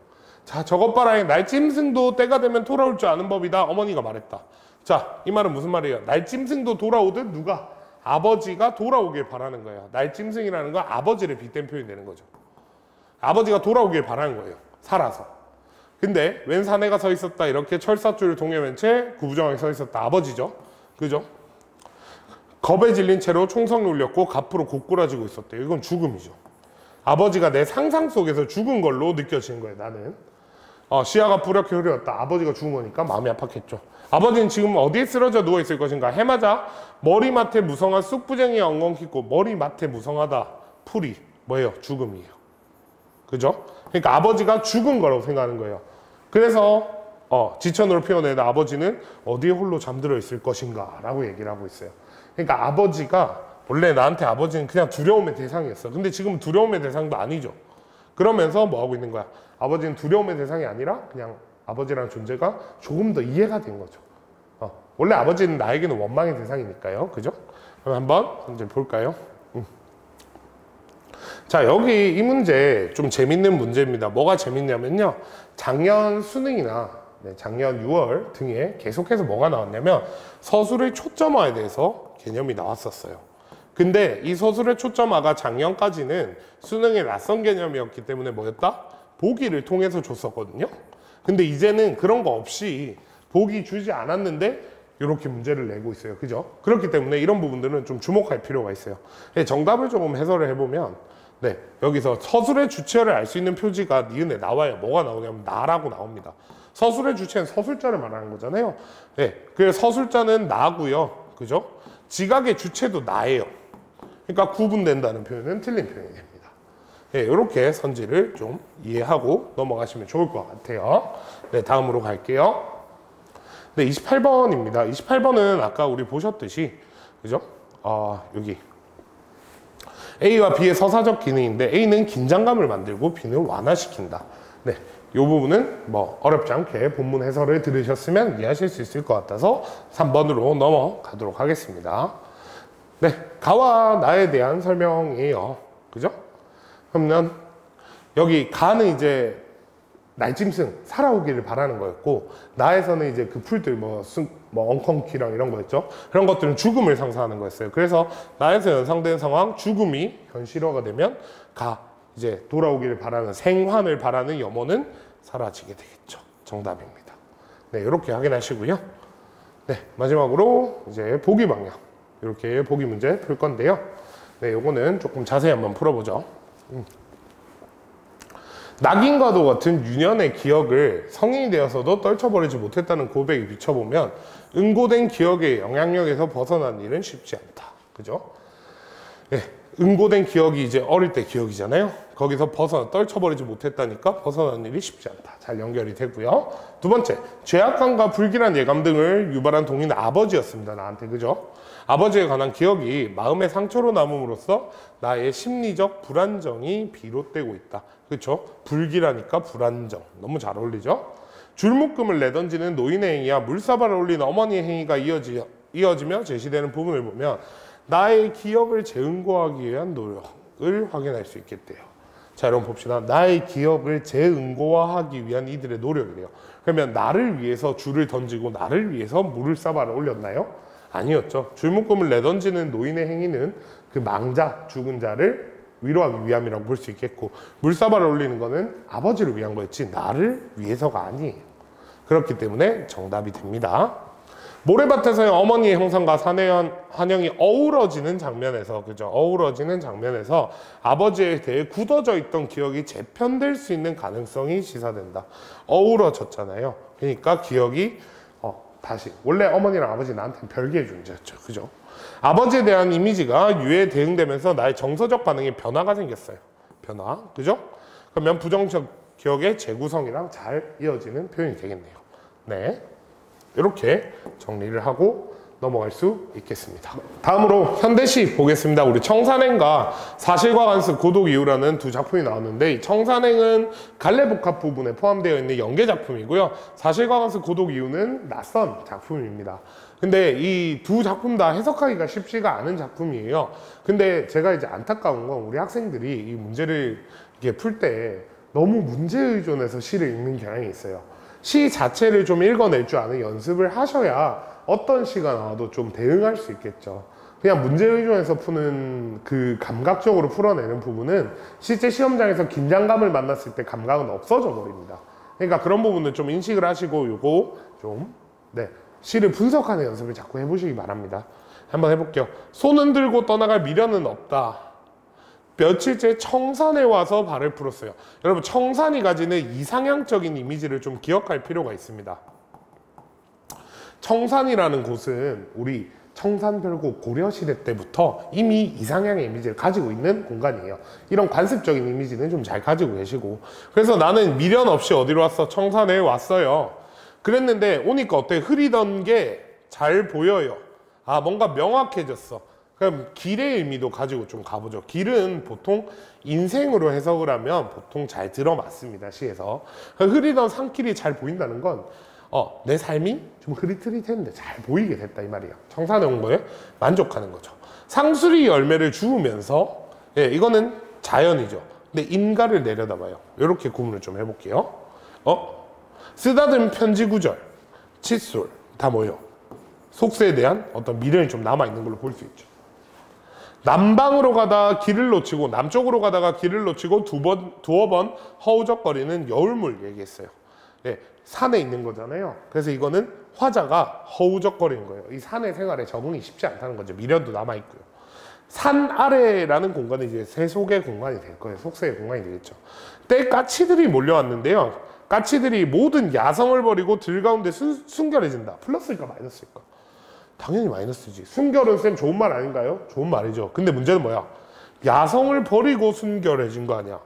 자, 저것 봐라. 날짐승도 때가 되면 돌아올 줄 아는 법이다. 어머니가 말했다. 자, 이 말은 무슨 말이에요? 날짐승도 돌아오듯 누가? 아버지가 돌아오길 바라는 거예요. 날짐승이라는 건 아버지를 빗댄 표현이 되는 거죠. 아버지가 돌아오길 바라는 거예요. 살아서. 근데 웬 사내가 서 있었다. 이렇게 철사줄을 동여맨 채 구부정하게 서 있었다. 아버지죠. 그죠? 겁에 질린 채로 총성이 울렸고 갑으로 고꾸라지고 있었대요. 이건 죽음이죠. 아버지가 내 상상 속에서 죽은 걸로 느껴지는 거예요. 나는. 시야가 뿌옇게 흐렸다. 아버지가 죽은 거니까 마음이 아팠겠죠. 아버지는 지금 어디에 쓰러져 누워있을 것인가? 해마자 머리맡에 무성한 쑥부쟁이 엉겅 퀴고 머리맡에 무성하다. 풀이 뭐예요? 죽음이에요. 그죠? 그러니까 아버지가 죽은 거라고 생각하는 거예요. 그래서 지천으로 표현해도 아버지는 어디에 홀로 잠들어 있을 것인가 라고 얘기를 하고 있어요. 그러니까 아버지가 원래 나한테 아버지는 그냥 두려움의 대상이었어. 근데 지금 두려움의 대상도 아니죠. 그러면서 뭐 하고 있는 거야? 아버지는 두려움의 대상이 아니라 그냥 아버지라는 존재가 조금 더 이해가 된 거죠. 원래 아버지는 나에게는 원망의 대상이니까요. 그죠? 그럼 한번 이제 볼까요? 자, 여기 이 문제 좀 재밌는 문제입니다. 뭐가 재밌냐면요. 작년 수능이나 작년 6월 등에 계속해서 뭐가 나왔냐면 서술의 초점화에 대해서 개념이 나왔었어요. 근데 이 서술의 초점화가 작년까지는 수능의 낯선 개념이었기 때문에 뭐였다? 보기를 통해서 줬었거든요. 근데 이제는 그런 거 없이 보기 주지 않았는데 이렇게 문제를 내고 있어요. 그죠? 그렇기 때문에 이런 부분들은 좀 주목할 필요가 있어요. 정답을 조금 해설을 해보면 여기서 서술의 주체를 알 수 있는 표지가 니은에 나와요. 뭐가 나오냐면 나라고 나옵니다. 서술의 주체는 서술자를 말하는 거잖아요. 그래서 서술자는 나고요. 그죠? 지각의 주체도 나예요. 그러니까 구분된다는 표현은 틀린 표현이 됩니다. 이렇게 선지를 좀 이해하고 넘어가시면 좋을 것 같아요. 다음으로 갈게요. 28번입니다. 28번은 아까 우리 보셨듯이, 그죠? 여기. A와 B의 서사적 기능인데, A는 긴장감을 만들고 B는 완화시킨다. 이 부분은 뭐 어렵지 않게 본문 해설을 들으셨으면 이해하실 수 있을 것 같아서 3번으로 넘어가도록 하겠습니다. 가와 나에 대한 설명이에요. 그죠? 그러면 여기 가는 이제 날짐승, 살아오기를 바라는 거였고, 나에서는 이제 그 풀들, 엉컹키랑 이런 거였죠. 그런 것들은 죽음을 상상하는 거였어요. 그래서 나에서 연상된 상황, 죽음이 현실화가 되면 이제 돌아오기를 바라는, 생환을 바라는 염원은 사라지게 되겠죠. 정답입니다. 이렇게 확인하시고요. 마지막으로 이제 보기 방향. 이렇게 보기 문제 풀 건데요. 요거는 조금 자세히 한번 풀어보죠. 낙인과도 같은 유년의 기억을 성인이 되어서도 떨쳐버리지 못했다는 고백에 비춰보면 응고된 기억의 영향력에서 벗어난 일은 쉽지 않다. 그죠? 응고된 기억이 이제 어릴 때 기억이잖아요. 거기서 떨쳐버리지 못했다니까 벗어난 일이 쉽지 않다. 잘 연결이 되고요. 두 번째, 죄악감과 불길한 예감 등을 유발한 동의는 아버지였습니다. 나한테. 그죠? 아버지에 관한 기억이 마음의 상처로 남음으로써 나의 심리적 불안정이 비롯되고 있다. 그렇죠? 불길하니까 불안정. 너무 잘 어울리죠? 줄묶음을 내던지는 노인의 행위와 물사발을 올리는 어머니의 행위가 이어지며 제시되는 부분을 보면 나의 기억을 재응고하기 위한 노력을 확인할 수 있겠대요. 자, 여러분 봅시다. 나의 기억을 재응고화하기 위한 이들의 노력이래요. 그러면 나를 위해서 줄을 던지고 나를 위해서 물사발을 올렸나요? 아니었죠. 줄묶음을 내던지는 노인의 행위는 그 망자, 죽은 자를 위로하기 위함이라고 볼 수 있겠고, 물사발을 올리는 거는 아버지를 위한 거였지 나를 위해서가 아니에요. 그렇기 때문에 정답이 됩니다. 모래밭에서의 어머니의 형상과 한영이 어우러지는 장면에서, 그죠? 어우러지는 장면에서 아버지에 대해 굳어져 있던 기억이 재편될 수 있는 가능성이 시사된다. 어우러졌잖아요. 그러니까 기억이 다시 원래 어머니랑 아버지 나한테는 별개의 존재였죠. 그죠? 아버지에 대한 이미지가 유해에 대응되면서 나의 정서적 반응에 변화가 생겼어요. 변화. 그죠? 그러면 부정적 기억의 재구성이랑 잘 이어지는 표현이 되겠네요. 이렇게 정리를 하고 넘어갈 수 있겠습니다. 다음으로 현대시 보겠습니다. 우리 청산행과 사실과관습 고독이유라는 두 작품이 나왔는데, 이 청산행은 갈래복합 부분에 포함되어 있는 연계 작품이고요. 사실과관습 고독이유는 낯선 작품입니다. 근데 이 두 작품 다 해석하기가 쉽지가 않은 작품이에요. 근데 제가 이제 안타까운 건 우리 학생들이 이 문제를 이렇게 풀 때 너무 문제 의존해서 시를 읽는 경향이 있어요. 시 자체를 좀 읽어낼 줄 아는 연습을 하셔야 어떤 시가 나와도 좀 대응할 수 있겠죠. 그냥 문제 의존해서 푸는 그 감각적으로 풀어내는 부분은 실제 시험장에서 긴장감을 만났을 때 감각은 없어져 버립니다. 그러니까 그런 부분은 좀 인식을 하시고 요거 좀 시를 분석하는 연습을 자꾸 해보시기 바랍니다. 한번 해볼게요. 손은 들고 떠나갈 미련은 없다. 며칠째 청산에 와서 발을 풀었어요. 여러분, 청산이 가지는 이상향적인 이미지를 좀 기억할 필요가 있습니다. 청산이라는 곳은 우리 청산별고 고려시대 때부터 이미 이상향의 이미지를 가지고 있는 공간이에요. 이런 관습적인 이미지는 좀 잘 가지고 계시고, 그래서 나는 미련 없이 어디로 왔어? 청산에 왔어요. 그랬는데 오니까 어때? 흐리던 게 잘 보여요. 뭔가 명확해졌어. 그럼 길의 의미도 가지고 좀 가보죠. 길은 보통 인생으로 해석을 하면 보통 잘 들어맞습니다. 시에서. 흐리던 산길이 잘 보인다는 건 내 삶이 좀 흐릿흐릿했는데 잘 보이게 됐다 이 말이에요. 청산해 온 거에 만족하는 거죠. 상수리 열매를 주우면서, 예, 이거는 자연이죠. 근데 인가를 내려다봐요. 이렇게 구분을 좀 해볼게요. 쓰다듬은 편지 구절, 칫솔 다 뭐예요? 속세에 대한 어떤 미련이 좀 남아있는 걸로 볼 수 있죠. 남방으로 가다 길을 놓치고, 남쪽으로 가다가 길을 놓치고 두어 번 허우적거리는 여울물 얘기했어요. 예, 산에 있는 거잖아요. 그래서 이거는 화자가 허우적거리는 거예요. 이 산의 생활에 적응이 쉽지 않다는 거죠. 미련도 남아있고요. 산 아래라는 공간은 이제 세속의 공간이 될 거예요. 속세의 공간이 되겠죠. 때 까치들이 몰려왔는데요. 까치들이 모든 야성을 버리고 들 가운데 순결해진다. 플러스일까 마이너스일까? 당연히 마이너스지. 순결은 쌤 좋은 말 아닌가요? 좋은 말이죠. 근데 문제는 뭐야? 야성을 버리고 순결해진 거 아니야.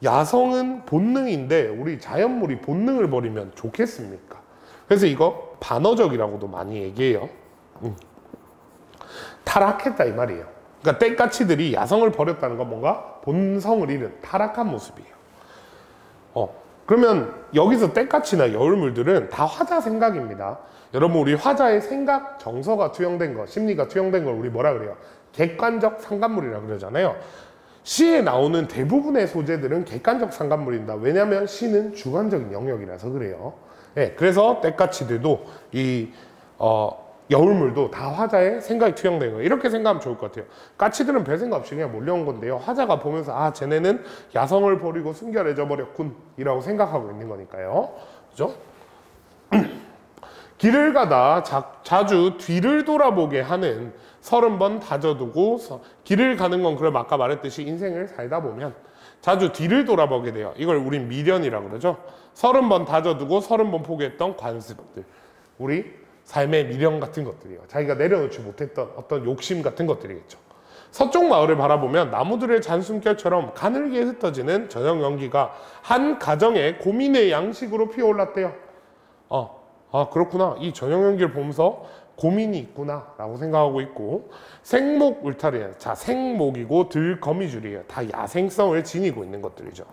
야성은 본능인데 우리 자연물이 본능을 버리면 좋겠습니까? 그래서 이거 반어적이라고도 많이 얘기해요. 타락했다 이 말이에요. 그러니까 떼까치들이 야성을 버렸다는 건 뭔가 본성을 잃은 타락한 모습이에요. 그러면 여기서 떼까치나 여울물들은 다 화자 생각입니다. 여러분, 우리 화자의 생각, 정서가 투영된 거, 심리가 투영된 걸 우리 뭐라 그래요? 객관적 상관물이라 그러잖아요. 시에 나오는 대부분의 소재들은 객관적 상관물입니다. 왜냐하면 시는 주관적인 영역이라서 그래요. 네, 그래서 떼까치들도 이 여울물도 다 화자의 생각이 투영된 거예요. 이렇게 생각하면 좋을 것 같아요. 까치들은 별 생각 없이 그냥 몰려온 건데요. 화자가 보면서 쟤네는 야성을 버리고 순결해져 버렸군 이라고 생각하고 있는 거니까요. 그죠? 길을 가다 자주 뒤를 돌아보게 하는 30번 다져두고, 길을 가는 건 그럼 아까 말했듯이 인생을 살다 보면 자주 뒤를 돌아보게 돼요. 이걸 우린 미련이라고 그러죠. 30번 다져두고 30번 포기했던 관습들, 우리 삶의 미련 같은 것들이요. 자기가 내려놓지 못했던 어떤 욕심 같은 것들이겠죠. 서쪽 마을을 바라보면 나무들의 잔숨결처럼 가늘게 흩어지는 저녁 연기가 한 가정의 고민의 양식으로 피어올랐대요. 그렇구나. 이 저녁 연기를 보면서 고민이 있구나 라고 생각하고 있고, 생목 울타리는 생목이고 들거미줄이에요. 다 야생성을 지니고 있는 것들이죠.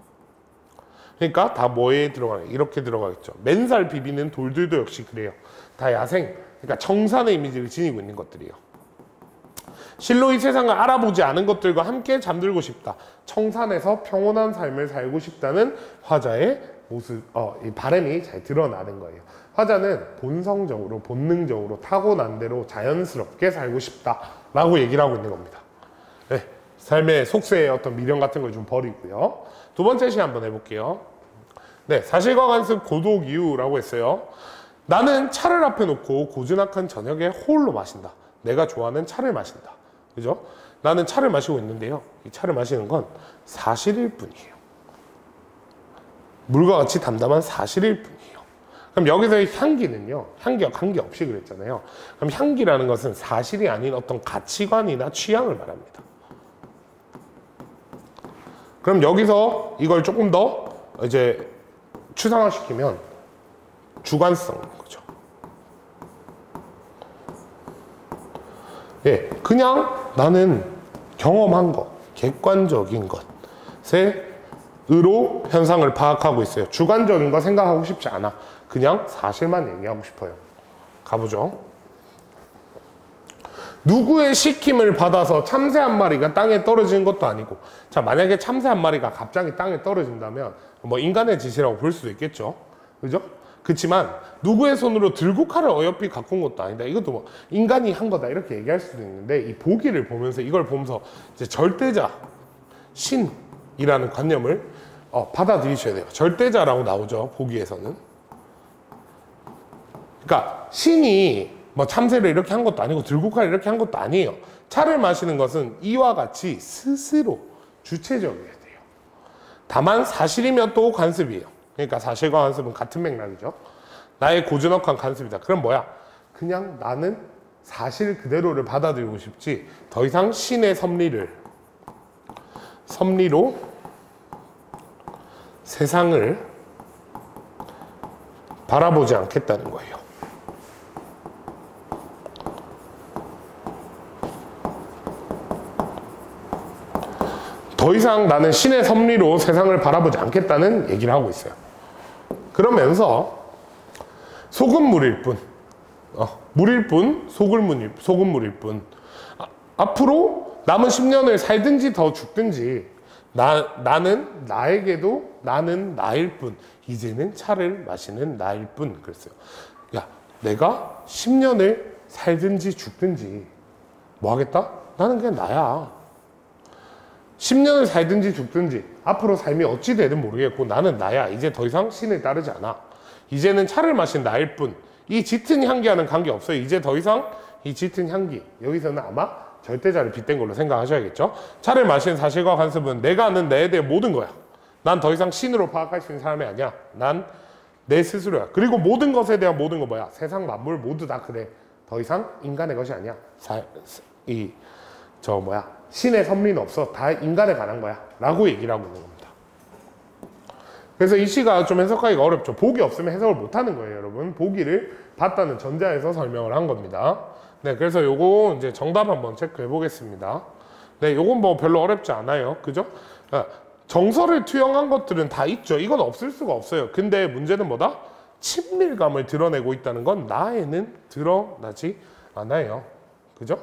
그러니까 다 뭐에 들어가요? 이렇게 들어가겠죠. 맨살 비비는 돌들도 역시 그래요. 다 야생, 그러니까 청산의 이미지를 지니고 있는 것들이에요. 실로 이 세상을 알아보지 않은 것들과 함께 잠들고 싶다. 청산에서 평온한 삶을 살고 싶다는 화자의 모습, 이 바람이 잘 드러나는 거예요. 화자는 본성적으로, 본능적으로 타고난 대로 자연스럽게 살고 싶다라고 얘기를 하고 있는 겁니다. 네, 삶의 속세의 어떤 미련 같은 걸 좀 버리고요. 두 번째 시 한번 해볼게요. 네, 사실과 관습 고독 이유라고 했어요. 나는 차를 앞에 놓고 고즈넉한 저녁에 홀로 마신다. 내가 좋아하는 차를 마신다. 그죠? 나는 차를 마시고 있는데요. 이 차를 마시는 건 사실일 뿐이에요. 물과 같이 담담한 사실일 뿐이에요. 그럼 여기서의 향기는요, 향기와 관계없이 그랬잖아요. 그럼 향기라는 것은 사실이 아닌 어떤 가치관이나 취향을 말합니다. 그럼 여기서 이걸 조금 더 이제 추상화시키면 주관성인 거죠. 예, 그냥 나는 경험한 것, 객관적인 것으로 현상을 파악하고 있어요. 주관적인 거 생각하고 싶지 않아. 그냥 사실만 얘기하고 싶어요. 가보죠. 누구의 시킴을 받아서 참새 한 마리가 땅에 떨어지는 것도 아니고, 자, 만약에 참새 한 마리가 갑자기 땅에 떨어진다면 뭐 인간의 짓이라고 볼 수도 있겠죠. 그죠? 그렇지만 누구의 손으로 들고 칼을 어여삐 갖고 온 것도 아니다. 이것도 뭐 인간이 한 거다 이렇게 얘기할 수도 있는데, 이 보기를 보면서 이걸 보면서 이제 절대자, 신이라는 관념을 받아들이셔야 돼요. 절대자라고 나오죠, 보기에서는. 그러니까 신이 뭐 참새를 이렇게 한 것도 아니고 들고 칼을 이렇게 한 것도 아니에요. 차를 마시는 것은 이와 같이 스스로 주체적이어야 돼요. 다만 사실이면 또 관습이에요. 그러니까 사실과 관습은 같은 맥락이죠. 나의 고즈넉한 관습이다. 그럼 뭐야? 그냥 나는 사실 그대로를 받아들이고 싶지, 더 이상 신의 섭리로 세상을 바라보지 않겠다는 거예요. 더 이상 나는 신의 섭리로 세상을 바라보지 않겠다는 얘기를 하고 있어요. 그러면서 소금물일 뿐. 물일 뿐, 소금물일 뿐. 앞으로 남은 10년을 살든지 더 죽든지 나는 나에게도 나는 나일 뿐. 이제는 차를 마시는 나일 뿐. 그랬어요. 야, 내가 10년을 살든지 죽든지 뭐 하겠다? 나는 그냥 나야. 10년을 살든지 죽든지 앞으로 삶이 어찌 되든 모르겠고 나는 나야. 이제 더 이상 신을 따르지 않아. 이제는 차를 마신 나일 뿐. 이 짙은 향기와는 관계없어요. 이제 더 이상 이 짙은 향기, 여기서는 아마 절대자를 빗댄 걸로 생각하셔야겠죠. 차를 마신 사실과 관습은 내가 아는 내에 대해 모든 거야. 난 더 이상 신으로 파악할 수 있는 사람이 아니야. 난 내 스스로야. 그리고 모든 것에 대한 모든 거 뭐야? 세상 만물 모두 다 그래. 더 이상 인간의 것이 아니야. 신의 섭리는 없어. 다 인간에 관한 거야. 라고 얘기를 하고 있는 겁니다. 그래서 이 시가 좀 해석하기가 어렵죠. 복이 없으면 해석을 못 하는 거예요, 여러분. 보기를 봤다는 전제하에서 설명을 한 겁니다. 네, 그래서 요거 이제 정답 한번 체크해 보겠습니다. 네, 요건 뭐 별로 어렵지 않아요. 그죠? 정서를 투영한 것들은 다 있죠. 이건 없을 수가 없어요. 근데 문제는 뭐다? 친밀감을 드러내고 있다는 건 나에는 드러나지 않아요. 그죠?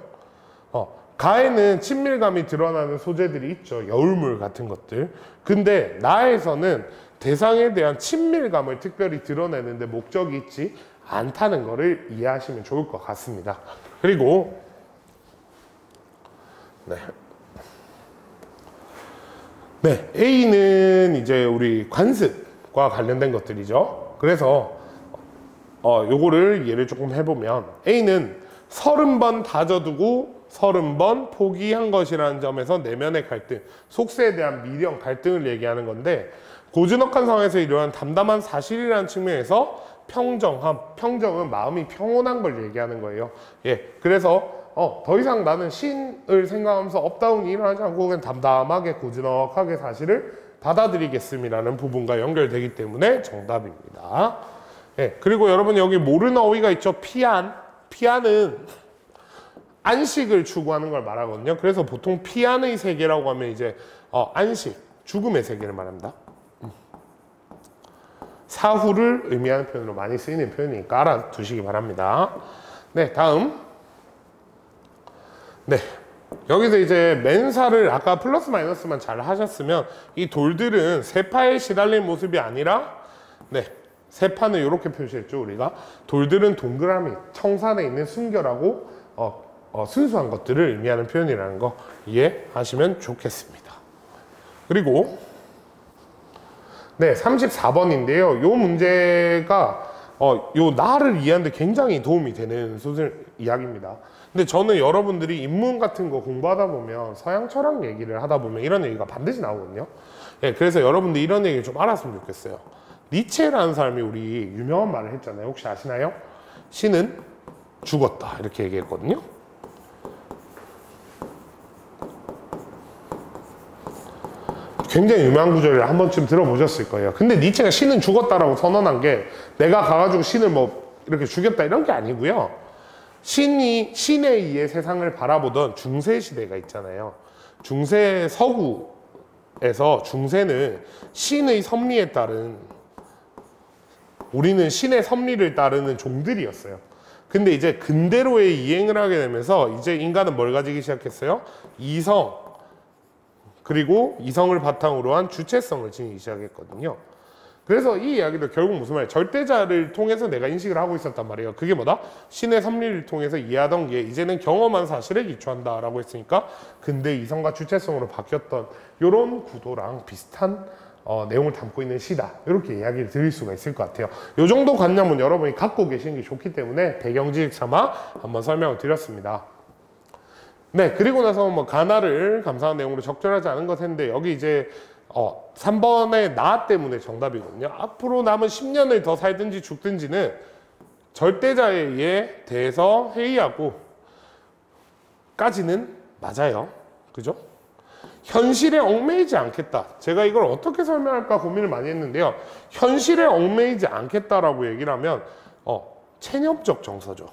가에는 친밀감이 드러나는 소재들이 있죠. 여울물 같은 것들. 근데 나에서는 대상에 대한 친밀감을 특별히 드러내는데 목적이 있지 않다는 것을 이해하시면 좋을 것 같습니다. 그리고 A는 이제 우리 관습과 관련된 것들이죠. 그래서 요거를 예를 조금 해보면 A는 30번 다져두고 30번 포기한 것이라는 점에서 내면의 갈등, 속세에 대한 미련, 갈등을 얘기하는 건데 고즈넉한 상황에서 일어난 담담한 사실이라는 측면에서 평정함, 평정은 마음이 평온한 걸 얘기하는 거예요. 예, 그래서 더 이상 나는 신을 생각하면서 업다운이 일어나지 않고 그냥 담담하게 고즈넉하게 사실을 받아들이겠음이라는 부분과 연결되기 때문에 정답입니다. 예, 그리고 여러분 여기 모르는 어휘가 있죠. 피안은 안식을 추구하는 걸 말하거든요. 그래서 보통 피안의 세계라고 하면 이제 안식, 죽음의 세계를 말합니다. 사후를 의미하는 표현으로 많이 쓰이는 표현이니까 알아두시기 바랍니다. 네, 다음. 네, 여기서 이제 맨사를 아까 플러스 마이너스만 잘 하셨으면 이 돌들은 세파에 시달린 모습이 아니라 세파는 이렇게 표시했죠. 우리가 돌들은 동그라미, 청산에 있는 순결하고 순수한 것들을 의미하는 표현이라는 거 이해하시면 좋겠습니다. 그리고 34번인데요. 요 문제가 요 나를 이해하는 데 굉장히 도움이 되는 소설 이야기입니다. 근데 저는 여러분들이 인문 같은 거 공부하다 보면 서양 철학 얘기를 하다 보면 이런 얘기가 반드시 나오거든요. 예, 그래서 여러분들 이런 얘기를 좀 알았으면 좋겠어요. 니체라는 사람이 우리 유명한 말을 했잖아요. 혹시 아시나요? 신은 죽었다 이렇게 얘기했거든요. 굉장히 유명한 구절을 한 번쯤 들어보셨을 거예요. 근데 니체가 신은 죽었다라고 선언한 게 내가 가가지고 신을 뭐 이렇게 죽였다 이런 게 아니고요. 신에 의해 세상을 바라보던 중세 시대가 있잖아요. 중세 서구에서 중세는 신의 섭리에 따른 우리는 신의 섭리를 따르는 종들이었어요. 근데 이제 근대로의 이행을 하게 되면서 이제 인간은 뭘 가지기 시작했어요? 이성, 그리고 이성을 바탕으로 한 주체성을 지니기 시작했거든요. 그래서 이 이야기도 결국 무슨 말이에요? 절대자를 통해서 내가 인식을 하고 있었단 말이에요. 그게 뭐다? 신의 섭리를 통해서 이해하던 게 이제는 경험한 사실에 기초한다 라고 했으니까 근대 이성과 주체성으로 바뀌었던 이런 구도랑 비슷한 내용을 담고 있는 시다. 이렇게 이야기를 드릴 수가 있을 것 같아요. 이 정도 관념은 여러분이 갖고 계시는 게 좋기 때문에 배경지식 삼아 한번 설명을 드렸습니다. 네, 그리고 나서 뭐 가나를 감사한 내용으로 적절하지 않은 것 했는데 여기 이제 3번의 나 때문에 정답이거든요. 앞으로 남은 10년을 더 살든지 죽든지는 절대자에 대해서 회의하고 까지는 맞아요. 그죠? 현실에 얽매이지 않겠다. 제가 이걸 어떻게 설명할까 고민을 많이 했는데요. 현실에 얽매이지 않겠다라고 얘기를 하면 체념적 정서죠.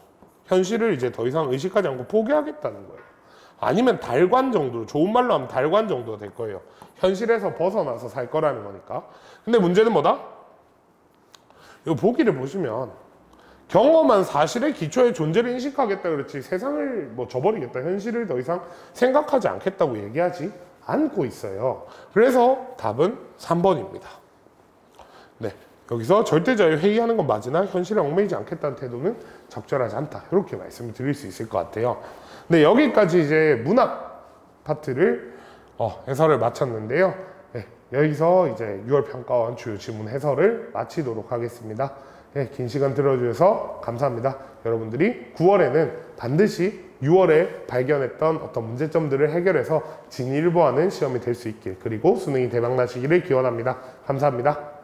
현실을 이제 더 이상 의식하지 않고 포기하겠다는 거예요. 아니면 달관 정도로, 좋은 말로 하면 달관 정도가 될 거예요. 현실에서 벗어나서 살 거라는 거니까. 근데 문제는 뭐다? 이 보기를 보시면 경험한 사실의 기초에 존재를 인식하겠다 그렇지 세상을 뭐 저버리겠다, 현실을 더 이상 생각하지 않겠다고 얘기하지 않고 있어요. 그래서 답은 3번입니다. 네, 여기서 절대자유 회의하는 건 맞으나 현실에 얽매이지 않겠다는 태도는 적절하지 않다, 이렇게 말씀을 드릴 수 있을 것 같아요. 네, 여기까지 이제 문학 파트를 해설을 마쳤는데요. 네, 여기서 이제 6월 평가원 주요 지문 해설을 마치도록 하겠습니다. 네, 긴 시간 들어주셔서 감사합니다. 여러분들이 9월에는 반드시 6월에 발견했던 어떤 문제점들을 해결해서 진일보하는 시험이 될 수 있길, 그리고 수능이 대박나시기를 기원합니다. 감사합니다.